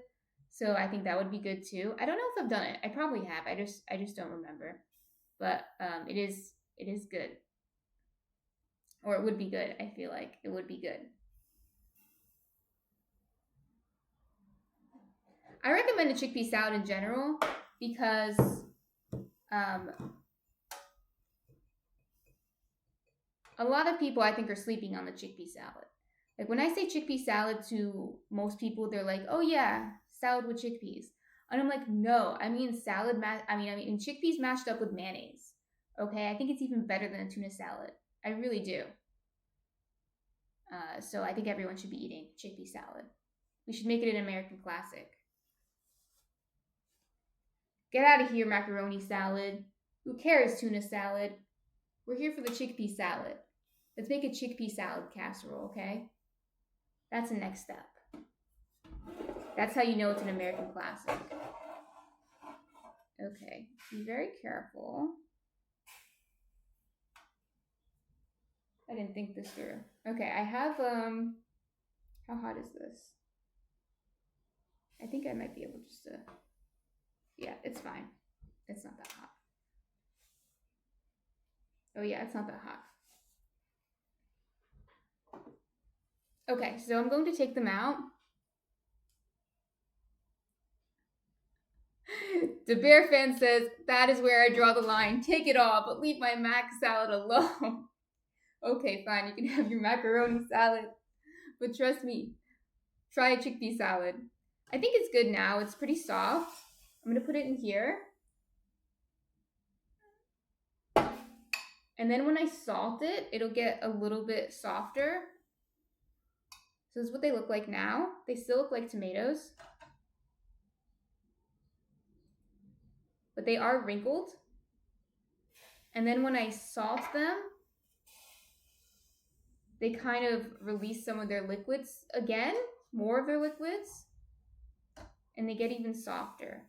So I think that would be good too. I don't know if I've done it. I probably have. I just don't remember. But it is good. Or it would be good. I feel like it would be good. I recommend a chickpea salad in general because um, a lot of people I think are sleeping on the chickpea salad. Like when I say chickpea salad to most people, they're like, "Oh yeah, salad with chickpeas," and I'm like, "No, I mean salad. I mean chickpeas mashed up with mayonnaise. Okay, I think it's even better than a tuna salad. I really do. So I think everyone should be eating chickpea salad. We should make it an American classic. Get out of here, macaroni salad. Who cares, tuna salad? We're here for the chickpea salad. Let's make a chickpea salad casserole, okay? That's the next step. That's how you know it's an American classic. Okay, be very careful. I didn't think this through. Okay, I have, how hot is this? I think I might be able just to, yeah, it's fine. It's not that hot. Oh yeah, it's not that hot. Okay, so I'm going to take them out. The Bear fan says, that is where I draw the line. Take it all, but leave my mac salad alone. Okay, fine, you can have your macaroni salad. But trust me, try a chickpea salad. I think it's good now. It's pretty soft. I'm going to put it in here. And then when I salt it, it'll get a little bit softer. So this is what they look like now. They still look like tomatoes, but they are wrinkled. And then when I salt them, they kind of release some of their liquids again, more of their liquids, and they get even softer.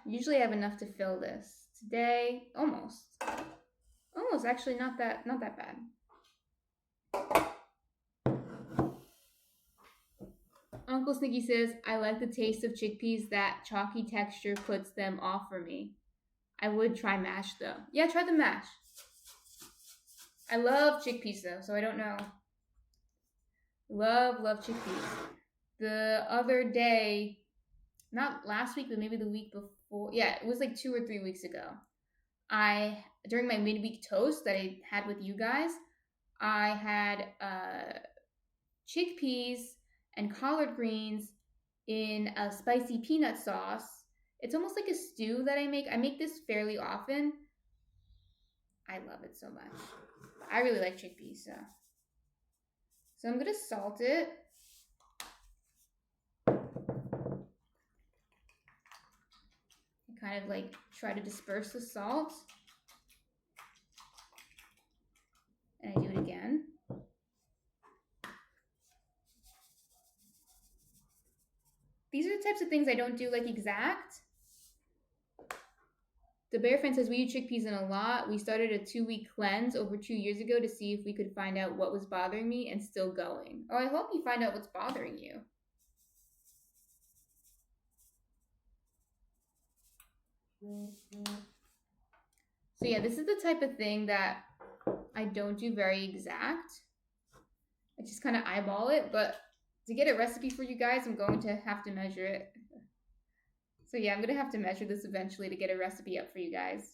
Usually I have enough to fill this. Today, almost. Almost, actually not that bad. Uncle Sneaky says, I like the taste of chickpeas. That chalky texture puts them off for me. I would try mash though. Yeah, try the mash. I love chickpeas though, so I don't know. Love chickpeas. The other day, not last week, but maybe the week before. Yeah, it was like 2 or 3 weeks ago. During my midweek toast that I had with you guys, I had chickpeas and collard greens in a spicy peanut sauce. It's almost like a stew that I make. I make this fairly often. I love it so much. I really like chickpeas, so I'm gonna salt it. Kind of like try to disperse the salt. And I do it again. These are the types of things I don't do like exact. The Bear Friend says, we eat chickpeas in a lot. We started a 2-week cleanse over 2 years ago to see if we could find out what was bothering me, and still going. Oh, I hope you find out what's bothering you. So yeah, this is the type of thing that I don't do very exact. I just kind of eyeball it, but to get a recipe for you guys, I'm going to have to measure it. So yeah, I'm going to have to measure this eventually to get a recipe up for you guys.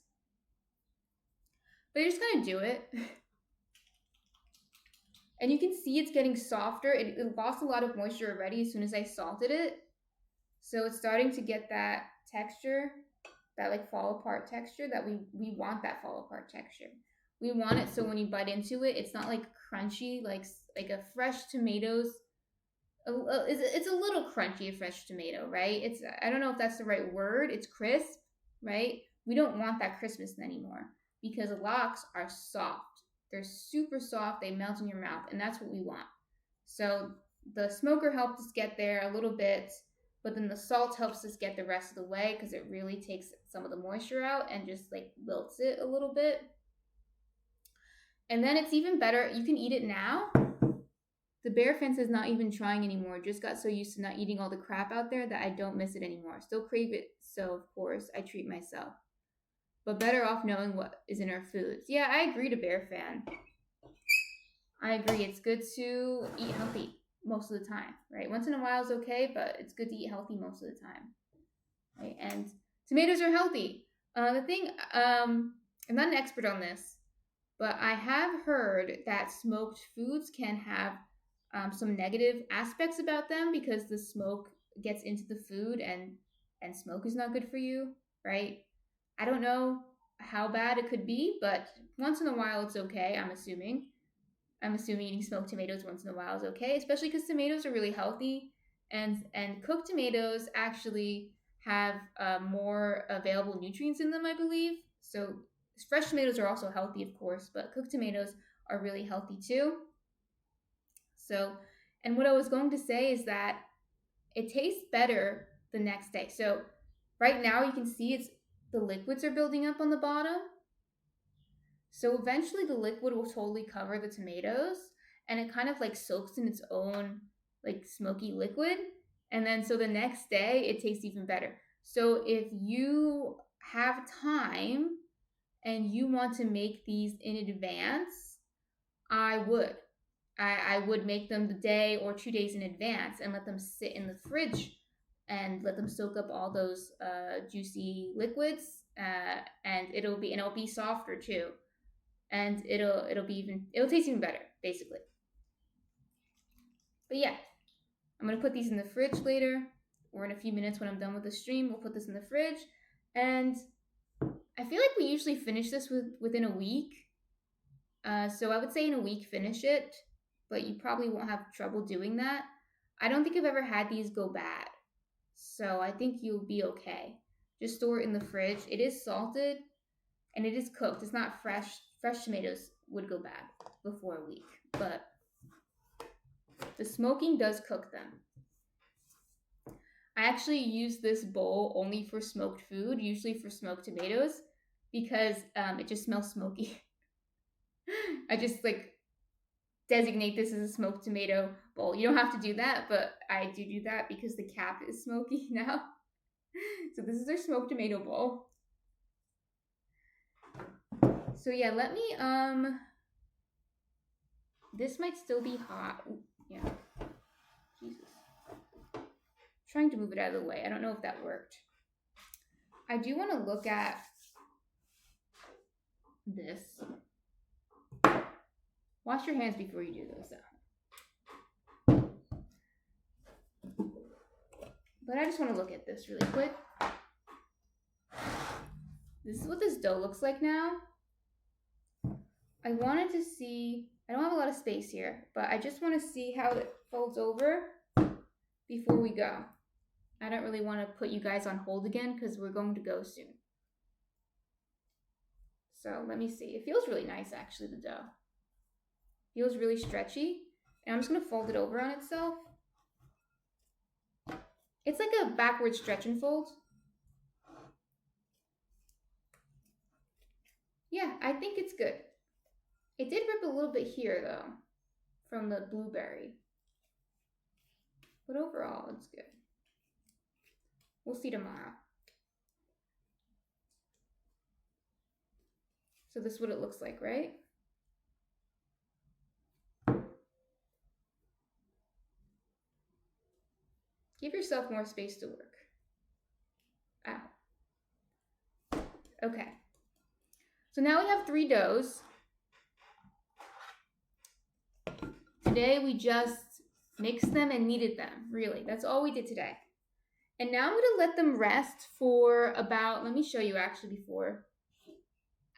But you're just going to do it. And you can see it's getting softer. It lost a lot of moisture already as soon as I salted it. So it's starting to get that texture, that like fall apart texture that we want, that fall apart texture. We want it so when you bite into it, it's not like crunchy, like a fresh tomatoes. It's a little crunchy, a fresh tomato, right? It's, I don't know if that's the right word. It's crisp, right? We don't want that crispness anymore because lox are soft. They're super soft. They melt in your mouth, and that's what we want. So the smoker helped us get there a little bit, but then the salt helps us get the rest of the way because it really takes some of the moisture out and just like wilts it a little bit. And then it's even better. You can eat it now. The bear fence is not even trying anymore. Just got so used to not eating all the crap out there that I don't miss it anymore. Still crave it, so of course I treat myself. But better off knowing what is in our foods. Yeah, I agree to Bear Fan. I agree. It's good to eat healthy most of the time, right? Once in a while is okay, but it's good to eat healthy most of the time, right? And tomatoes are healthy. I'm not an expert on this, but I have heard that smoked foods can have some negative aspects about them because the smoke gets into the food, and smoke is not good for you, right? I don't know how bad it could be, but once in a while it's okay. I'm assuming eating smoked tomatoes once in a while is okay, especially because tomatoes are really healthy, and cooked tomatoes actually have more available nutrients in them, I believe. So fresh tomatoes are also healthy, of course, but cooked tomatoes are really healthy too. So, and what I was going to say is that it tastes better the next day. So right now you can see the liquids are building up on the bottom. So eventually the liquid will totally cover the tomatoes, and it kind of like soaks in its own like smoky liquid. And then so the next day it tastes even better. So if you have time and you want to make these in advance, I would. I would make them the day or 2 days in advance and let them sit in the fridge and let them soak up all those juicy liquids, and it'll be softer too, and it'll taste even better basically. But yeah, I'm gonna put these in the fridge later, or in a few minutes when I'm done with the stream. We'll put this in the fridge, and I feel like we usually finish this within a week. So I would say in a week finish it, but you probably won't have trouble doing that. I don't think I've ever had these go bad, so I think you'll be okay. Just store it in the fridge. It is salted and it is cooked. It's not fresh. Fresh tomatoes would go bad before a week, but the smoking does cook them. I actually use this bowl only for smoked food, usually for smoked tomatoes, because it just smells smoky. I just like designate this as a smoked tomato bowl. You don't have to do that, but I do that because the cap is smoky now. So this is our smoked tomato bowl. So yeah, let me this might still be hot. Ooh, yeah. Jesus. Trying to move it out of the way. I don't know if that worked. I do want to look at this. Wash your hands before you do this, though. But I just want to look at this really quick. This is what this dough looks like now. I wanted to see, I don't have a lot of space here, but I just want to see how it folds over before we go. I don't really want to put you guys on hold again because we're going to go soon. So let me see. It feels really nice, actually, the dough. Feels really stretchy. And I'm just going to fold it over on itself. It's like a backward stretch and fold. Yeah, I think it's good. It did rip a little bit here, though, from the blueberry. But overall, it's good. We'll see tomorrow. So this is what it looks like, right? Give yourself more space to work. Ow. Okay. So now we have 3 doughs. Today we just mixed them and kneaded them, really. That's all we did today. And now I'm going to let them rest for about, let me show you actually before.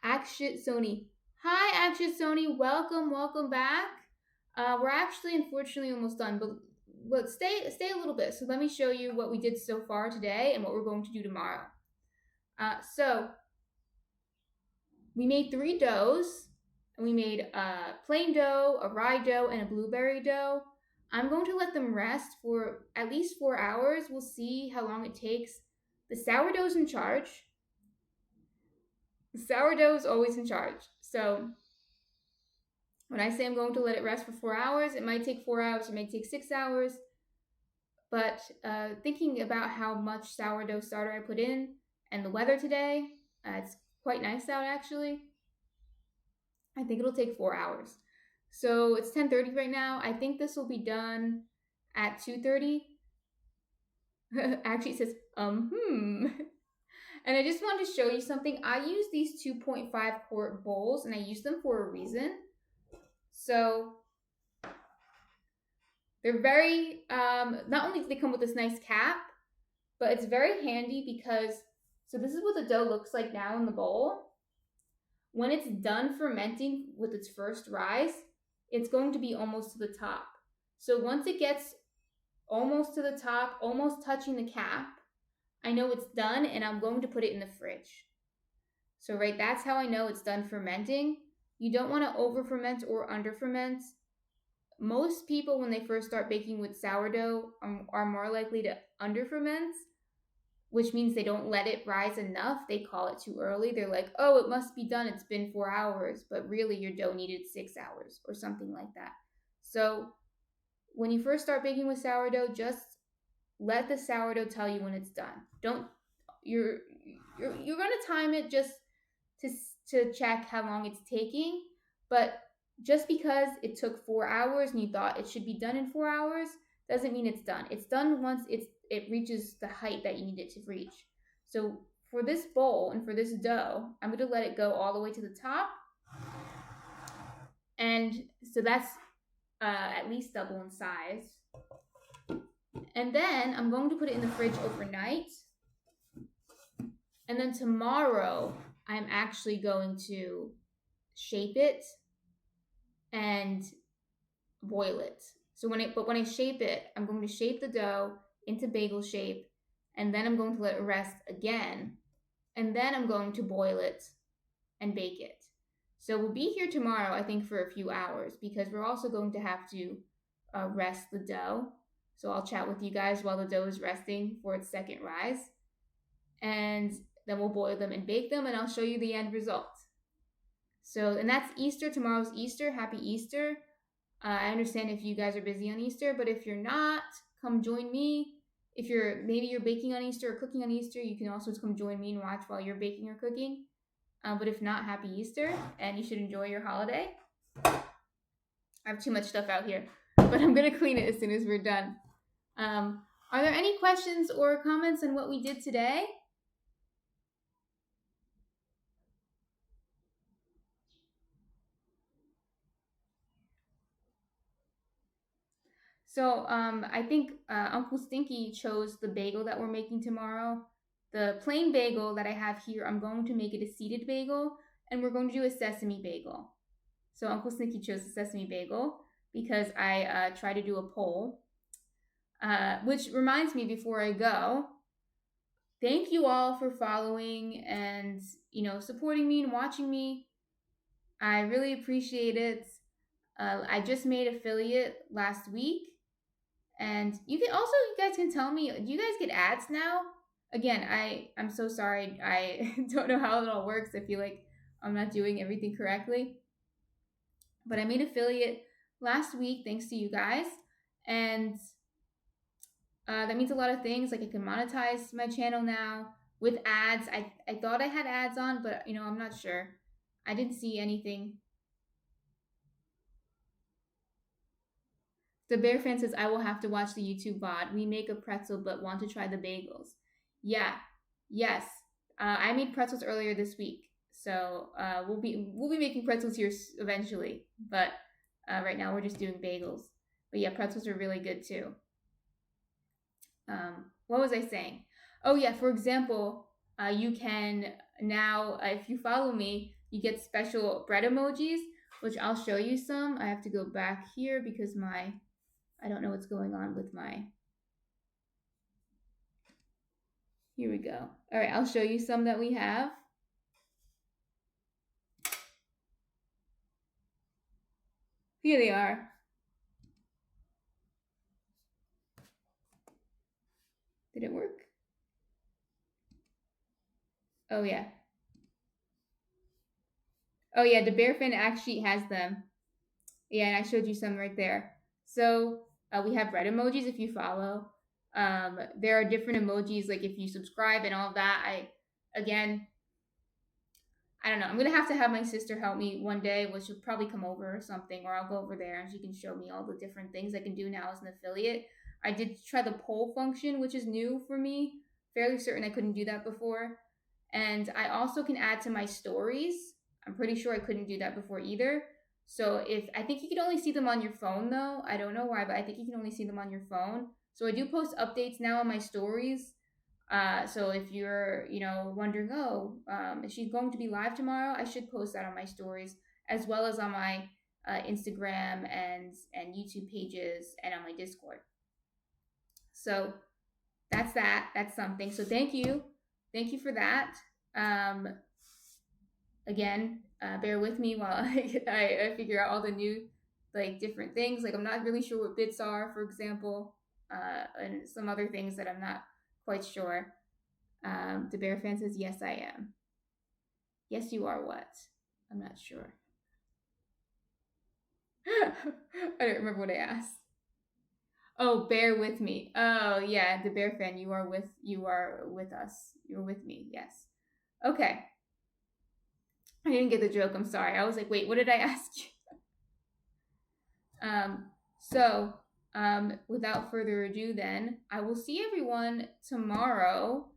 Akshit Sony. Hi, Akshit Sony. Welcome back. We're actually, unfortunately, almost done, but stay a little bit. So let me show you what we did so far today and what we're going to do tomorrow. So we made 3 doughs, and we made a plain dough, a rye dough, and a blueberry dough. I'm going to let them rest for at least 4 hours. We'll see how long it takes. The sourdough's in charge. The sourdough is always in charge. So when I say I'm going to let it rest for 4 hours, it might take 4 hours, it might take 6 hours. But thinking about how much sourdough starter I put in and the weather today, it's quite nice out actually. I think it'll take 4 hours. So it's 10:30 right now. I think this will be done at 2:30. Actually, it says, And I just wanted to show you something. I use these 2.5 quart bowls, and I use them for a reason. So they're very, not only do they come with this nice cap, but it's very handy because, so this is what the dough looks like now in the bowl. When it's done fermenting with its first rise, it's going to be almost to the top. So once it gets almost to the top, almost touching the cap, I know it's done, and I'm going to put it in the fridge. So right, that's how I know it's done fermenting. You don't want to over ferment or under ferment. Most people, when they first start baking with sourdough, are more likely to under ferment, which means they don't let it rise enough. They call it too early. They're like, oh, it must be done. It's been 4 hours, but really your dough needed 6 hours or something like that. So when you first start baking with sourdough, just let the sourdough tell you when it's done. You're going to time it just to check how long it's taking, but just because it took 4 hours and you thought it should be done in 4 hours doesn't mean it's done. It's done once it reaches the height that you need it to reach. So for this bowl and for this dough, I'm going to let it go all the way to the top. And so that's at least double in size. And then I'm going to put it in the fridge overnight. And then tomorrow, I'm actually going to shape it and boil it. So when I shape it, I'm going to shape the dough into bagel shape, and then I'm going to let it rest again, and then I'm going to boil it and bake it. So we'll be here tomorrow, I think, for a few hours, because we're also going to have to rest the dough. So I'll chat with you guys while the dough is resting for its second rise, and then we'll boil them and bake them, and I'll show you the end result. So, and that's Easter. Tomorrow's Easter. Happy Easter. I understand if you guys are busy on Easter, but if you're not, come join me. If maybe you're baking on Easter or cooking on Easter, you can also come join me and watch while you're baking or cooking. But if not, happy Easter, and you should enjoy your holiday. I have too much stuff out here, but I'm going to clean it as soon as we're done. Are there any questions or comments on what we did today? So I think Uncle Stinky chose the bagel that we're making tomorrow. The plain bagel that I have here, I'm going to make it a seeded bagel, and we're going to do a sesame bagel. So Uncle Stinky chose the sesame bagel because I tried to do a poll. Which reminds me, before I go, thank you all for following and, supporting me and watching me. I really appreciate it. I just made affiliate last week. And you guys can tell me, do you guys get ads now? Again, I'm so sorry. I don't know how it all works. I feel like I'm not doing everything correctly. But I made affiliate last week thanks to you guys. And that means a lot of things. Like I can monetize my channel now with ads. I thought I had ads on, but I'm not sure. I didn't see anything. The Bear fan says, I will have to watch the YouTube VOD. We make a pretzel but want to try the bagels. Yeah, yes. I made pretzels earlier this week. So we'll be making pretzels here eventually. But right now we're just doing bagels. But yeah, pretzels are really good too. What was I saying? Oh yeah, for example, you can now, if you follow me, you get special bread emojis, which I'll show you some. I have to go back here because I don't know what's going on with my, here we go. All right, I'll show you some that we have. Here they are. Did it work? Oh yeah. Oh yeah, the bear fan actually has them. Yeah, and I showed you some right there. So we have red emojis if you follow. There are different emojis like if you subscribe and all of that. Again, I don't know. I'm gonna have to have my sister help me one day, which she'll probably come over or something, or I'll go over there and she can show me all the different things I can do now as an affiliate. I did try the poll function, which is new for me. Fairly certain I couldn't do that before. And I also can add to my stories. I'm pretty sure I couldn't do that before either. So if I think you can only see them on your phone though. I don't know why, but I think you can only see them on your phone. So I do post updates now on my stories. So if you're, wondering, oh, is she going to be live tomorrow? I should post that on my stories as well as on my Instagram and YouTube pages and on my Discord. So that's that. That's something. So thank you for that. Again, bear with me while I figure out all the new different things. Like I'm not really sure what bits are, for example, and some other things that I'm not quite sure. The bear fan says, yes, I am. Yes, you are what? I'm not sure. I don't remember what I asked. Oh, bear with me. Oh, yeah, the bear fan, you are with us. You're with me. Yes. Okay. I didn't get the joke. I'm sorry. I was like, wait, what did I ask you? So, without further ado, then I will see everyone tomorrow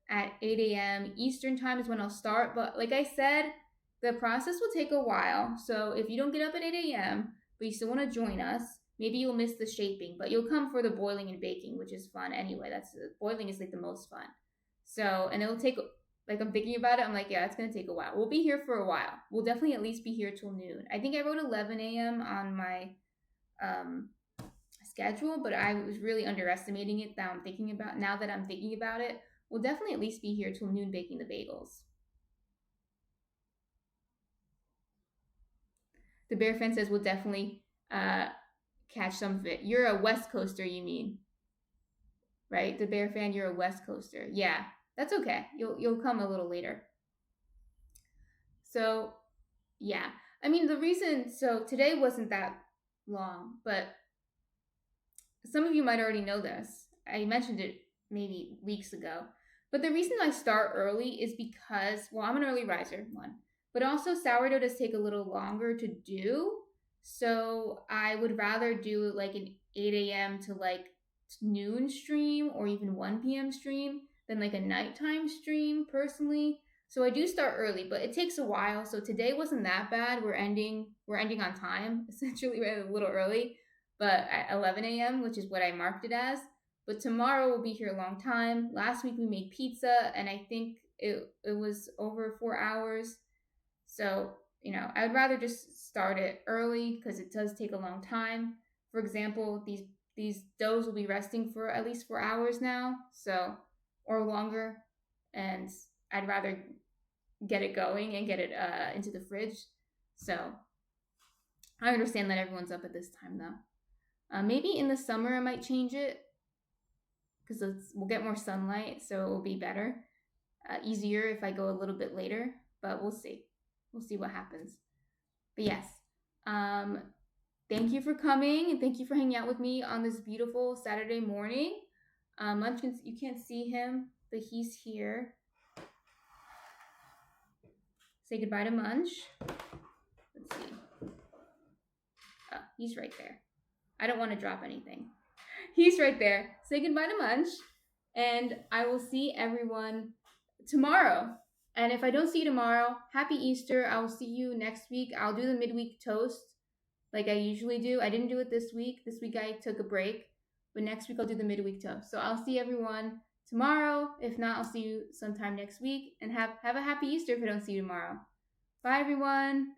at 8 a.m. Eastern time is when I'll start. But like I said, the process will take a while. So if you don't get up at 8 a.m., but you still want to join us, maybe you'll miss the shaping, but you'll come for the boiling and baking, which is fun anyway. Boiling is like the most fun. So, and it'll take, like I'm thinking about it, I'm like, yeah, it's going to take a while. We'll be here for a while. We'll definitely at least be here till noon. I think I wrote 11 a.m. on my schedule, but I was really underestimating it. Now that I'm thinking about it, we'll definitely at least be here till noon baking the bagels. The bear fan says we'll definitely catch some of it. You're a West Coaster, you mean? Right? The bear fan, you're a West Coaster. Yeah, that's okay. You'll come a little later. So, yeah. I mean, the reason, so today wasn't that long, but some of you might already know this. I mentioned it maybe weeks ago. But the reason I start early is because, well, I'm an early riser, one. But also sourdough does take a little longer to do. So I would rather do like an 8 a.m. to like noon stream or even 1 p.m. stream than like a nighttime stream personally. So I do start early, but it takes a while. So today wasn't that bad. We're ending on time, essentially. We're a little early, but at 11 a.m., which is what I marked it as. But tomorrow we'll be here a long time. Last week we made pizza, and I think it was over 4 hours. So, I would rather just start it early because it does take a long time. For example, these doughs will be resting for at least 4 hours now, or longer. And I'd rather get it going and get it into the fridge. So I understand that everyone's up at this time though. Maybe in the summer I might change it because we'll get more sunlight, so it will be better. Easier if I go a little bit later, but we'll see. We'll see what happens. But yes, thank you for coming and thank you for hanging out with me on this beautiful Saturday morning. Munchkins, you can't see him, but he's here. Say goodbye to Munch. Let's see. Oh, he's right there. I don't want to drop anything. He's right there. Say goodbye to Munch. And I will see everyone tomorrow. And if I don't see you tomorrow, happy Easter. I will see you next week. I'll do the midweek toast like I usually do. I didn't do it this week. This week I took a break. But next week I'll do the midweek toast. So I'll see everyone tomorrow. If not, I'll see you sometime next week. And have a happy Easter if I don't see you tomorrow. Bye, everyone.